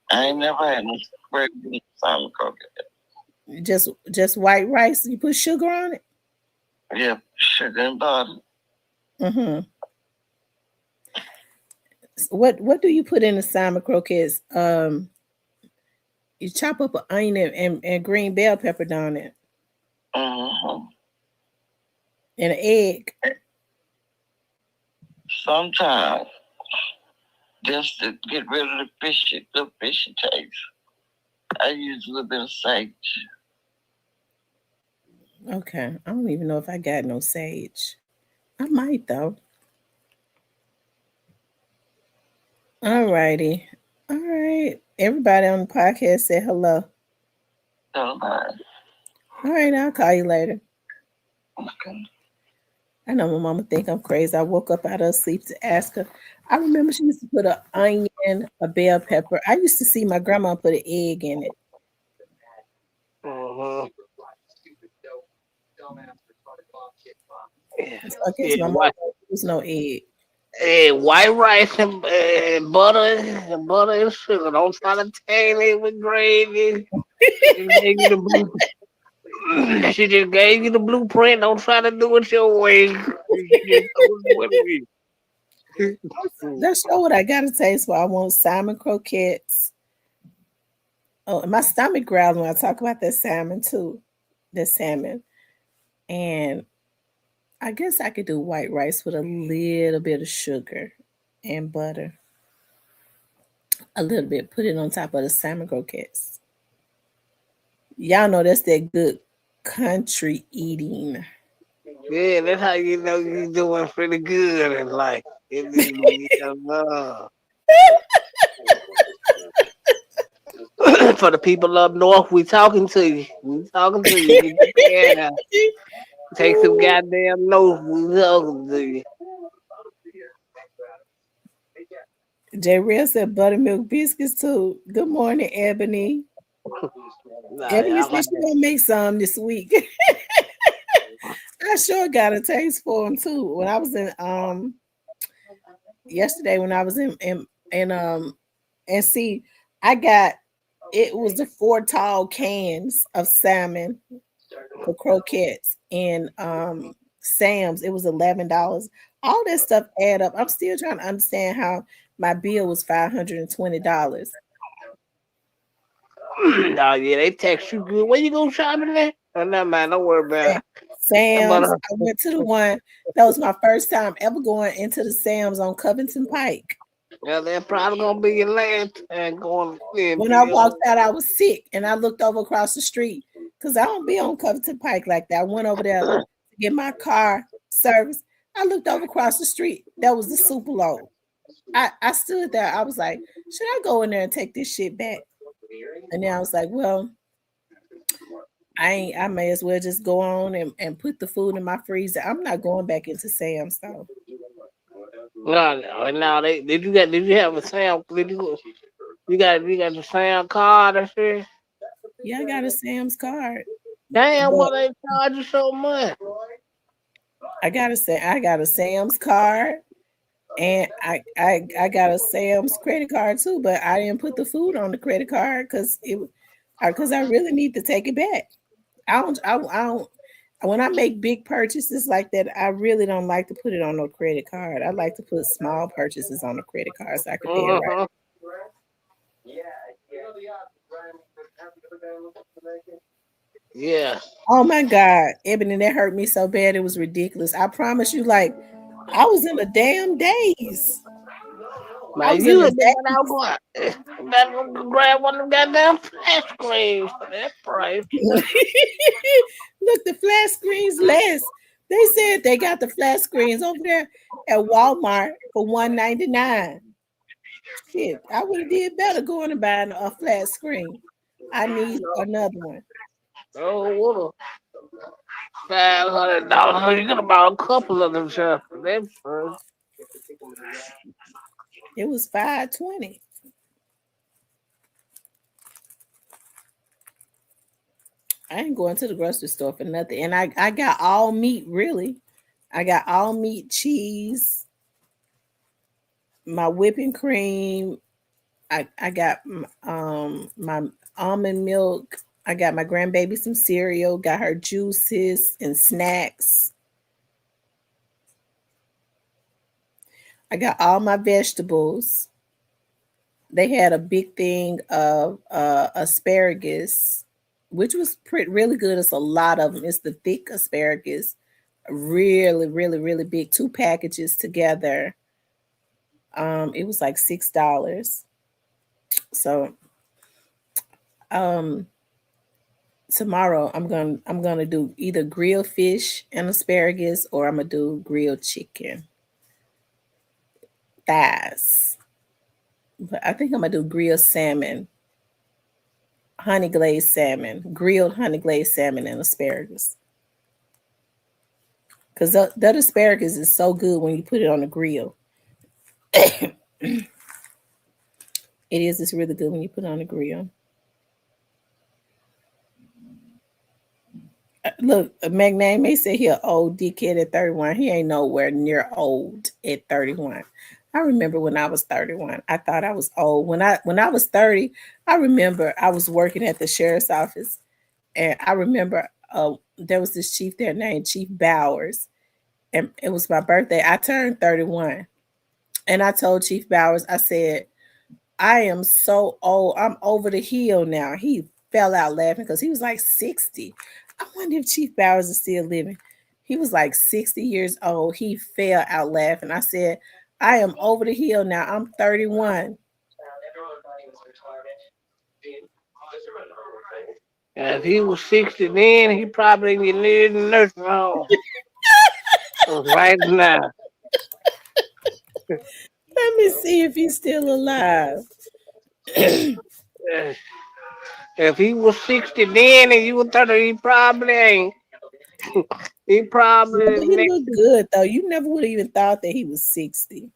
I ain't never had no gravy salmon croquette. Just white rice. You put sugar on it? Yeah, sugar and butter. Mm-hmm. What do you put in the salmon croquettes? You chop up an onion and green bell pepper down it. Mm-hmm. And an egg. Sometimes, just to get rid of the fishy taste, I use a little bit of sage. Okay. I don't even know if I got no sage. I might though. All righty. All right. Everybody on the podcast said hello. All right. All right, I'll call you later. Okay. I know my mama think I'm crazy. I woke up out of sleep to ask her. I remember she used to put an onion, a bell pepper. I used to see my grandma put an egg in it. Uh-huh. So I guess my mom was no egg. Hey, white rice and butter and sugar. Don't try to taint it with gravy. She just gave you the blueprint. Don't try to do it your way. That's not what I gotta taste for. I want salmon croquettes. Oh, and my stomach growls when I talk about that salmon too. The salmon. And I guess I could do white rice with a little bit of sugar and butter. A little bit. Put it on top of the salmon croquettes. Y'all know that's that good country eating. Yeah, that's how you know you're doing pretty good in life. For the people up north, we talking to you. We talking to you. Yeah. Take some goddamn notes. We talking to you. J. Real said buttermilk biscuits too. Good morning, Ebony. Nah, Ebony I said like she gonna make some this week. I sure got a taste for them too. When I was in yesterday when I was and see, I got it was the 4 tall cans of salmon for croquettes in Sam's. It was $11. All that stuff add up. I'm still trying to understand how my bill was $520. Oh yeah, they text you good. Where you gonna shopping at? Oh, no man, don't worry about it. Sam's. But I went to the one that was my first time ever going into the Sam's on Covington Pike. yeah, they're probably gonna be your last time going in When I there. walked out, I was sick, and I looked over across the street because I don't be on Covington Pike like that. I went over there to get my car serviced. I looked over across the street. That was the super low. I stood there. I was like, should I go in there and take this shit back? And then I was like, well, I may as well just go on and put the food in my freezer. I'm not going back into Sam's though. No. Did you have a sound? You got the sound card and shit? Yeah, I got a Sam's card, Damn, but what they charge you so much? I gotta say I got a Sam's card and I got a Sam's credit card too, but I didn't put the food on the credit card because I really need to take it back. I don't when I make big purchases like that, I really don't like to put it on no credit card. I like to put small purchases on a credit card so I can pay it right. Uh-huh. Yeah. Oh my God, Ebony, that hurt me so bad it was ridiculous. I promise you, like I was in a damn daze. I Man, was in you a have been out daze. going. Better grab one of them goddamn flash screens for that price. Look, the flat screens less. They said they got the flat screens over there at Walmart for $199. Shit, I would have did better going and buying a flat screen. I need another one. Oh, what a $500. You could have bought a couple of them stuff for that price. It was 520. I ain't going to the grocery store for nothing. And I got all meat, really. I got all meat, cheese, my whipping cream. I got my almond milk. I got my grandbaby some cereal, got her juices and snacks. I got all my vegetables. They had a big thing of asparagus, which was really good. It's a lot of them. It's the thick asparagus, really, really, really big. 2 packages together. It was like $6. So um tomorrow I'm gonna do either grilled fish and asparagus or I'm gonna do grilled chicken thighs. But I think I'm gonna do grilled salmon, honey glazed salmon, grilled honey glazed salmon and asparagus. Because that asparagus is so good when you put it on the grill. It is. It's really good when you put it on the grill. Look, McName may say he an old dickhead at 31. He ain't nowhere near old at 31. I remember when I was 31. I thought I was old. When I was 30, I remember I was working at the sheriff's office, and I remember there was this chief there named Chief Bowers, and it was my birthday. I turned 31, and I told Chief Bowers, I said, I am so old. I'm over the hill now. He fell out laughing because he was like 60. I wonder if Chief Bowers is still living. He was like 60 years old. He fell out laughing. I said, I am over the hill now. I'm 31. And if he was 60 then, he probably didn't live in the nursing home. Right now. Let me see if he's still alive. If he was 60 then and you were 30, he probably ain't. He But probably he next. looked good though. You never would have even thought that he was 60.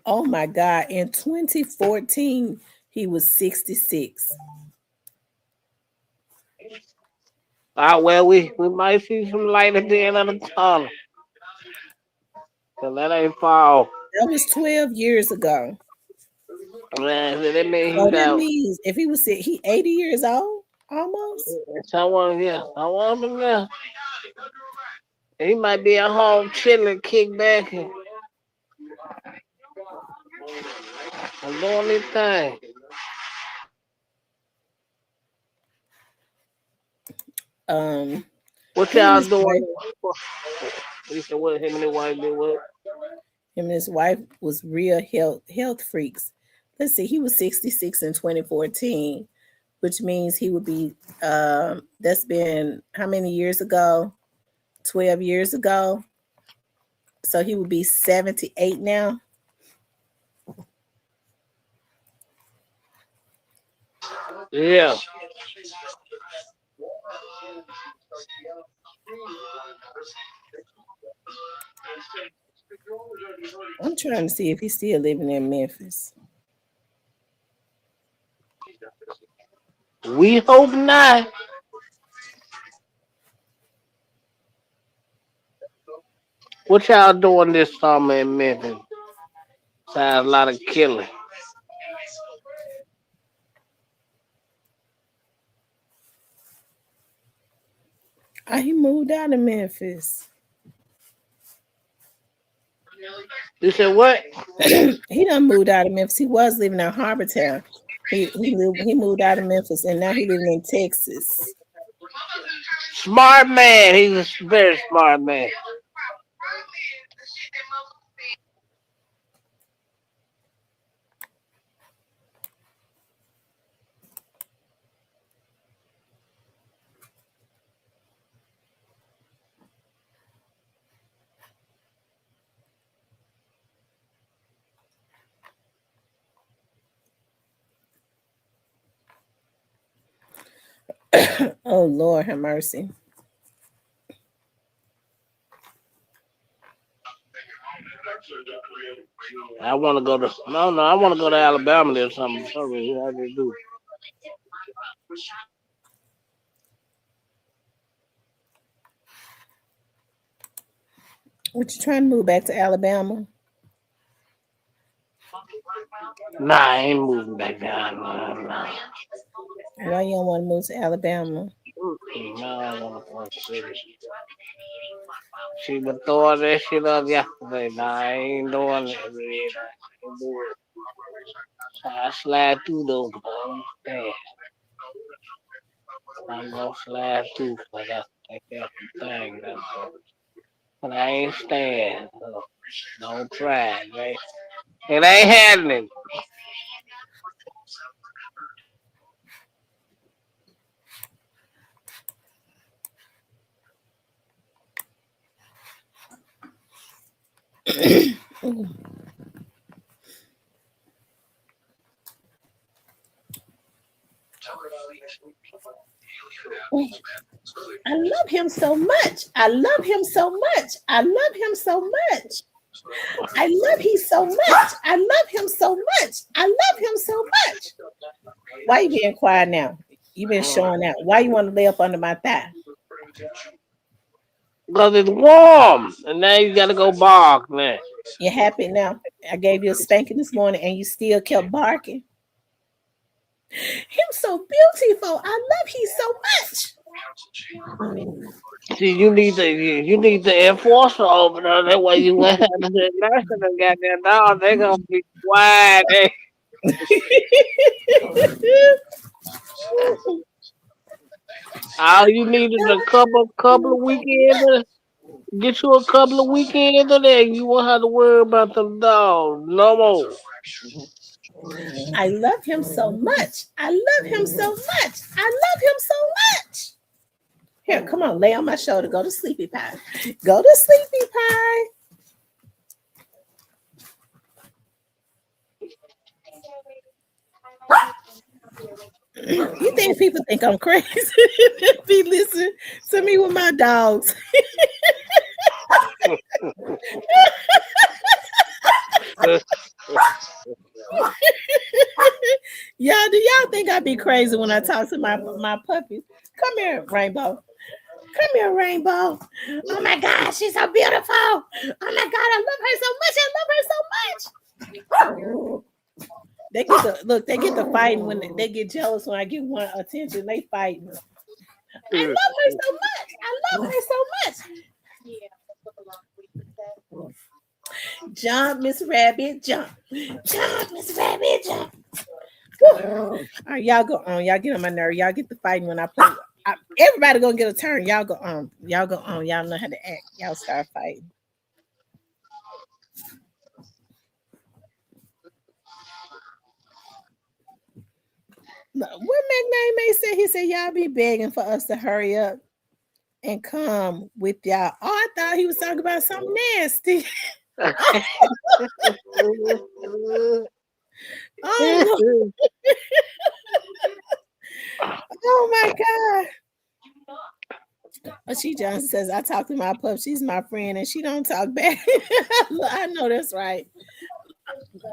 Oh my God. In 2014, he was 66. Well, we might see some light at the end of the tunnel. Cause that ain't far off. That was 12 years ago. Man, that mean So he that got means if he was he 80 years old, almost. someone. Yeah, someone in there. He might be at home chilling, kick back, and doing his thing. Um, What him and y'all his wife, doing? He said, "What him and his wife did what?" him and his wife was real health freaks. Let's see, he was 66 in 2014, which means he would be that's been how many years ago? 12 years ago. So he would be 78 now. Yeah. I'm trying to see if he's still living in Memphis. We hope not. What y'all doing this summer in Memphis? Sounds a lot of killing. He moved out of Memphis. You said what? He done moved out of Memphis. He was living in Harbor Town. He moved out of Memphis and now he living in Texas. Smart man. He's a very smart man. Oh Lord have mercy. I want to go to no. I want to go to Alabama or something. Sorry, I just do. What you trying to move back to Alabama? Nah, I ain't moving back down. Nah. Why you don't want to move to Alabama? No, I want to work city. She was throwing that shit up yesterday. Nah, I ain't doing it. Man. I ain't doing it. So I slide through those. I understand. I'm gonna slide through. I got to take that thing. But I ain't staying. So don't try, right? It ain't happening. I love him so much. I love him so much. I love him so much. I love he so much. I love him so much. I love him so much. Why you being quiet now? You been showing out. Why you want to lay up under my thigh? Because it's warm. And now you gotta go bark, man. You happy now? I gave you a spanking this morning and you still kept barking. Him so beautiful. I love he so much. See, you need the enforcer over there. That way you went to the nurse and got that dog. They gonna be quiet. All you need is a couple of weekends. Get you a couple of weekends of that. You won't have to worry about the dog no more. I love him so much. I love him so much. I love him so much. Here, come on, lay on my shoulder. Go to sleepy pie. Go to sleepy pie. You think people think I'm crazy? Be listening to me with my dogs. Y'all, do y'all think I be crazy when I talk to my puppies? Come here, Rainbow. Come here, Rainbow. Oh my God, she's so beautiful. Oh my God, I love her so much. I love her so much. They get the look. They get the fighting when they get jealous when I get one attention. They fighting. I love her so much. I love her so much. Jump, Miss Rabbit, jump. Jump, Miss Rabbit, jump. All right, y'all go on. Y'all get on my nerve. Y'all get the fighting when I play. Everybody gonna get a turn. Y'all go on. Y'all go on. Y'all know how to act. Y'all start fighting. What McName May said? He said y'all be begging for us to hurry up and come with y'all. Oh, I thought he was talking about something nasty. Oh, oh my God. But she just says, I talk to my pup. She's my friend and she don't talk back. I know that's right.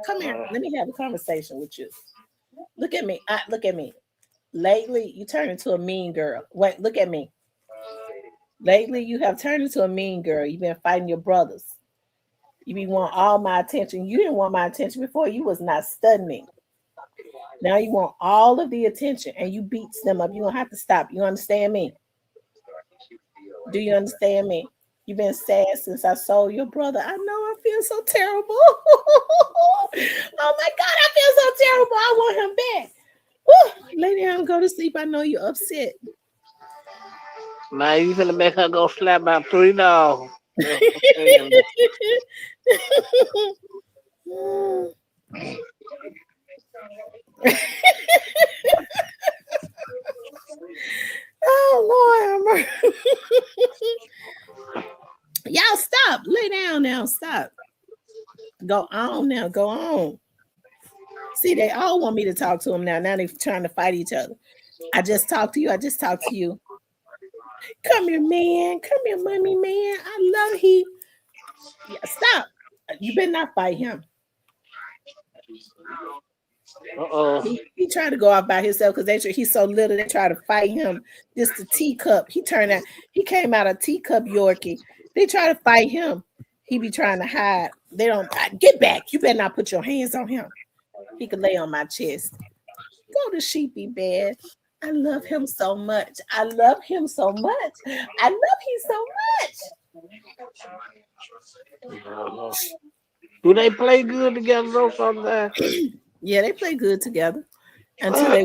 Come here. Let me have a conversation with you. Look at me. Look at me. Lately, you turned into a mean girl. Wait, look at me. Lately, you have turned into a mean girl. You've been fighting your brothers. You be want all my attention. You didn't want my attention before. You was not studying me. Now you want all of the attention and you beats them up. You're going to have to stop. You understand me? Do you understand me? You've been sad since I sold your brother. I know I feel so terrible. Oh my God, I feel so terrible. I want him back. Woo. Lady, I'm go to sleep. I know you're upset. Man, you finna make her go slap about $3. Oh Lord, y'all stop. Lay down now. Stop. Go on now. Go on. See, they all want me to talk to them now. Now they're trying to fight each other. I just talked to you. I just talked to you. Come here, man. Come here, mommy, man. I love he. Yeah, stop. You better not fight him. He tried to go out by himself because he's so little. They try to fight him. Just a teacup. He came out a teacup Yorkie. They try to fight him. He be trying to hide. They don't get back. You better not put your hands on him. He could lay on my chest. Go to Sheepy bed. I love him so much. I love him so much. I love him so much. Do they play good together though sometimes? Yeah, they play good together until they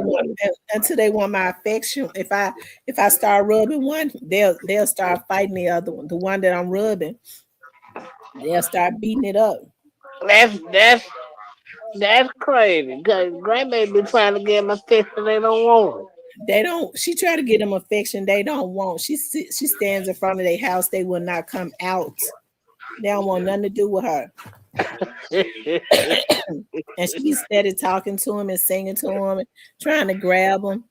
want my affection. If I start rubbing one, they'll start fighting the other one. The one that I'm rubbing, they'll start beating it up. That's crazy. Cause grandbaby be trying to get my affection, they don't want it. They don't. She try to get them affection. They don't want. She stands in front of their house. They will not come out. They don't want nothing to do with her. And she be steady talking to him and singing to him and trying to grab him.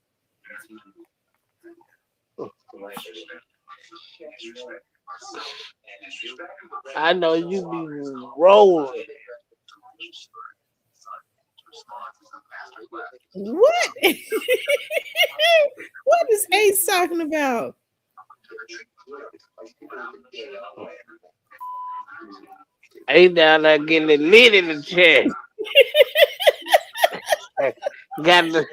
I know you be rolling. What? What is Ace talking about? Ace down there getting it lit in the chair. got the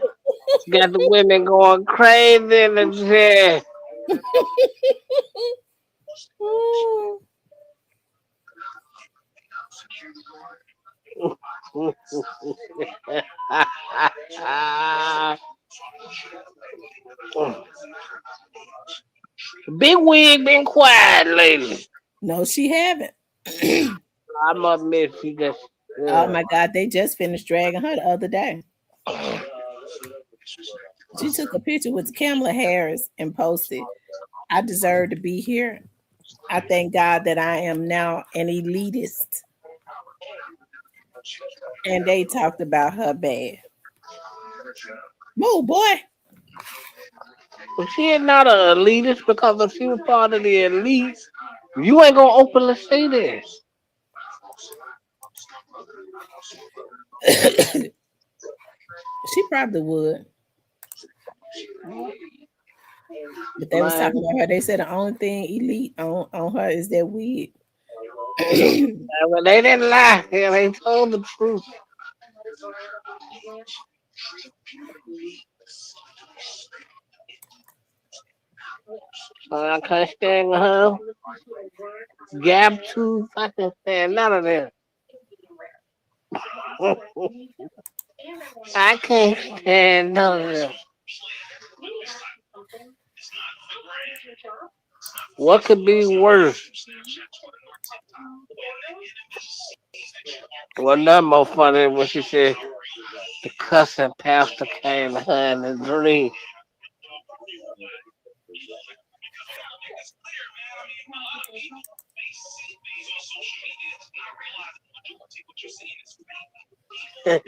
women going crazy in the chair. Big Wig been quiet lately. No, she haven't. I must admit she just. Oh my God, they just finished dragging her the other day. She took a picture with Kamala Harris and posted, I deserve to be here. I thank God that I am now an elitist. And they talked about her bad. Move, boy. Well, she is not an elitist because if she was part of the elite, you ain't gonna openly say this. She probably would. But they was talking Man, about her. They said the only thing elite on her is that wig. well, they didn't lie. Yeah, they told the truth. I can't stand her. Gab tooth. I can't stand none of them. I can't stand none of them. What could be worse? Well, not more funny than when she said the cussing pastor came to her in a dream. I'm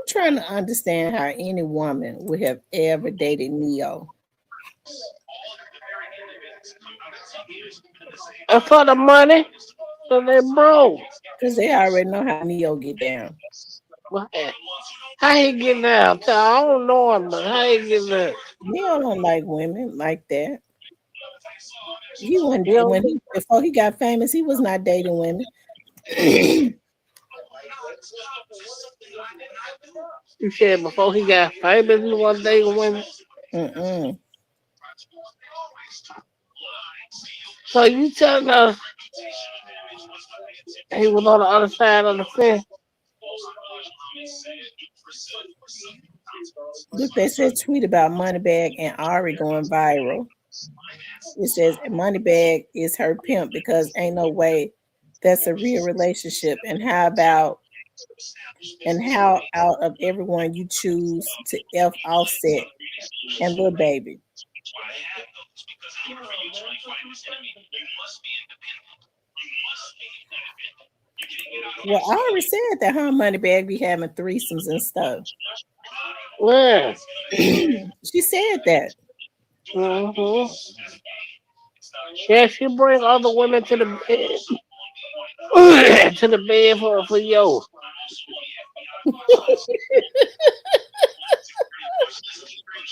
trying to understand how any woman would have ever dated Neo. And for the money, so they broke. Because they already know how Neo get down. What? How he get down? I don't know him, but how he get there? Neo don't like women like that. He wasn't You know, when he before he got famous, he was not dating women. you said before he got famous, he was dating women. Mm-mm. So you telling us he was on the other side of the fence? Look, they said tweet about Moneybag and Ari going viral. It says Moneybag is her pimp because ain't no way that's a real relationship. And how out of everyone you choose to F Offset and Lil Baby. Well, I already said that her Moneybag be having threesomes and stuff. Yeah. She said that. hmm Yeah, she bring other women to the bed, to the bed for yo.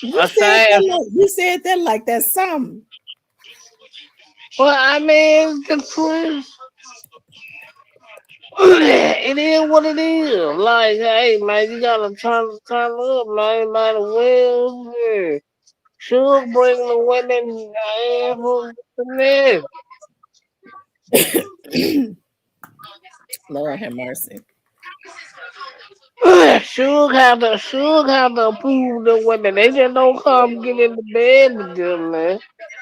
You I said say, that like that's something. well, I mean, the truth. It is what it is. Like, hey, man, you gotta turn up, man. Might as well. Yeah. Should bring the women for the men. Lord have mercy. Should have to approve the women. They just don't come get in the bed with them, man.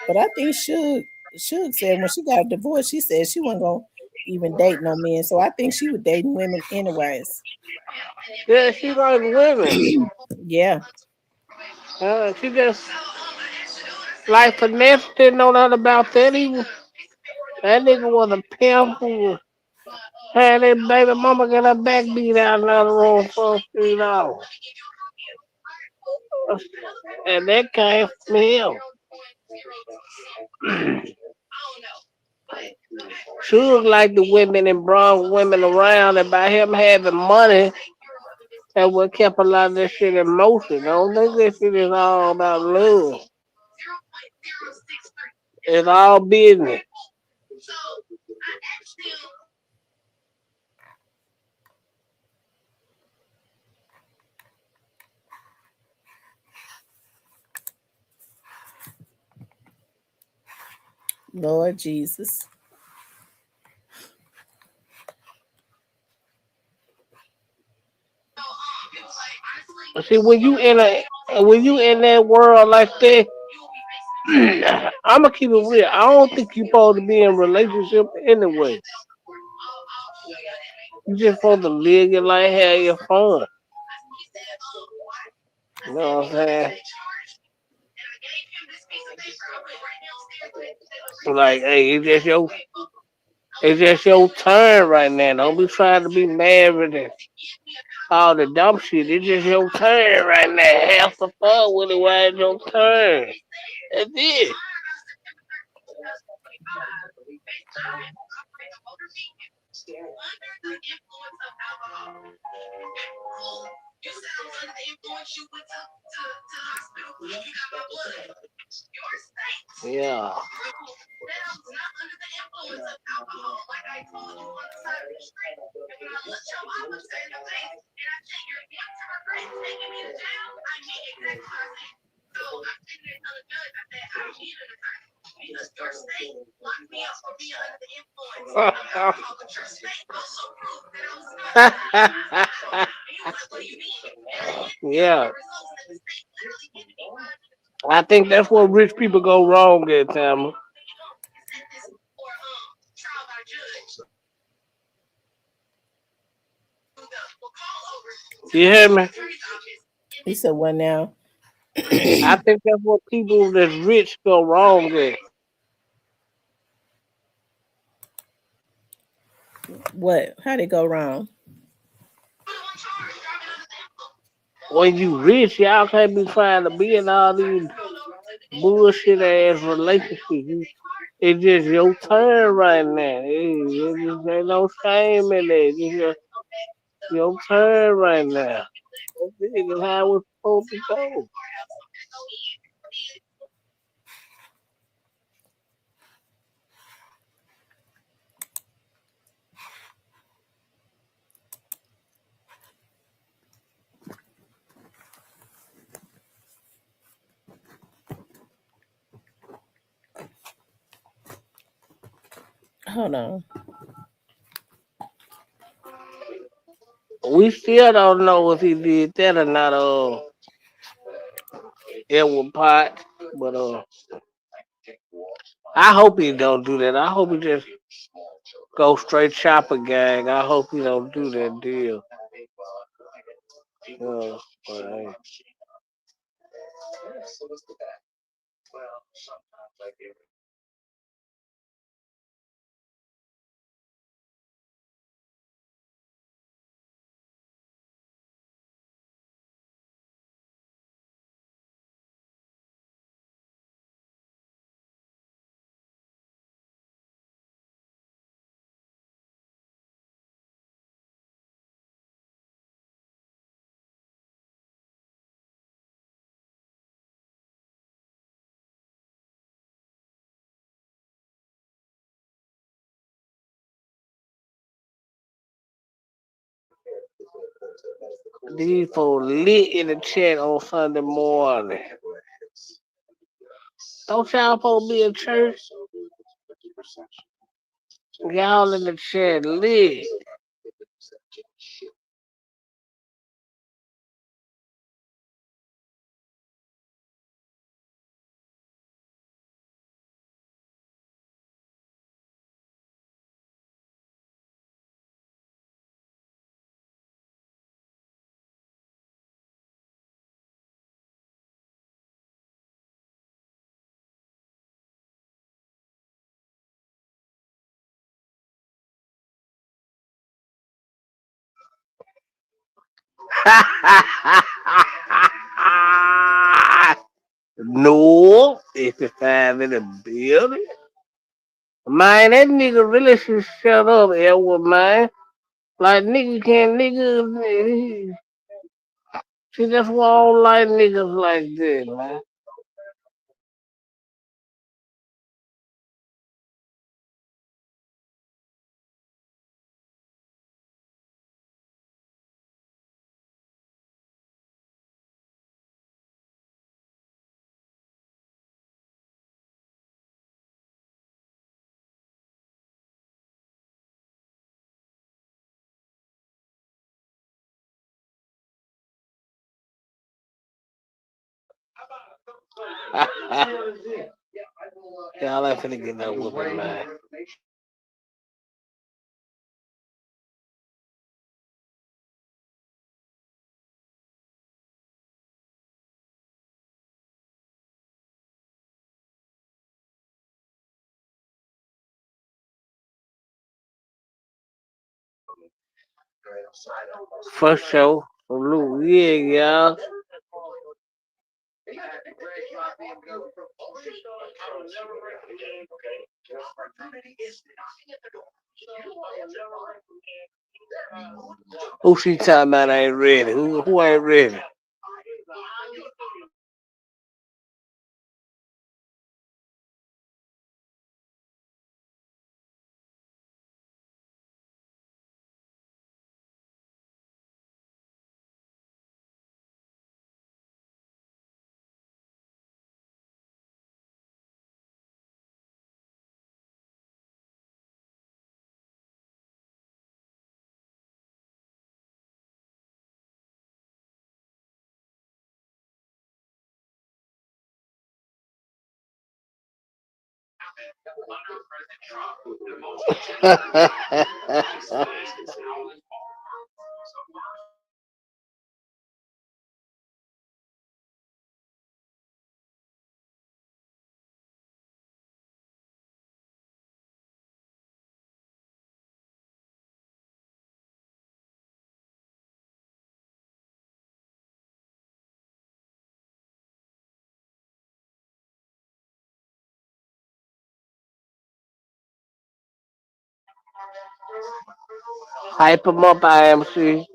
But I think Suge said when she got divorced, she said she wasn't gonna even date no men. So I think she was dating women anyways. Yeah, she like women. Yeah. She just like finesse didn't know nothing about that. That nigga was a pimp who had that baby mama get her back beat out in the other room for $3. And that came from him. She looked like the women and brought women around, and by him having money, that what kept a lot of this shit in motion. I don't think this shit is all about love. It's all business. Lord Jesus. See, when you in that world like that, I'ma keep it real. I don't think you supposed to be in a relationship anyway. You just supposed to live your life, have your fun. You know what I'm saying? Like, hey, it's just your turn right now. Don't be trying to be married and all the dumb shit. It's just your turn right now. Have some fun with it while it's your turn. That's it. Yeah. Yeah. I think that's where rich people go wrong at, Tamara. You hear me? You said what now? I think that's what people that's rich go wrong at. What? How'd it go wrong? When you rich, y'all can't be trying to be in all these bullshit ass relationships. It's just your turn right now. It just ain't no shame in it. It's just your turn right now. This is how it's supposed to go. Hold on. We still don't know if he did that or not. Edward Pot, but I hope he don't do that. I hope he just go straight chopper gang. I hope he don't do that deal. But, hey. These folks lit in the chat on Sunday morning. Don't y'all supposed to be in church? Y'all in the chat lit. No, 55 in the building. Man, that nigga really should shut up, Edward, man. Like, nigga can't, nigga. See, that's why I don't like niggas like this, man. Y'all ain't finna get no whooping, man. For sure. Salute. Yeah, y'all. Who she talking about ain't ready? Who ain't ready? Hype 'em up, IMC.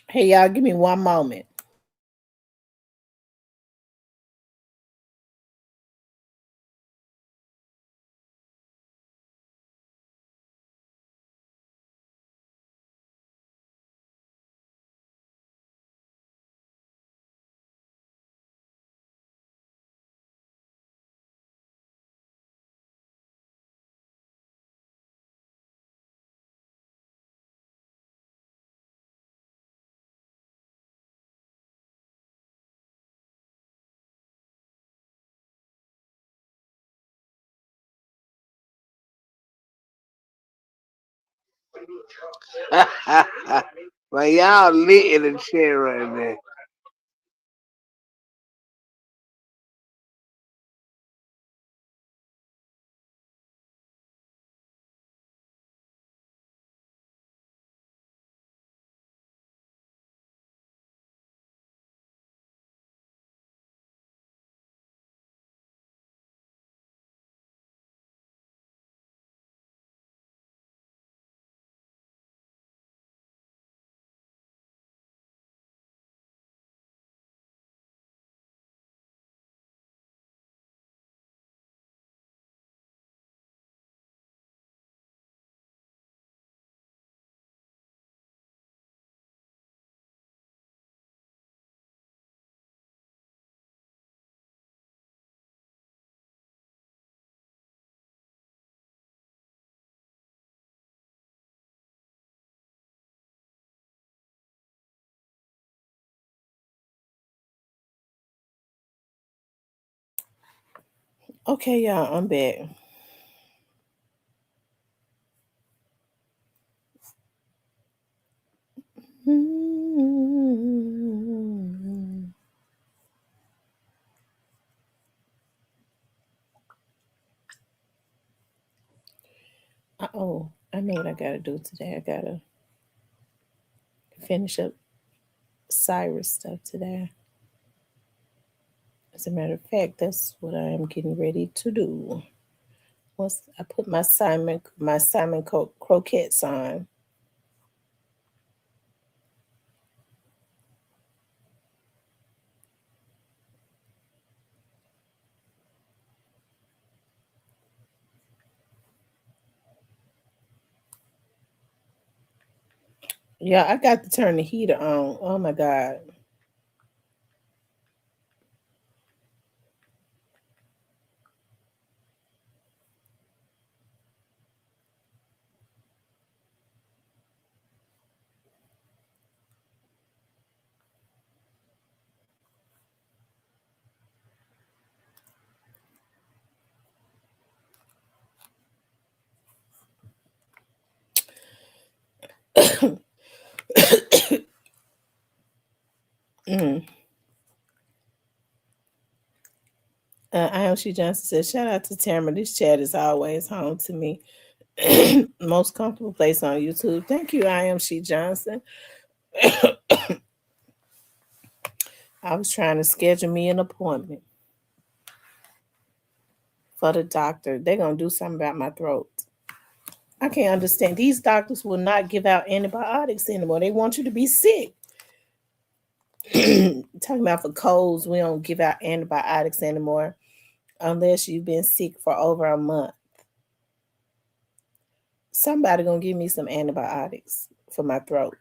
Hey, y'all, give me one moment. Man, y'all lit in the chair right now. Okay, y'all, I'm back. Oh, I know what I gotta do today. I gotta finish up Cyrus stuff today. As a matter of fact, that's what I am getting ready to do. Once I put my croquettes on. Yeah, I got to turn the heater on. Oh my God. Mm. I am she Johnson said, shout out to Tamara. This chat is always home to me. Most comfortable place on YouTube. Thank you, I am she Johnson. I was trying to schedule me an appointment for the doctor. They're going to do something about my throat. I can't understand. These doctors will not give out antibiotics anymore. They want you to be sick. Talking about for colds, we don't give out antibiotics anymore unless you've been sick for over a month. Somebody gonna give me some antibiotics for my throat.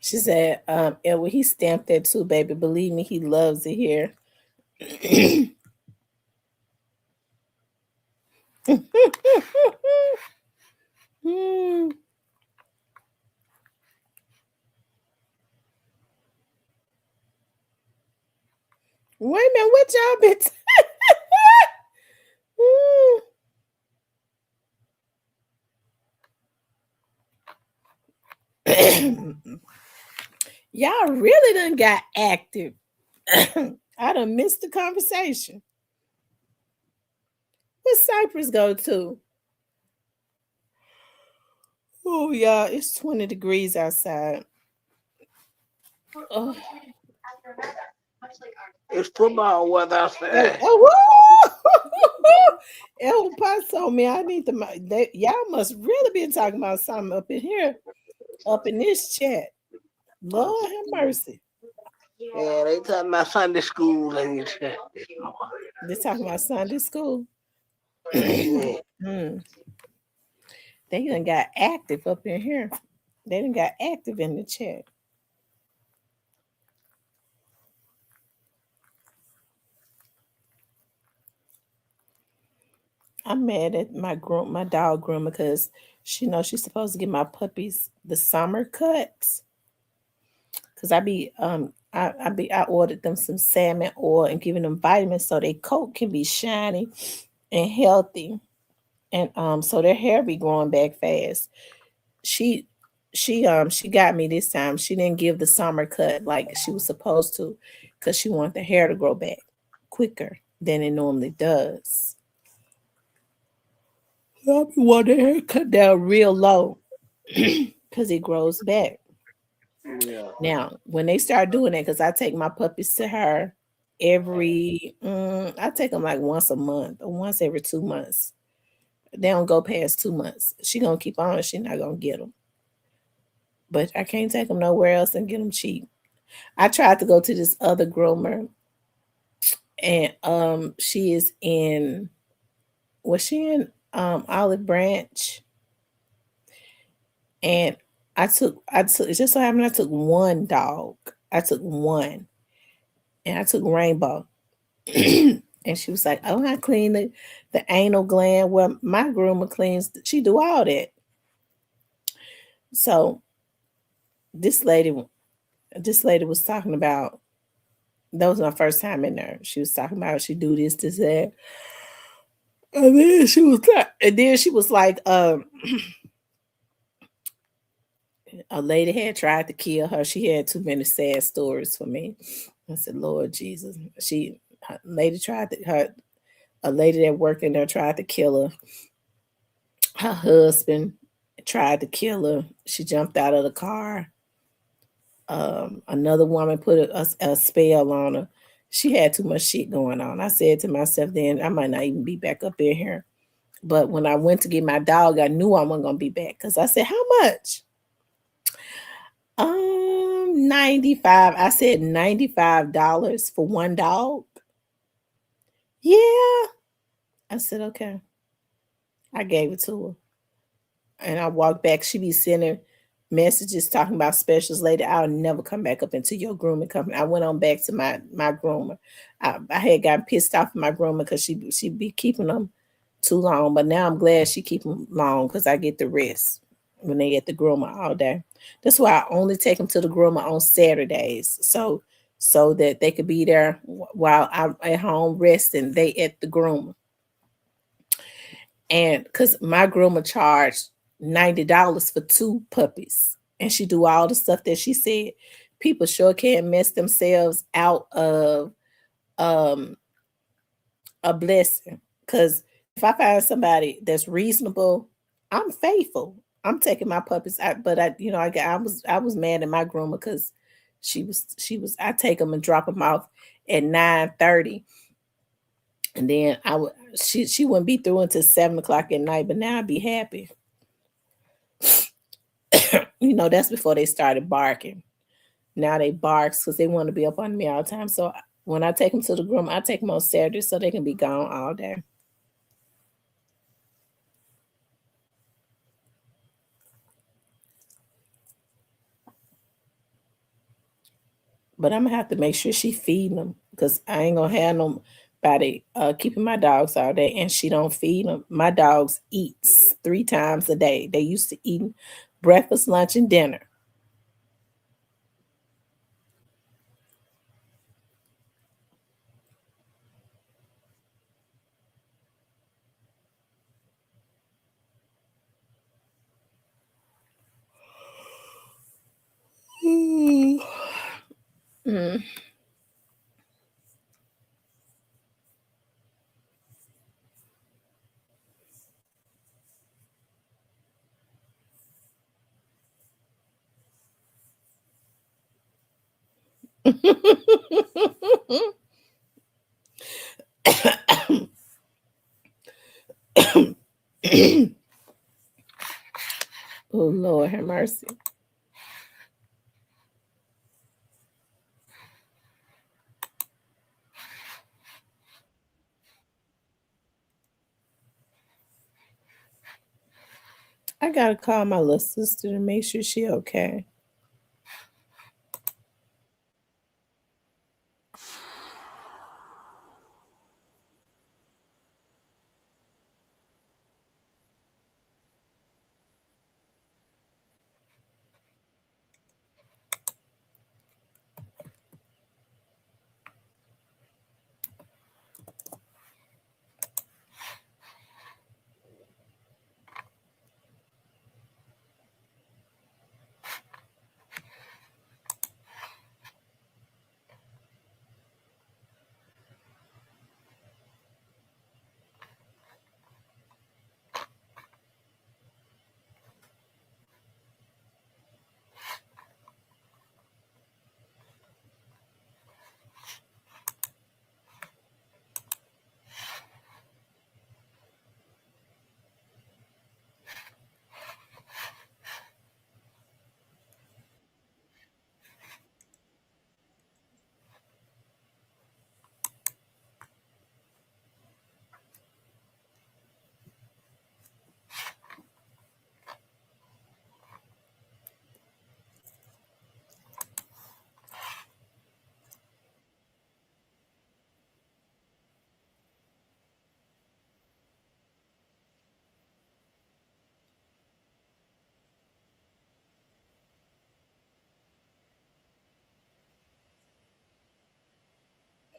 She said, Edward, he stamped that too, baby. Believe me, he loves it here. Hmm. Wait a minute, what y'all been y'all really done got active. I done missed the conversation. Where Cypress go to? Oh, y'all, it's 20 degrees outside. Oh. It's football weather outside. El Paso, me, I need to. Y'all must really be talking about something up in here, up in this chat. Lord have mercy. Yeah, they talking about Sunday school and you said. They talking about Sunday school. Yeah. They done got active up in here. They done got active in the chat. I'm mad at my dog groomer because she knows she's supposed to get my puppies the summer cuts. Cause I ordered them some salmon oil and giving them vitamins so their coat can be shiny and healthy, and so their hair be growing back fast. She got me this time. She didn't give the summer cut like she was supposed to, cause she wanted the hair to grow back quicker than it normally does. I want the hair cut down real low, cause it grows back. Yeah. Now, when they start doing that, because I take my puppies to her I take them like once a month or once every 2 months. They don't go past 2 months. She gonna keep on. She not gonna get them. But I can't take them nowhere else and get them cheap. I tried to go to this other groomer, and she is in. Was she in Olive Branch? And it just so happened I took one dog. I took one, and I took Rainbow. And she was like, "Oh, I clean the anal gland." Well, my groomer cleans. She do all that. So this lady, this lady was talking about. That was my first time in there. She was talking about she do this, that, and then she was like, a lady had tried to kill her. She had too many sad stories for me. I said, Lord Jesus. A lady that worked in there tried to kill her. Her husband tried to kill her. She jumped out of the car. Another woman put a spell on her. She had too much shit going on. I said to myself, then I might not even be back up in here. But when I went to get my dog, I knew I wasn't gonna be back because I said, "How much?" 95. I said $95 for one dog. Yeah. I said, okay. I gave it to her. And I walked back. She be sending messages talking about specials later. I'll never come back up into your grooming company. I went on back to my groomer. I had gotten pissed off at my groomer because she be keeping them too long. But now I'm glad she keep them long because I get the rest when they get the groomer all day. That's why I only take them to the groomer on Saturdays. So that they could be there while I'm at home resting. They at the groomer. And because my groomer charged $90 for two puppies, and she do all the stuff that she said. People sure can't mess themselves out of a blessing. Because if I find somebody that's reasonable, I'm faithful. I'm taking my puppies out, but I was mad at my groomer because I take them and drop them off at 9:30, and then she wouldn't be through until 7 o'clock at night. But now I'd be happy. That's before they started barking. Now they bark because they want to be up on me all the time. So when I take them to the groom, I take them on Saturday so they can be gone all day. But I'm gonna have to make sure she feeding them because I ain't gonna have nobody keeping my dogs all day and she don't feed them. My dogs eats 3 times a day. They used to eat breakfast, lunch, and dinner. Mm. Oh Lord, have mercy. I gotta call my little sister to make sure she okay.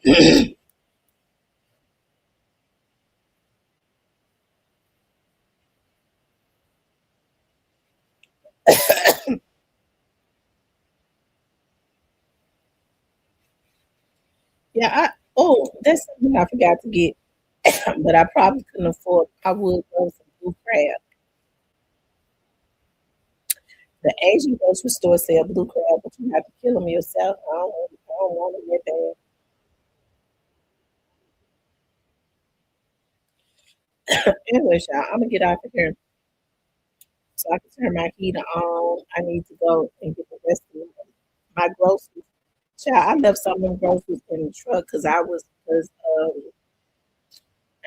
Yeah, that's something I forgot to get, but I probably couldn't afford. I would go some blue crab. The Asian grocery store sell blue crab, but you have to kill them yourself. I don't want them that bad. Anyway, y'all, I'm gonna get out of here so I can turn my heater on. I need to go and get the rest of my groceries. Child, I left some of them groceries in the truck because I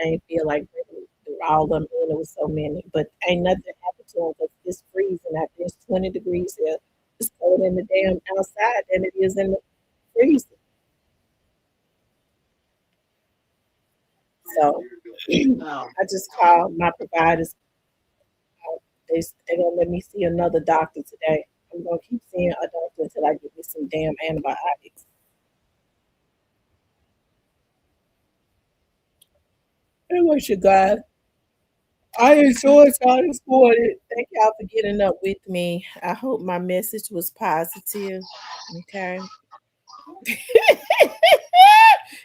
didn't feel like bringing all of them in. It was so many, but ain't nothing happened to them because it's freezing out there. It's 20 degrees here. It's cold in the damn outside than it is in the freezer. So Oh, I just called my providers. They don't let me see another doctor today. I'm gonna keep seeing a doctor until I get me some damn antibiotics. Anyway, you guys, I enjoyed y'all this morning. Thank y'all for getting up with me. I hope my message was positive. Okay.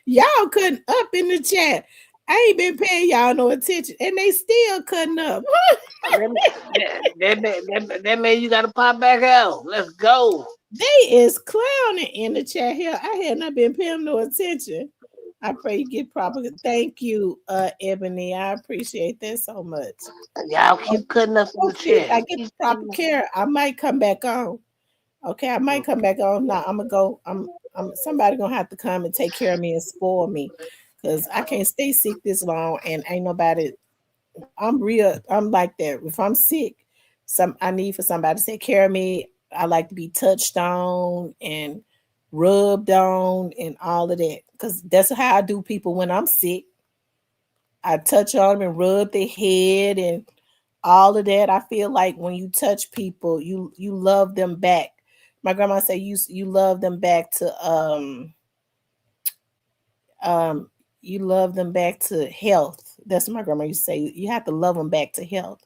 Y'all cutting up in the chat. I ain't been paying y'all no attention, and they still cutting up. that means you gotta pop back out. Let's go. They is clowning in the chat here. I had not been paying no attention. I pray you get proper. Thank you, Ebony. I appreciate that so much. Y'all keep cutting us in the Okay, I chat. get proper care. I might come back on. Okay, I might come back on. Now I'm gonna go. I'm somebody gonna have to come and take care of me and spoil me, because I can't stay sick this long and ain't nobody. I'm real. I'm like that. If I'm sick, I need for somebody to take care of me. I like to be touched on and rubbed on and all of that, because that's how I do people when I'm sick. I touch on them and rub their head and all of that. I feel like when you touch people, you love them back. My grandma said you love them back to um you love them back to health. That's what my grandma used to say. You have to love them back to health.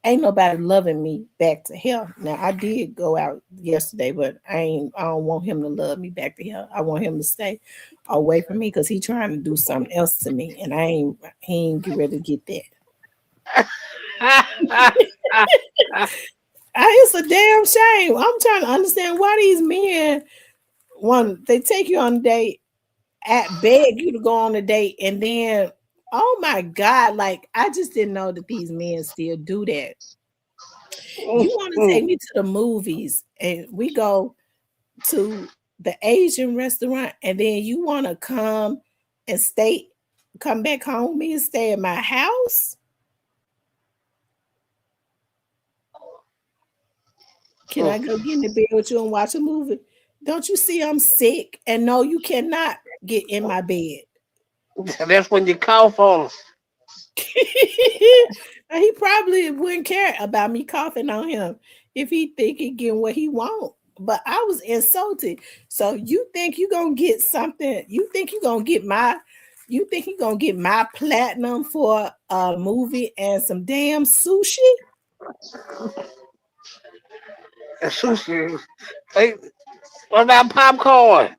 Ain't nobody loving me back to health. Now I did go out yesterday, but I don't want him to love me back to health. I want him to stay away from me because he trying to do something else to me, and he ain't get ready to get that. It's a damn shame. I'm trying to understand why these men they take you on a date, beg you to go on a date, and then oh my god, like I just didn't know that these men still do that. You want to take me to the movies and we go to the Asian restaurant, and then you want to and come back home with me and stay at my house? Can I go get in the bed with you and watch a movie? Don't you see I'm sick? And no, you cannot get in my bed. That's when you cough on us. He probably wouldn't care about me coughing on him if he think he getting what he want. But I was insulted. So you think you gonna get something? You think you gonna get my platinum for a movie and some damn sushi? And sushi. Hey, what about popcorn?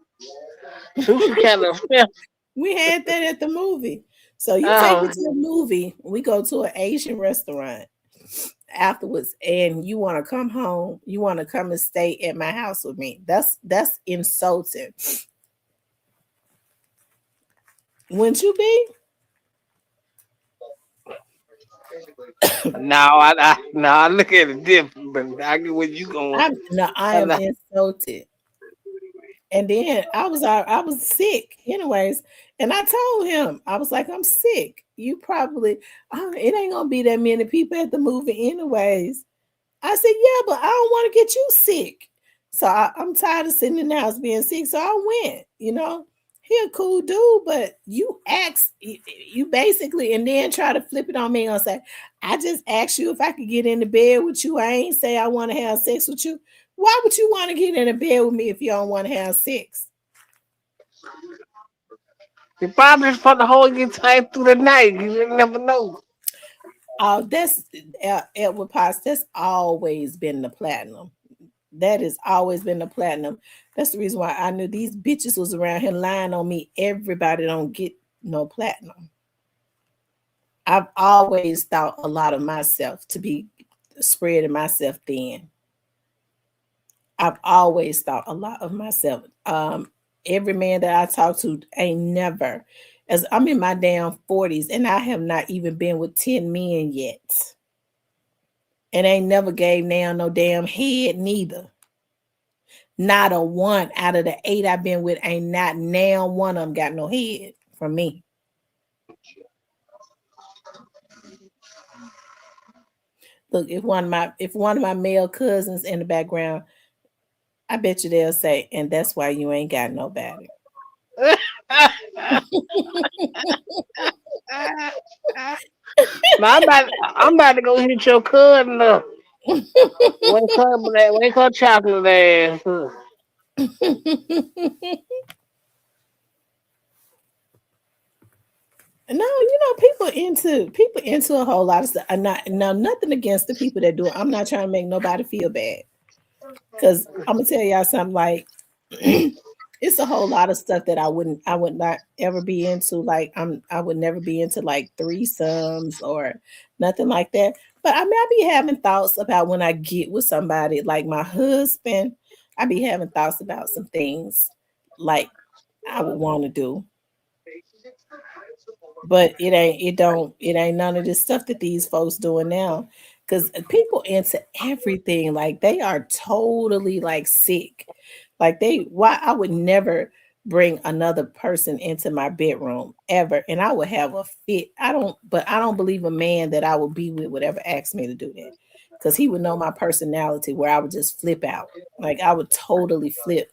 Sushi kind of expensive. We had that at the movie. So you take me Oh, to a movie, we go to an Asian restaurant afterwards, and you want to come home, you want to come and stay at my house with me. That's insulting. Wouldn't you be? I look at it different, but I get where you going. I am And, insulted. And then I was sick anyways. And I told him, I was like, I'm sick. You probably it ain't gonna be that many people at the movie anyways. I said, yeah, but I don't want to get you sick. So I'm tired of sitting in the house being sick. So I went, he a cool dude, but you basically, and then try to flip it on me and say, I just asked you if I could get in the bed with you. I ain't say I want to have sex with you. Why would you want to get in the bed with me if you don't want to have sex? The probably for the whole your time through the night. You never know. That's Edward Potts. That's always been the platinum. That has always been the platinum. That's the reason why I knew these bitches was around here lying on me. Everybody don't get no platinum. I've always thought a lot of myself to be spreading myself thin. I've always thought a lot of myself. Every man that I talk to ain't never, as I'm in my damn 40s and I have not even been with 10 men yet. And ain't never gave now no damn head neither. Not a one out of the 8 I've been with ain't not now one of them got no head from me. Look, if one of my male cousins in the background, I bet you they'll say, and that's why you ain't got nobody. I'm about to go hit your cousin up. Wake her chocolate ass. No, people into a whole lot of stuff. I'm not now nothing against the people that do it. I'm not trying to make nobody feel bad. Cause I'm gonna tell y'all something like it's a whole lot of stuff that I would not ever be into. Like I would never be into like threesomes or nothing like that. But I mean I be having thoughts about when I get with somebody like my husband, I be having thoughts about some things like I would want to do. But it ain't none of this stuff that these folks doing now. Because people into everything, like they are totally like sick. Like why I would never bring another person into my bedroom ever, and I would have a fit. I don't believe a man that I would be with would ever ask me to do that, because he would know my personality where I would just flip out. Like I would totally flip.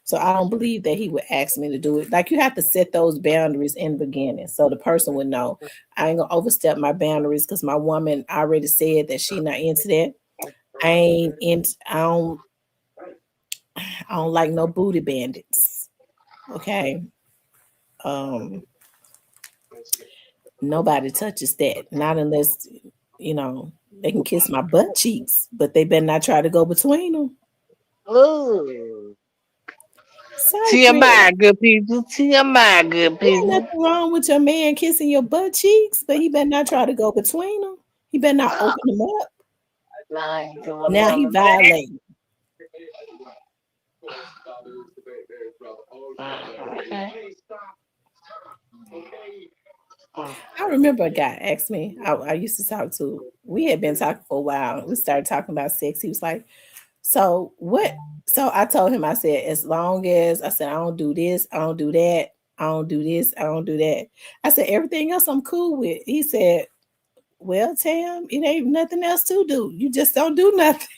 So I don't believe that he would ask me to do it. Like you have to set those boundaries in the beginning so the person would know I ain't gonna overstep my boundaries because my woman already said that she not into that. I ain't in I don't like no booty bandits. Okay. Um Nobody touches that. Not unless, you know, they can kiss my butt cheeks, but they better not try to go between them. Ooh. Cypress. TMI, good people. TMI, good There ain't people. nothing wrong with your man kissing your butt cheeks, but he better not try to go between them. He better not open them up. Nah, I ain't doing Now he none of that. violating. Okay. I remember a guy asked me, I used to talk to, we had been talking for a while. We started talking about sex. He was like, so what? So I told him, I said, as long as I said, I don't do this, I don't do that, I don't do this, I don't do that. I said, everything else I'm cool with. He said, well, Tam, it ain't nothing else to do. You just don't do nothing.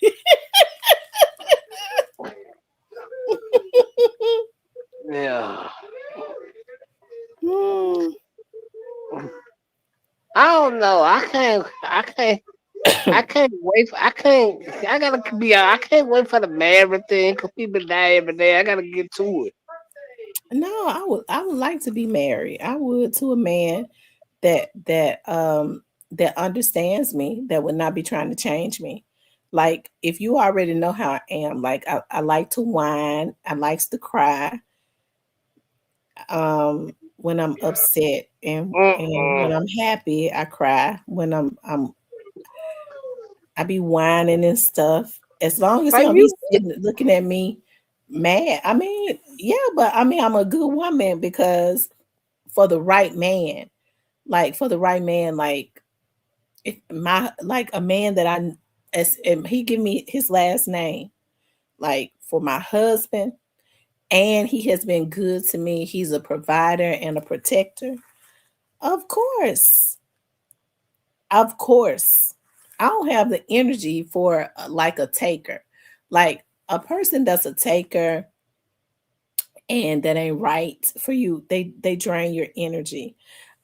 Yeah. Hmm. I don't know. I can't wait. I can't. I gotta be. I can't wait for the marriage thing because people die every day. I gotta get to it. No, I would like to be married. I would, to a man that understands me, that would not be trying to change me. Like if you already know how I am, like I like to whine, I likes to cry when I'm upset, and when Mm-mm. I'm happy, I cry. When I be whining and stuff. As long as he Are don't be you? sitting looking at me mad. I mean, yeah, but I mean I'm a good woman because for the right man, like for the right man, like if my like a man that as and he give me his last name, like for my husband, and he has been good to me. He's a provider and a protector. Of course. Of course. I don't have the energy for like a taker. Like a person that's a taker and that ain't right for you, they drain your energy.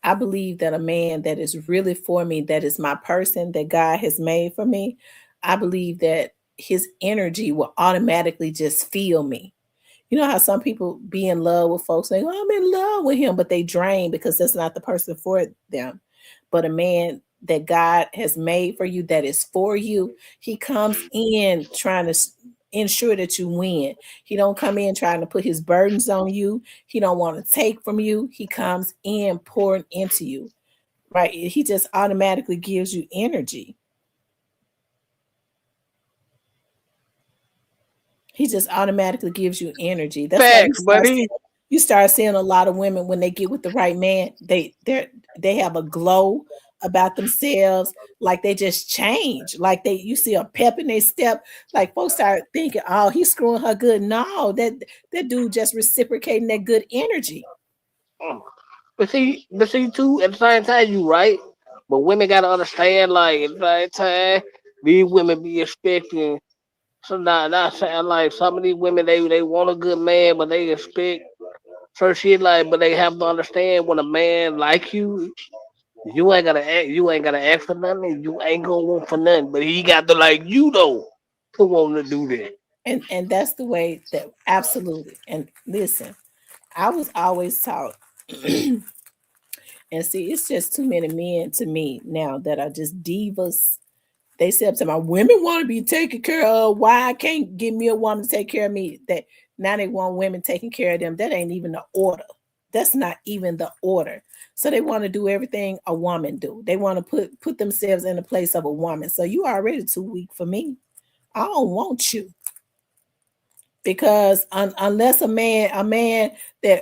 I believe that a man that is really for me, that is my person that God has made for me, I believe that his energy will automatically just feel me. You know how some people be in love with folks saying, oh, I'm in love with him, but they drain because that's not the person for them. But a man that God has made for you, that is for you, he comes in trying to ensure that you win. He don't come in trying to put his burdens on you. He don't want to take from you. He comes in pouring into you, right? He just automatically gives you energy. He just automatically gives you energy. That's why Facts, buddy. you start seeing a lot of women when they get with the right man, they have a glow about themselves, like they just change. Like you see a pep in their step. Like folks start thinking, oh, he's screwing her good. No, that dude just reciprocating that good energy. But see, too. At the same time, you right. But women gotta understand, like at the same time, these women be expecting. So not saying like some of these women they want a good man, but they expect certain shit like. But they have to understand when a man like you ain't gotta ask for nothing. You ain't gonna want for nothing. But he got to like you though to want to do that. And that's the way that absolutely. And listen, I was always taught and see, it's just too many men to me now that are just divas. They said to my women want to be taken care of. Why I can't give me a woman to take care of me? That now they want women taking care of them. That ain't even the order. That's not even the order. So they want to do everything a woman do. They want to put themselves in the place of a woman. So you already too weak for me. I don't want you because unless a man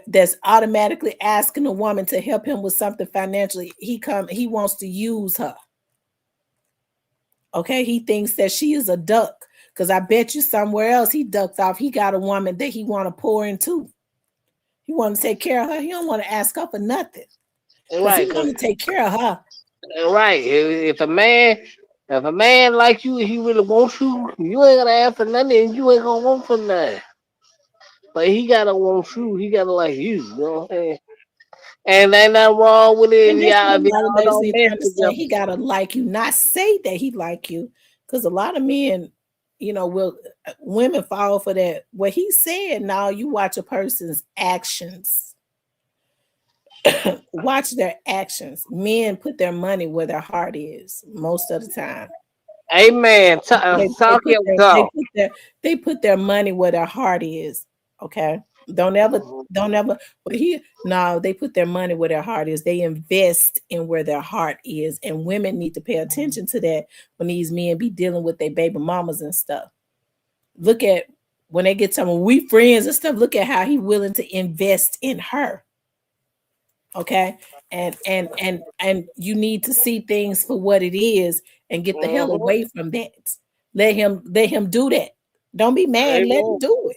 that's automatically asking a woman to help him with something financially, he wants to use her. Okay, he thinks that she is a duck because I bet you somewhere else he ducked off. He got a woman that he want to pour into. He want to take care of her. He don't want to ask her for nothing because he Right, want to take care of her. right. If a man like you, he really wants you, you ain't gonna ask for nothing, and you ain't gonna want for nothing. But he gotta want you. He gotta like you. You know what I'm saying? And ain't nothing wrong with it And if that's what a lot of y'all ladies don't need to mess understand. together. He gotta like you, not say that he like you, because a lot of men, will women fall for that. What he said. Now you watch a person's actions. Watch their actions. Men put their money where their heart is most of the time. Amen. They Talk put your their talk. they put their money where their heart is. Okay. Don't ever but he no, they put their money where their heart is. They invest in where their heart is. And women need to pay attention to that when these men be dealing with their baby mamas and stuff. Look at when they get someone we friends and stuff, look at how he willing to invest in her. Okay. And you need to see things for what it is and get the hell Mm-hmm. away from that. Let him do that. Don't be mad, let him Amen. do it.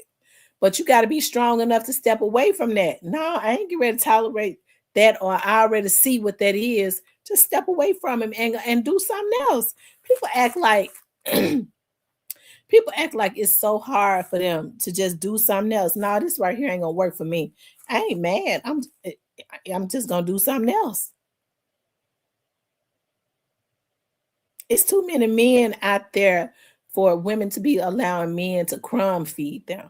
But you got to be strong enough to step away from that. No, I ain't get ready to tolerate that, or I already see what that is. Just step away from him and do something else. People act like people act like it's so hard for them to just do something else. No, this right here ain't gonna work for me. I ain't mad. I'm just gonna do something else. It's too many men out there for women to be allowing men to crumb feed them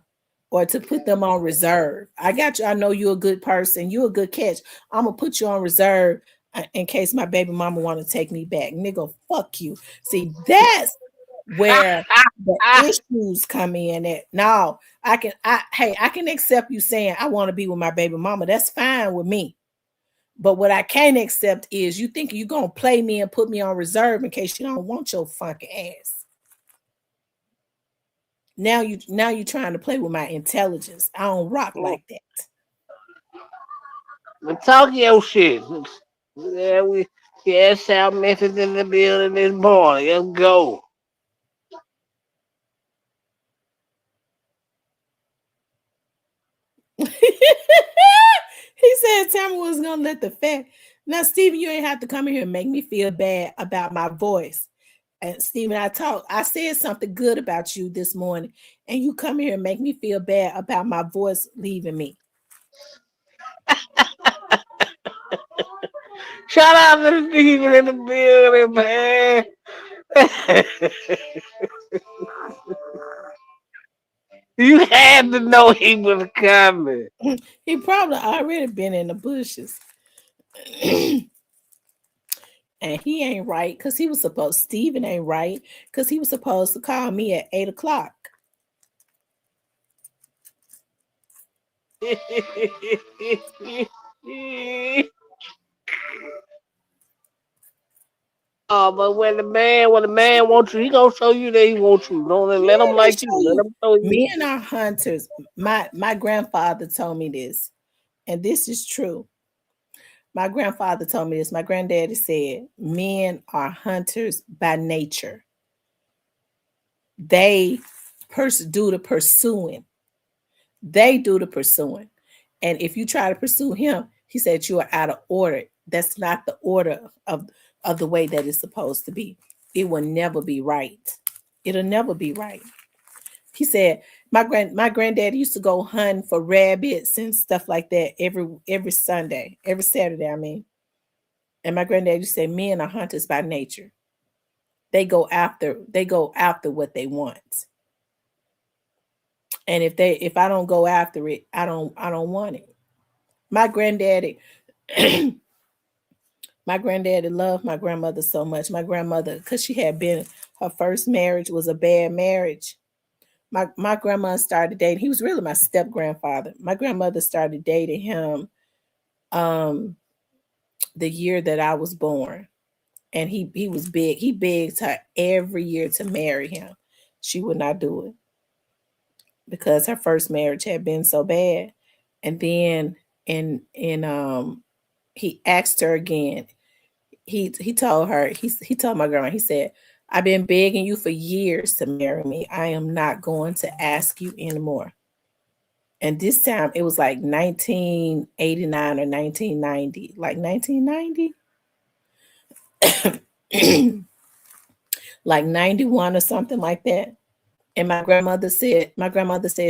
or to put them on reserve. I got you. I know you're a good person. You're a good catch. I'm gonna put you on reserve in case my baby mama want to take me back. Nigga, fuck you. See, that's where the issues come in at. Now, I can accept you saying I want to be with my baby mama. That's fine with me. But what I can't accept is you think you're gonna play me and put me on reserve in case you don't want your funky ass. Now you trying to play with my intelligence. I don't rock like that. But talk your shit. Yeah, South Memphis in the building this morning. Let's go. He said Tamara was gonna let the fact. Now, Steven, you ain't have to come in here and make me feel bad about my voice. And Steven, I said something good about you this morning, and you come here and make me feel bad about my voice leaving me. Shout out to Steven in the building, man. You had to know he was coming. He probably already been in the bushes. And he ain't right because he was supposed, Steven ain't right because he was supposed to call me at 8 o'clock. Oh, but when the man wants you, he gonna show you that he wants you. Don't let him Yeah, they like you. show Let you. him show you. Men are hunters. My grandfather told me this, and this is true. My grandfather told me this. My granddaddy said, men are hunters by nature. They do the pursuing. They do the pursuing. And if you try to pursue him, he said you are out of order. That's not the order of the way that it's supposed to be. It will never be right. It'll never be right. He said my granddad used to go hunting for rabbits and stuff like that every Sunday, every Saturday, I mean. And my granddad used to say men are hunters by nature. They go after what they want. And if I don't go after it, I don't want it. My granddaddy my granddaddy loved my grandmother so much. My grandmother, because she had been, her first marriage was a bad marriage. My grandma started dating. He was really my step grandfather. My grandmother started dating him um the year that I was born. And he was big. He begged her every year to marry him. She would not do it because her first marriage had been so bad. And then in he asked her again. He told her, he told my grandma, he said, I've been begging you for years to marry me. I am not going to ask you anymore. And this time it was like 1989 or 1990, like 1990, like 91 or something like that. And my grandmother said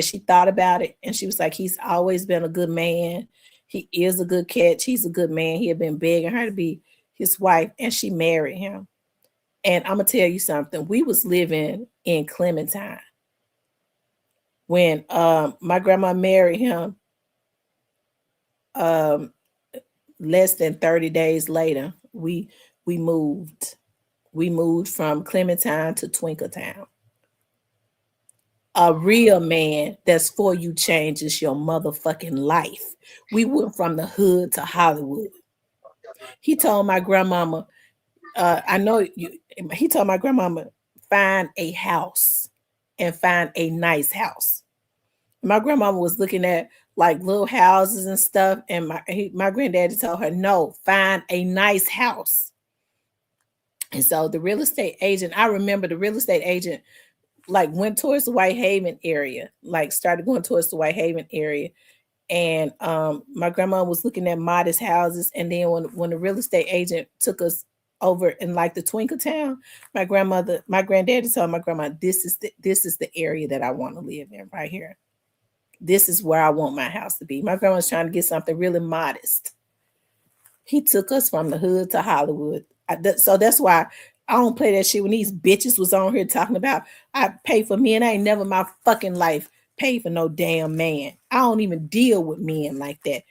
she thought about it and she was like, he's always been a good man. He is a good catch. He's a good man. He had been begging her to be his wife and she married him. And I'm gonna tell you something. We was living in Clementine when my grandma married him. Um, less than 30 days later, we moved. We moved from Clementine to Twinkletown. A real man that's for you changes your motherfucking life. We went from the hood to Hollywood. He told my grandmama, I know you, he told my grandmama, find a house and find a nice house. My grandmama was looking at like little houses and stuff, and my granddaddy told her, no, find a nice house. And so the real estate agent, I remember the real estate agent like went towards the Whitehaven area, like started going towards the Whitehaven area. And my grandma was looking at modest houses. And then when the real estate agent took us over in like the Twinkle Town, my granddaddy told my grandma, this is the area that I want to live in right here. This is where I want my house to be. My grandma's trying to get something really modest. He took us from the hood to Hollywood. So that's why I don't play that shit when these bitches was on here talking about I pay for men. I ain't never in my fucking life paid for no damn man. I don't even deal with men like that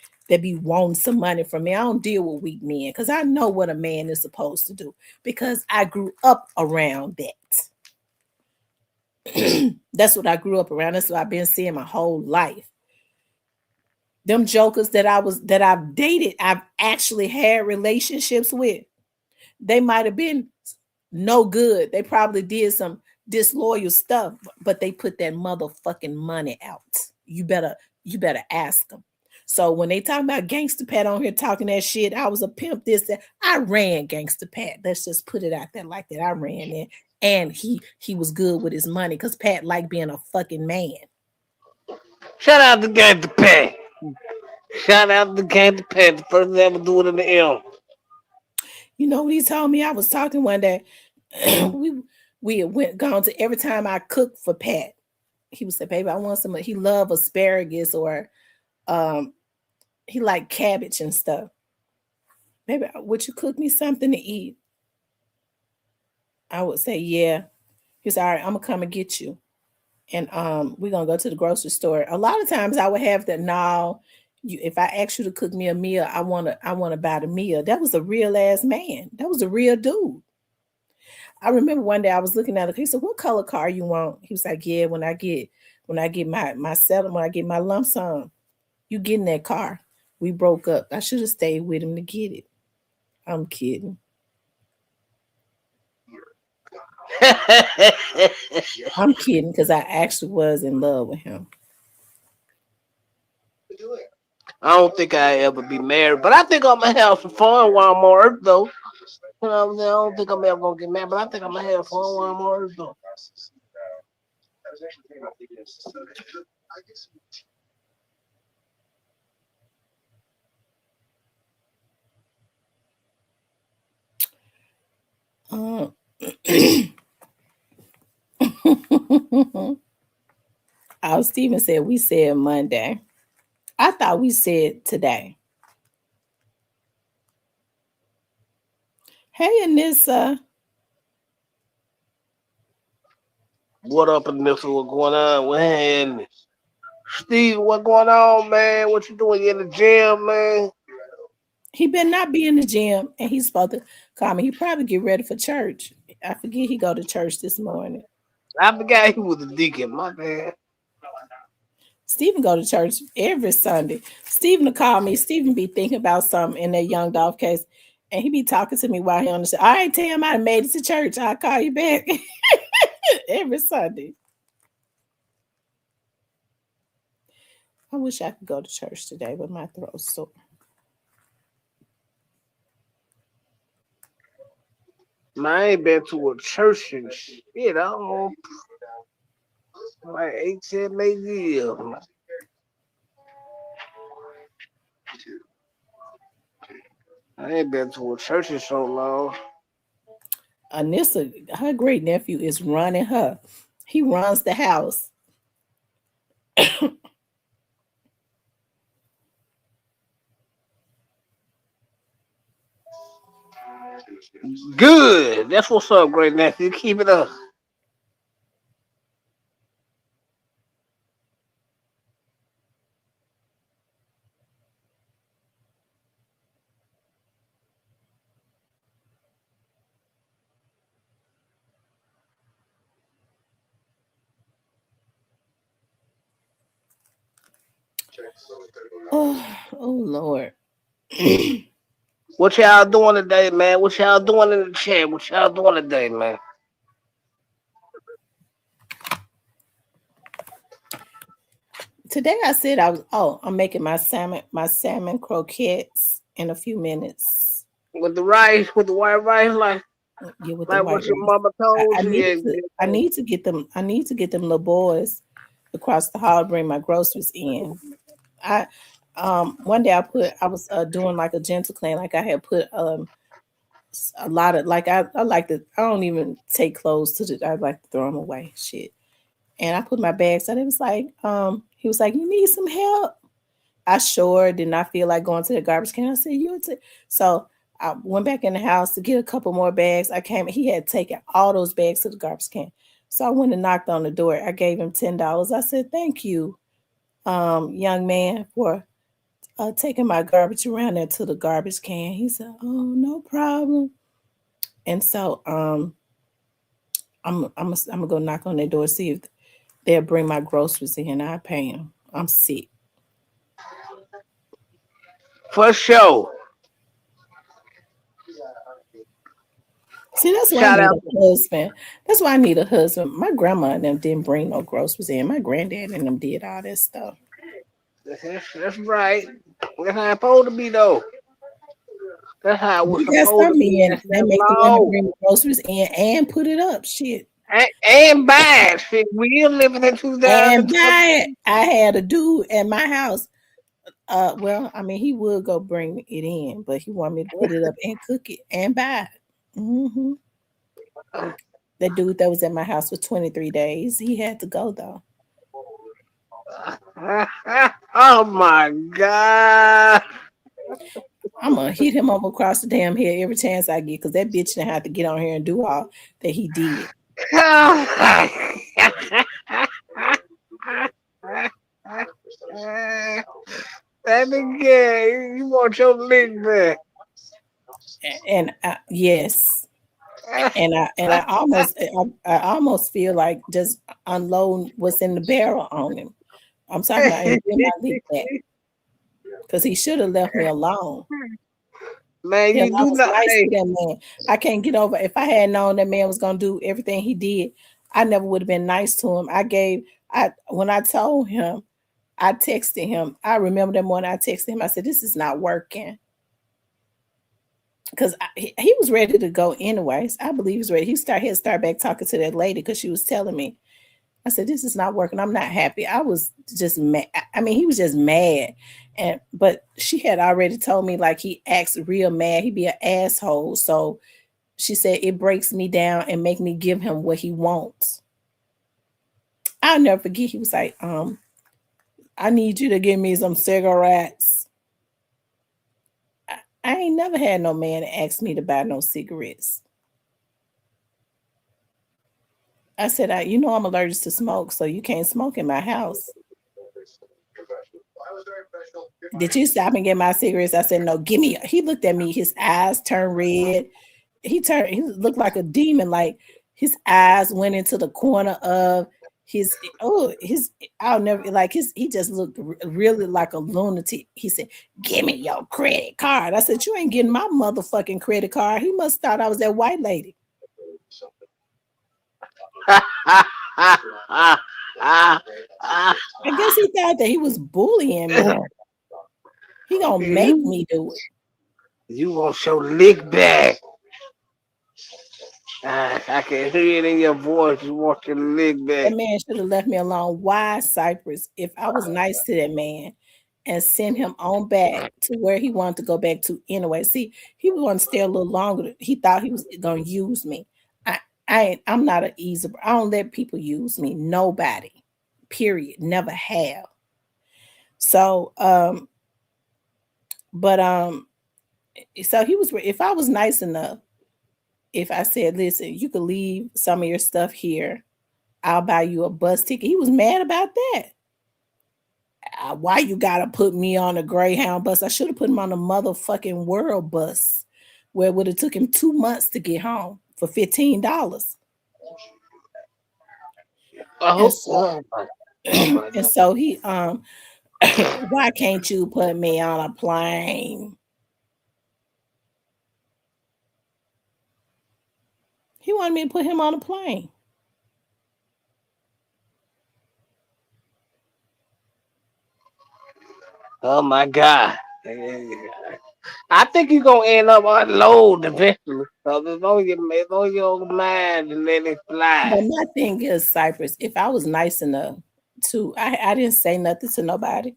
be wanting some money from me. I don't deal with weak men because I know what a man is supposed to do because I grew up around that. That's what I grew up around. That's what I've been seeing my whole life. Them jokers that I've dated, I've actually had relationships with. They might have been no good. They probably did some disloyal stuff, but they put that motherfucking money out. You better ask them. So when they talk about Gangster Pat on here talking that shit, I was a pimp, this, that. I ran Gangster Pat. Let's just put it out there like that. I ran it. And he was good with his money because Pat liked being a fucking man. Shout out to Gangsta Pat. Shout out to Gangsta Pat, the first ever do it in the M. You know what he told me? I was talking one day. we had went gone to every time I cooked for Pat. He would say, baby, I want some. He loved asparagus or he liked cabbage and stuff. Baby, would you cook me something to eat? I would say, yeah. He said, all right, I'm gonna come and get you. and we're gonna go to the grocery store. A lot of times I would have that now. If I ask you to cook me a meal, I wanna buy the meal. That was a real ass man. That was a real dude. I remember one day I was looking at it. He said, "What color car you want?" He was like, "Yeah, when I get my settlement, when I get my lump sum, you get in that car." We broke up. I should have stayed with him to get it. I'm kidding. I'm kidding because I actually was in love with him. I don't think I ever be married, but I think I'm gonna have some fun while I'm on Earth, though. You know what I'm saying? I don't think I'm ever gonna get married, but I think I'm gonna have fun while I'm on Earth, though. Uh, Our Steven said we said Monday. I thought we said today. Hey, Anissa. What up, Anissa? What going on? Man, Steve, what going on, man? What you doing? You in the gym, man? He better not be in the gym, and he's supposed to call me. He probably get ready for church. I forget he go to church this morning. I forgot he was a deacon. My bad. Stephen go to church every Sunday. Stephen will call me. Stephen be thinking about something in that young Dolph case, and he be talking to me while he on the show. I ain't tell him I made it to church. I'll call you back every Sunday. I wish I could go to church today, but my throat's sore. Man, I ain't been to a church and shit. I don't know, like 8, 10, maybe years. I ain't been to a church in so long. Anissa, her great nephew is running her. He runs the house. Good. That's what's up, great nephew. Keep it up. Oh Lord. What y'all doing today, man? What y'all doing in the chat? What y'all doing today, man? Today I said I'm making my salmon croquettes in a few minutes. With the rice, with the white rice, Yeah, with the like white what your rice. mama told I you. need Yeah, to I yeah. need to get them little boys across the hall to bring my groceries in. I One day I was doing like a gentle clean, like I had put a lot of like I like to I don't even take clothes to the I like to throw them away. Shit. And I put my bags out. It was like, he was like, "You need some help?" I sure did not feel like going to the garbage can. I said, So I went back in the house to get a couple more bags. I came, he had taken all those bags to the garbage can. So I went and knocked on the door. I gave him $10. I said, "Thank you, young man, for taking my garbage around there to the garbage can." He said, "Oh, no problem." And so I'm gonna go knock on their door, see if they'll bring my groceries in. I pay them. I'm sick. For sure. See, that's why I Shout need out. a husband. That's why I need a husband. My grandma and them didn't bring no groceries in. My granddad and them did all that stuff. That's right. That's how it's supposed to be, though. That's how it was We got supposed to some be. men That's that that make the women law. bring the groceries in and put it up. Shit. And bad shit. We are living in And buy it. 2020. I had a dude at my house. Well, I mean, he would go bring it in, but he wanted me to put it up and cook it and buy it. That dude that was at my house for 23 days, he had to go though. Oh my god. I'm gonna hit him up across the damn head every chance I get because that bitch didn't have to get on here and do all that he did. That nigga, you want your lick back. And yes, and I almost feel like just unloading what's in the barrel on him. I'm talking about and get my lick back because he should have left me alone. Man, Hell, you I do was not. nice Hey, to that man. I can't get over. If I had known that man was gonna do everything he did, I never would have been nice to him. I when I told him, I texted him. I remember that morning I texted him. I said, "This is not working." Because he was ready to go anyways. I believe he was ready. He had start back talking to that lady because she was telling me. I said, "This is not working. I'm not happy." I was just mad. I mean, he was just mad, but she had already told me like he acts real mad. He be an asshole. So she said it breaks me down and make me give him what he wants. I'll never forget. He was like, I need you to give me some cigarettes." I ain't never had no man ask me to buy no cigarettes. I said, you know, I'm allergic to smoke, so you can't smoke in my house. Did you stop and get my cigarettes? I said, no, give me. He looked at me, his eyes turned red. He looked like a demon, like his eyes went into the corner of I'll never like he just looked really like a lunatic. He said, "Give me your credit card." I said, "You ain't getting my motherfucking credit card." He must thought I was that white lady. I guess he thought that he was bullying me. He gonna make me do it. You want your lick back. I can hear it in your voice. You want your lick That back. man should have left me alone. Why Cypress? If I was nice to that man and sent him on back to where he wanted to go back to anyway. See, he was going to stay a little longer. He thought he was going to use me. I'm not an easy. I don't let people use me. Nobody. Period. Never have. So, but so he was. If I was nice enough, if I said, "Listen, you could leave some of your stuff here. I'll buy you a bus ticket." He was mad about that. Why you gotta put me on a Greyhound bus? I should have put him on a motherfucking World bus, where it would have took him 2 months to get home for $15. And Oh, so, oh oh my and God. so he why can't you put me on a plane? He wanted me to put him on a plane. Oh my God. I think you're gonna end up unload eventually. So as long as you don't mind and let it But fly. my thing is, Cypress, if I was nice enough to, I didn't say nothing to nobody.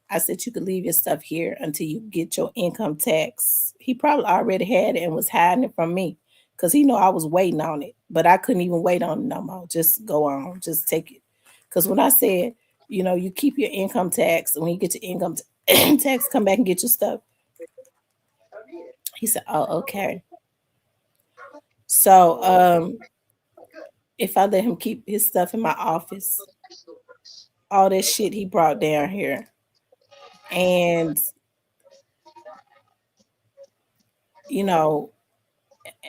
I said you could leave your stuff here until you get your income tax. He probably already had it and was hiding it from me because he know I was waiting on it, but I couldn't even wait on it no more. Just go on, just take it. Because when I said, you know, you keep your income tax, and when you get your income tax, come back and get your stuff. He said, "Oh, okay." So, if I let him keep his stuff in my office, all that shit he brought down here, and you know,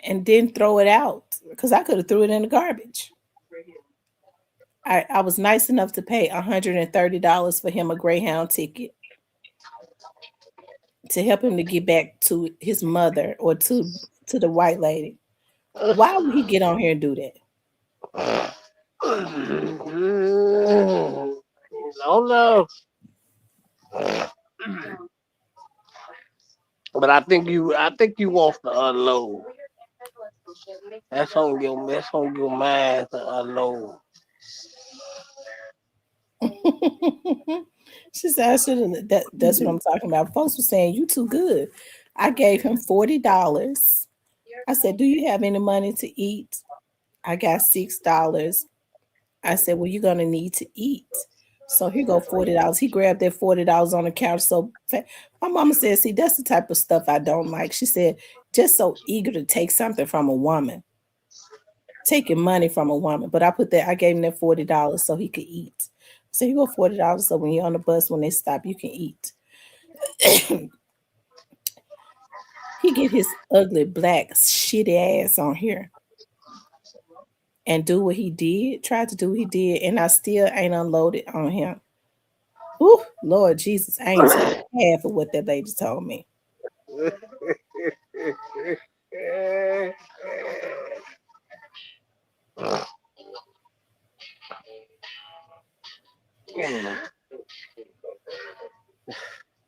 and then throw it out because I could have threw it in the garbage. I was nice enough to pay $130 for him a Greyhound ticket to help him to get back to his mother or to the white lady. Why would he get on here and do that? No, no. But I think you want to unload. That's on your mind to unload. She said I should have that's what I'm talking about. Folks were saying you too good. I gave him $40. I said, "Do you have any money to eat?" I got $6. I said, "Well, you're gonna need to eat." So here go $40. He grabbed that $40 on the couch. My mama said, "See, that's the type of stuff I don't like." She said, "Just so eager to take something from a woman, taking money from a woman." But I gave him that $40 so he could eat. So you go $40. So when you're on the bus, when they stop, you can eat. He get his ugly black shitty ass on here and do what he did, tried to do what he did, and I still ain't unloaded on him. Ooh, Lord Jesus, I ain't told half of what that lady told me.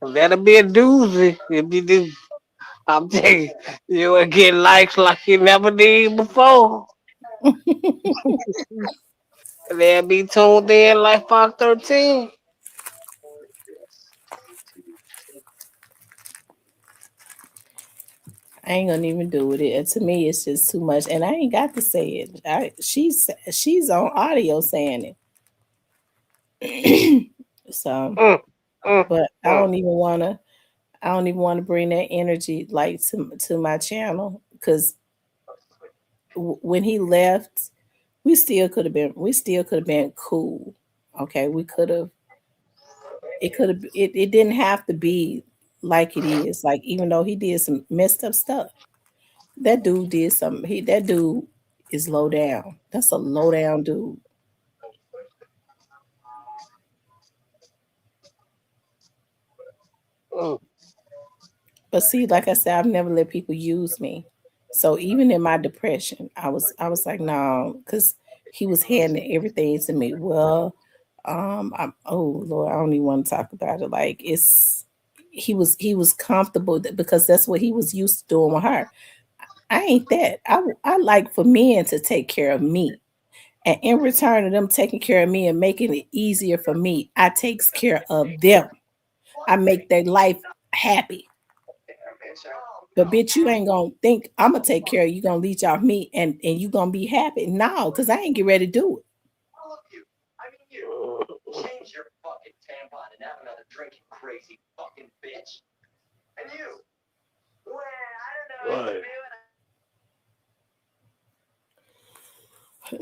That'll be a doozy if you do. I'm telling you, you will get likes like you never did before. They'll be tuned in like Fox 13. I ain't gonna even do with it. And to me, it's just too much, and I ain't got to say it. She's on audio saying it. So, Mm, mm, but mm. I don't even want to bring that energy like to my channel because when he left, we still could have been cool. Okay, we could have. It could have. It didn't have to be like it is. Like even though he did some messed up stuff, that dude did something. That dude is low down. That's a low down dude. Mm. But see, like I said, I've never let people use me. So even in my depression, I was like, no, because he was handing everything to me. Well, I'm oh Lord, I don't even want to talk about it. Like he was comfortable because that's what he was used to doing with her. I ain't that. I like for men to take care of me. And in return of them taking care of me and making it easier for me, I takes care of them. I make their life happy. But bitch, you ain't gonna think I'm gonna take care of you. You gonna leech off me and you gonna be happy. No, because I ain't get ready to do it. Right.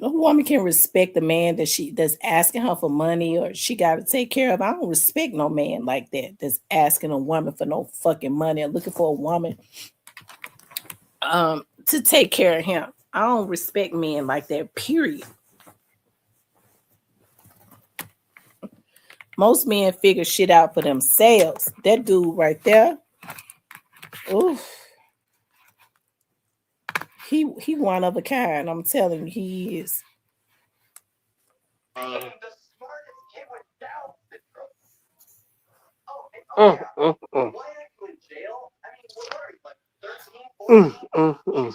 A woman can respect the man that's asking her for money or she gotta take care of. I don't respect no man like that that's asking a woman for no fucking money or looking for a woman to take care of him. I don't respect men like that, period. Most men figure shit out for themselves. That dude right there, oof, he one of a kind. I'm telling you, he is. Mm, mm, mm. Mm, mm, mm.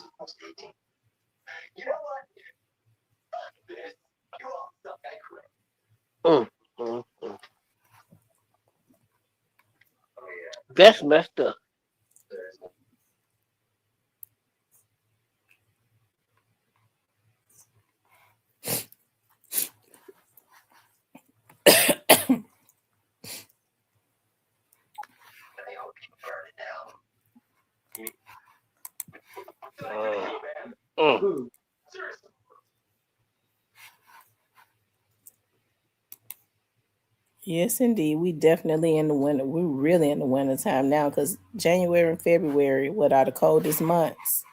Mm, mm, mm. That's messed up. Mm. Yes, indeed. We definitely in the winter. We're really in the winter time now because January and February, what are the coldest months?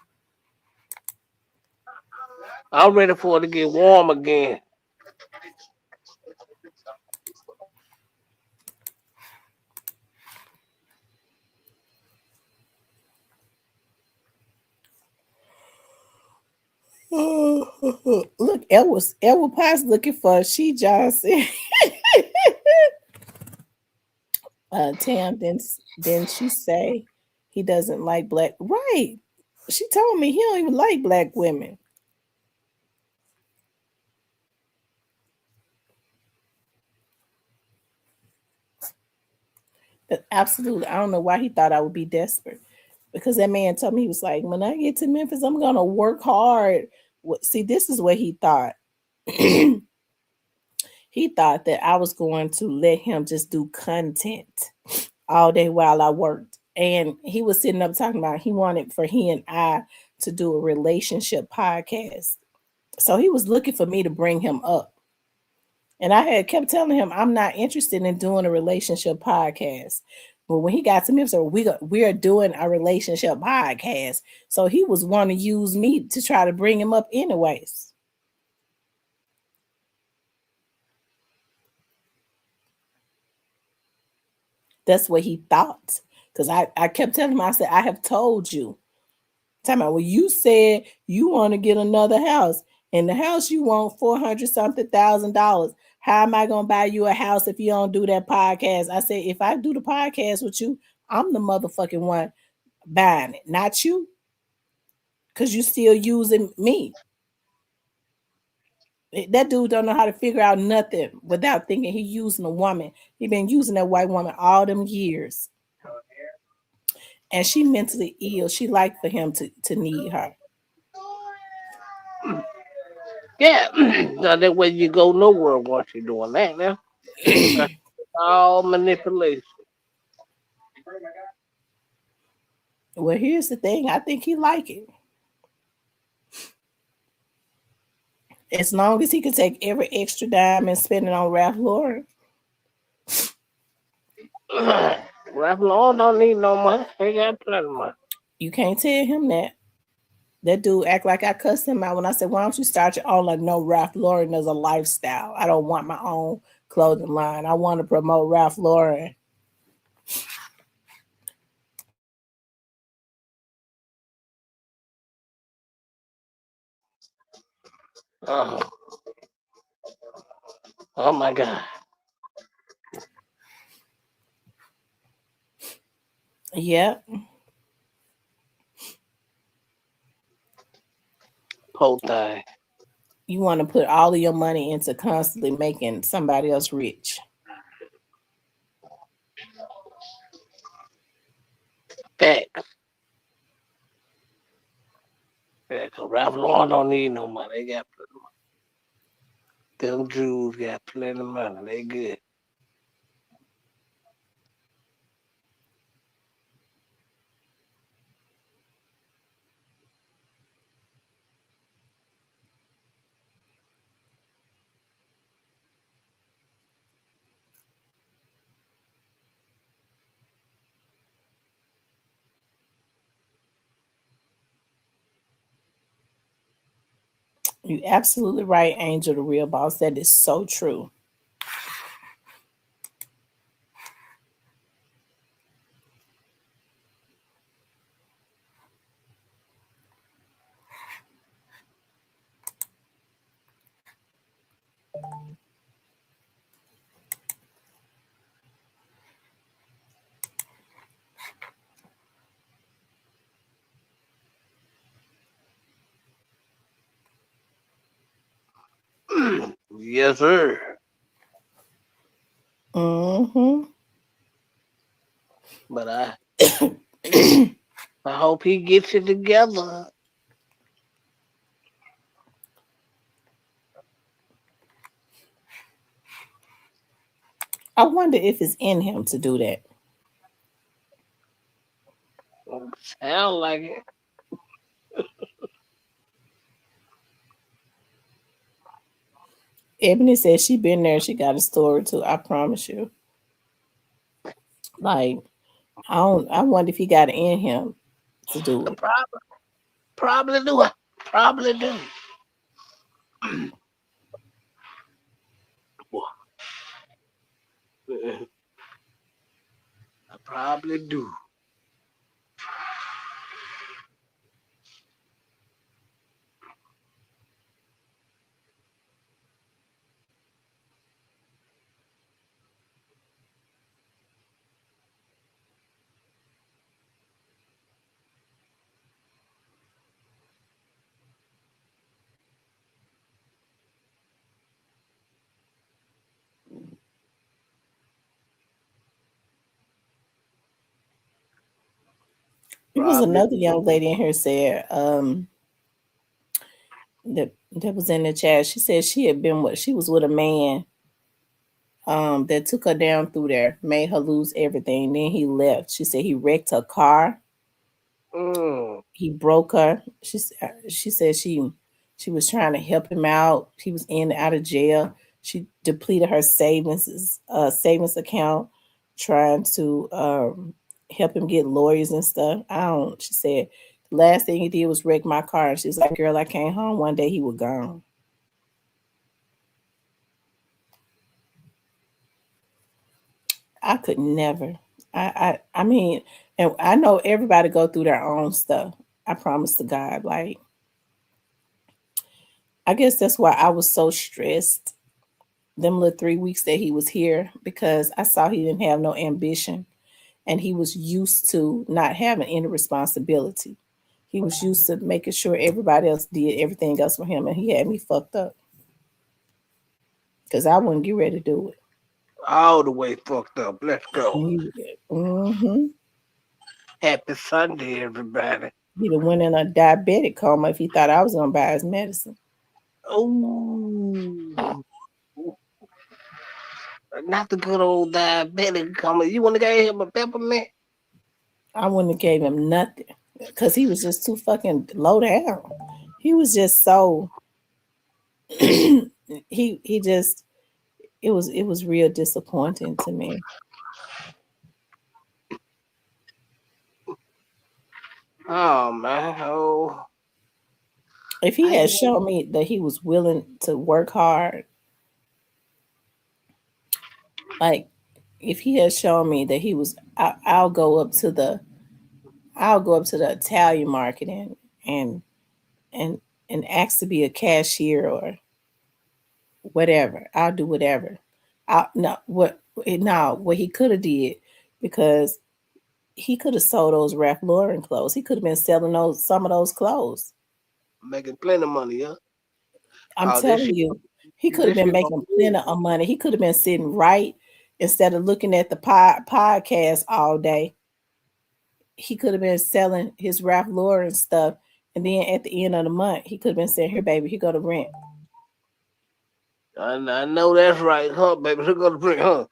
I'm ready for it to get warm again. Look, Elwood Potts looking for She Johnson. Tam, then she say he doesn't like black. Right. She told me he don't even like black women. But absolutely. I don't know why he thought I would be desperate. Because that man told me he was like, when I get to Memphis, I'm gonna work hard. See, this is what he thought. He thought that I was going to let him just do content all day while I worked. And he was sitting up talking about he wanted for he and I to do a relationship podcast. So he was looking for me to bring him up. And I had kept telling him I'm not interested in doing a relationship podcast. But when he got to me, so we are doing a relationship podcast. So he was wanting to use me to try to bring him up anyways. That's what he thought. Because I kept telling him, I said, I have told you. Talking about, well, you said you want to get another house, and the house you want $400 something thousand. How am I gonna buy you a house if you don't do that podcast? I said, if I do the podcast with you, I'm the motherfucking one buying it, not you, because you still using me. That dude don't know how to figure out nothing without thinking he using a woman. He been using that white woman all them years, and she mentally ill. She like for him to need her. Yeah, so that way you go nowhere once you're doing that now. That's all manipulation. Well, here's the thing. I think he like it. As long as he can take every extra dime and spend it on Ralph Lauren. Ralph Lauren don't need no money. He got plenty of money. You can't tell him that. That dude act like I cussed him out when I said, why don't you start your own? Like, no, Ralph Lauren is a lifestyle. I don't want my own clothing line. I want to promote Ralph Lauren. Oh, oh my God. Yep. Whole thing. You want to put all of your money into constantly making somebody else rich. Facts. Yeah, cause Ralph Lauren don't need no money. They got plenty of money. Them Jews got plenty of money. They good. You absolutely right, Angel, the real boss. That is so true. Yes, sir. Mm-hmm. But I hope he gets it together. I wonder if it's in him to do that. Sound like it. Ebony said she been there. She got a story too. I promise you. Like, I wonder if he got it in him to do it. Probably do. Probably do. I probably do. There was Probably. another young lady in here said, that was in the chat. She said she was with a man that took her down through there, made her lose everything. Then he left. She said he wrecked her car. He broke her. She said she was trying to help him out. He was in and out of jail. She depleted her savings account, trying to help him get lawyers and stuff. I don't. She said the last thing he did was wreck my car. And she's like, "Girl, I came home one day, he was gone." I could never. I mean, and I know everybody go through their own stuff. I promise to God. Like, I guess that's why I was so stressed them little 3 weeks that he was here, because I saw he didn't have no ambition, and he was used to not having any responsibility. He was used to making sure everybody else did everything else for him, and he had me fucked up because I wouldn't get ready to do it. All the way fucked up. Let's go. Mm-hmm. Happy Sunday, everybody. He'd have went in a diabetic coma if he thought I was gonna buy his medicine. Oh, not the good old diabetic coming. You want to give him a peppermint? I wouldn't have gave him nothing because he was just too fucking low down. He was just so he just it was real disappointing to me. Oh man, oh. If he I had shown me that he was willing to work hard, like if he had shown me that he was, I'll go up to the Italian market and and and ask to be a cashier or whatever. I'll do whatever. I no what no what he could have did, because he could have sold those Ralph Lauren clothes. He could have been selling some of those clothes. making plenty of money, yeah. I'm Oh, this telling shit, you, he could have this been shit gonna making be plenty of money. He could have been sitting right instead of looking at the podcast all day. He could have been selling his Ralph Lauren stuff, and then at the end of the month, he could have been saying, "Here, baby, here go the rent." I know that's right, huh, baby? We're gonna bring, huh?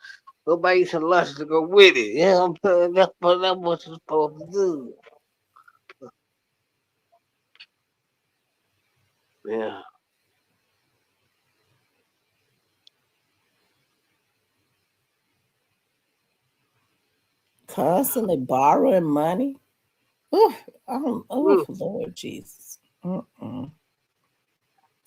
Go buy you some lunch to go with it. Yeah, I'm telling you, that's what you're supposed to do. Yeah. Constantly borrowing money. Oh, oh, Mm. Lord Jesus. Mm-mm.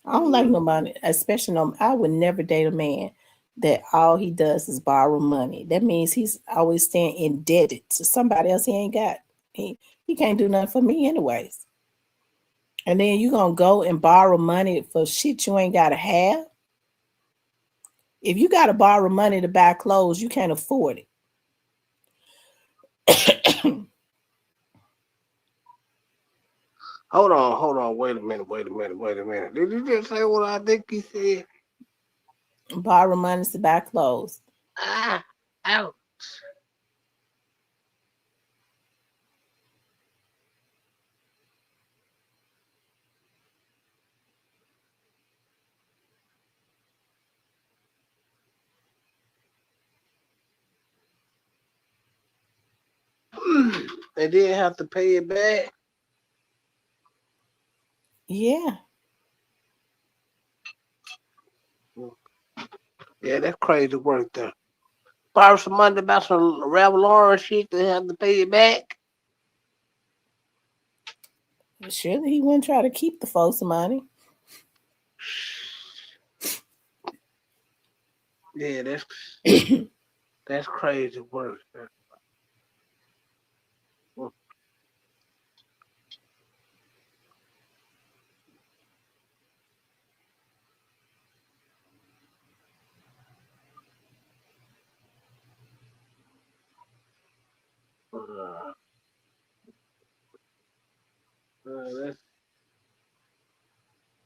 I don't like nobody, especially no. I would never date a man that all he does is borrow money. That means he's always staying indebted to somebody else he ain't got. He can't do nothing for me anyways. And then you gonna go and borrow money for shit you ain't gotta have. If you gotta borrow money to buy clothes, you can't afford it. Hold on. Wait a minute. Did you just say what I think you said? Borrow money to buy clothes. Ah, ouch. They didn't have to pay it back. Yeah. Yeah, that's crazy work there. Borrow some money about some Ralph Lauren shit, they have to pay it back. Surely he wouldn't try to keep the folks' money. Yeah, that's crazy work. Uh,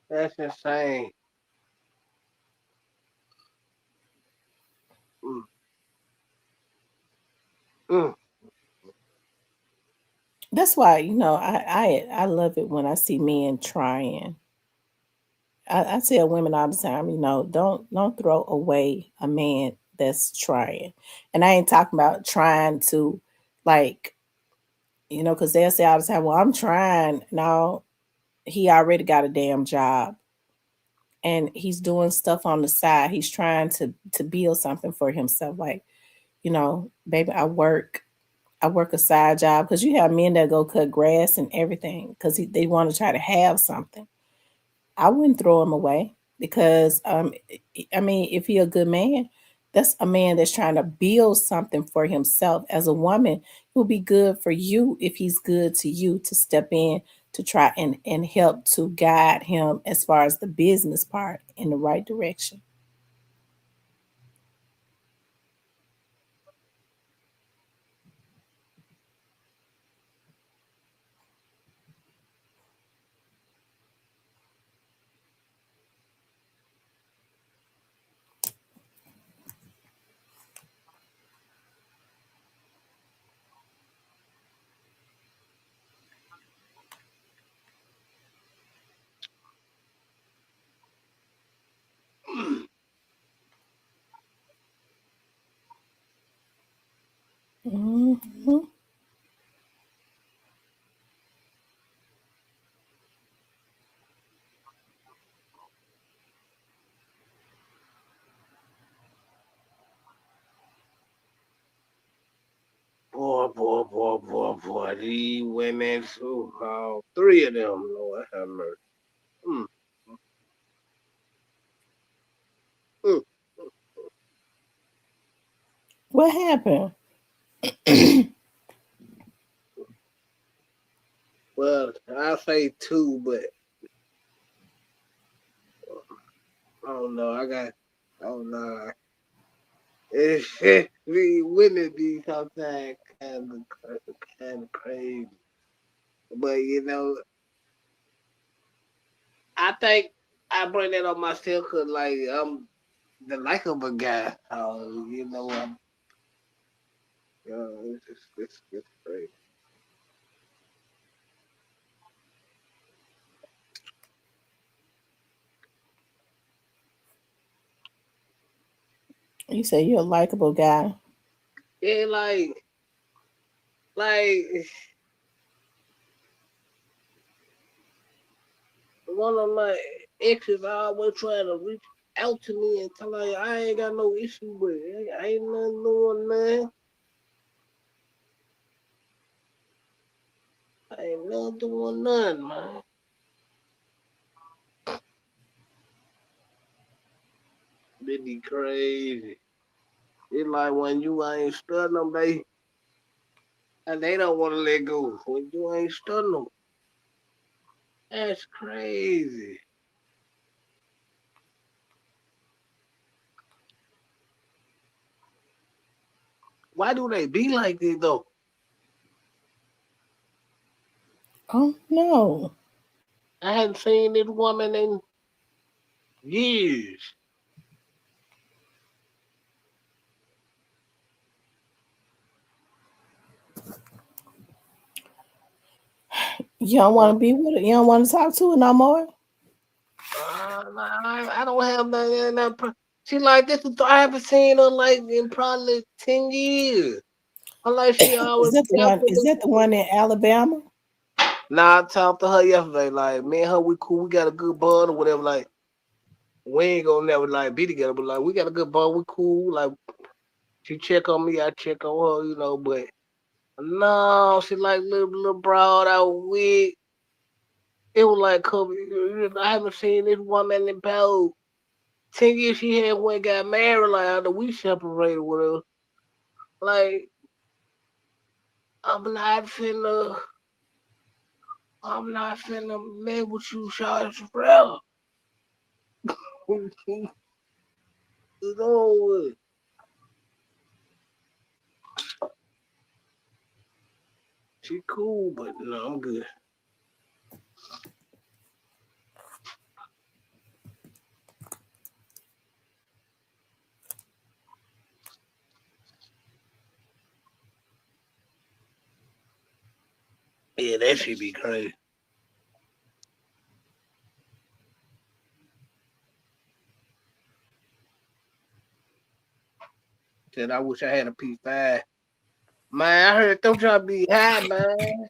that's insane. Mm. Mm. That's why, I love it when I see men trying. I tell women all the time, don't throw away a man that's trying. And I ain't talking about trying to, like, because they'll say all the time, well, I'm trying. No, he already got a damn job. and he's doing stuff on the side. He's trying to build something for himself. Like, baby, I work a side job, because you have men that go cut grass and everything because they want to try to have something. I wouldn't throw him away, because I mean, if he a good man, that's a man that's trying to build something for himself. As a woman, it will be good for you if he's good to you, to step in to try and help to guide him as far as the business part in the right direction. Mhm. Boy. These women, three of them, Lord have mercy. Mm, mm. What happened? Well, I say two, but I don't know. I don't know. We women be sometimes kind of crazy, but I think I bring that on myself because like I'm the likable guy. I'm it's crazy. You say you're a likable guy. Yeah, like one of my exes always trying to reach out to me and tell me I ain't got no issue with it. I ain't nothing doing, man. I ain't nothing doing nothing, man. They be crazy. It's like when you ain't studying them, they don't want to let go. When you ain't studying them, that's crazy. Why do they be like this though? Oh no. I hadn't seen this woman in years. You don't want to be with it. You don't want to talk to it no more. I don't have nothing. She like this. I haven't seen her like in probably 10 years. I like she Is always that the one? Is careful. that the one in Alabama? Nah, I talked to her yesterday. Like me and her, we cool. We got a good bond or whatever. Like we ain't gonna never like be together, but like we got a good bond. We cool. Like she check on me, I check on her. But no, she like little broad out wig. It was like I haven't seen this woman in about 10 years. She had when got married. Like after we separated with her. Like I'm not finna. I'm not finna live with you, Charles forever. You know, she cool, but no, I'm good. Yeah, that should be crazy. Said I wish I had a P5. Man, I heard them trying to be high, man.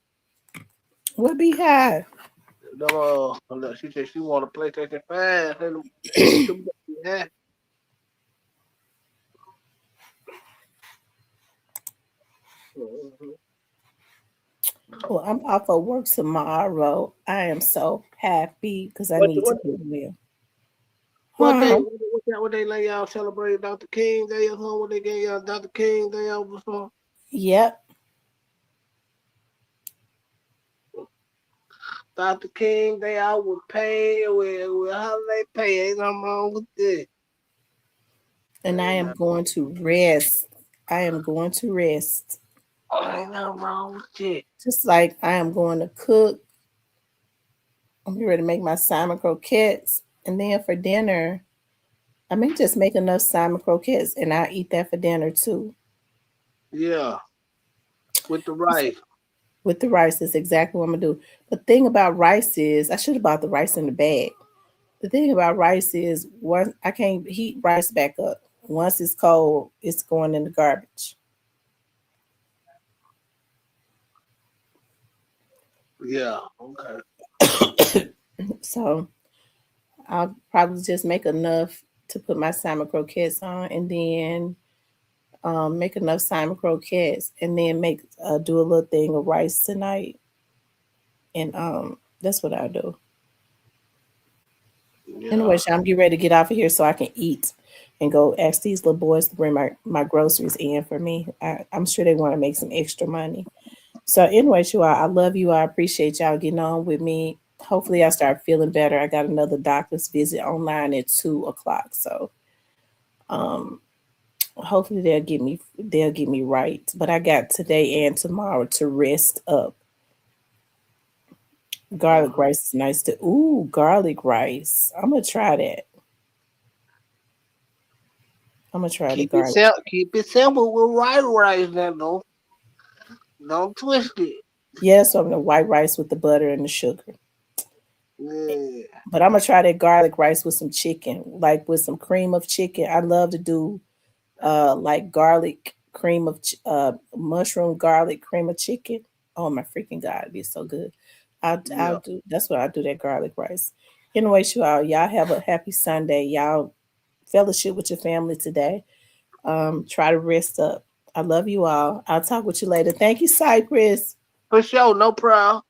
What be high? She said she want a PlayStation 5. Yeah. Well, I'm off of work tomorrow. I am so happy because I What need to what get well. what Huh? what they let y'all celebrate Dr. King Day or something? What they gave y'all Dr. King Day or something? Yep. Dr. King Day I would pay with holiday pay. Ain't nothing wrong with that. And I Ain't am nothing, going to rest. I am going to rest. ain't nothing wrong with that. Just like I am going to cook. I'm getting ready to make my salmon croquettes. And then for dinner, I may just make enough salmon croquettes and I'll eat that for dinner too. Yeah, with the rice. With the rice, is exactly what I'm gonna do. The thing about rice is I should have bought the rice in the bag. The thing about rice is once I can't heat rice back up. Once it's cold, it's going in the garbage. Yeah, okay. So I'll probably just make enough to put my salmon croquettes on, and then make enough salmon croquettes, and then make do a little thing of rice tonight, and that's what I'll do. Anyway, Yeah. I'm getting ready to get off of here so I can eat and go ask these little boys to bring my groceries in for me. I'm sure they want to make some extra money. So anyway, you all, I love you. I appreciate y'all getting on with me. Hopefully I start feeling better. I got another doctor's visit online at 2 o'clock. So um hopefully they'll get me right. But I got today and tomorrow to rest up. Garlic Uh-huh. rice is nice to ooh, garlic rice. I'm gonna try that. I'm gonna try the garlic. Keep it simple with white rice now. Don't twist it. Yeah, so I'm the white rice with the butter and the sugar. Yeah. But I'm gonna try that garlic rice with some chicken, like with some cream of chicken. I love to do like garlic cream of mushroom garlic cream of chicken. Oh my freaking god, it'd be so good. I'll Yeah. do that's what I do that garlic rice. Anyway, y'all have a happy Sunday. Y'all fellowship with your family today. Try to rest up. I love you all. I'll talk with you later. Thank you, Cypress. For sure, no problem.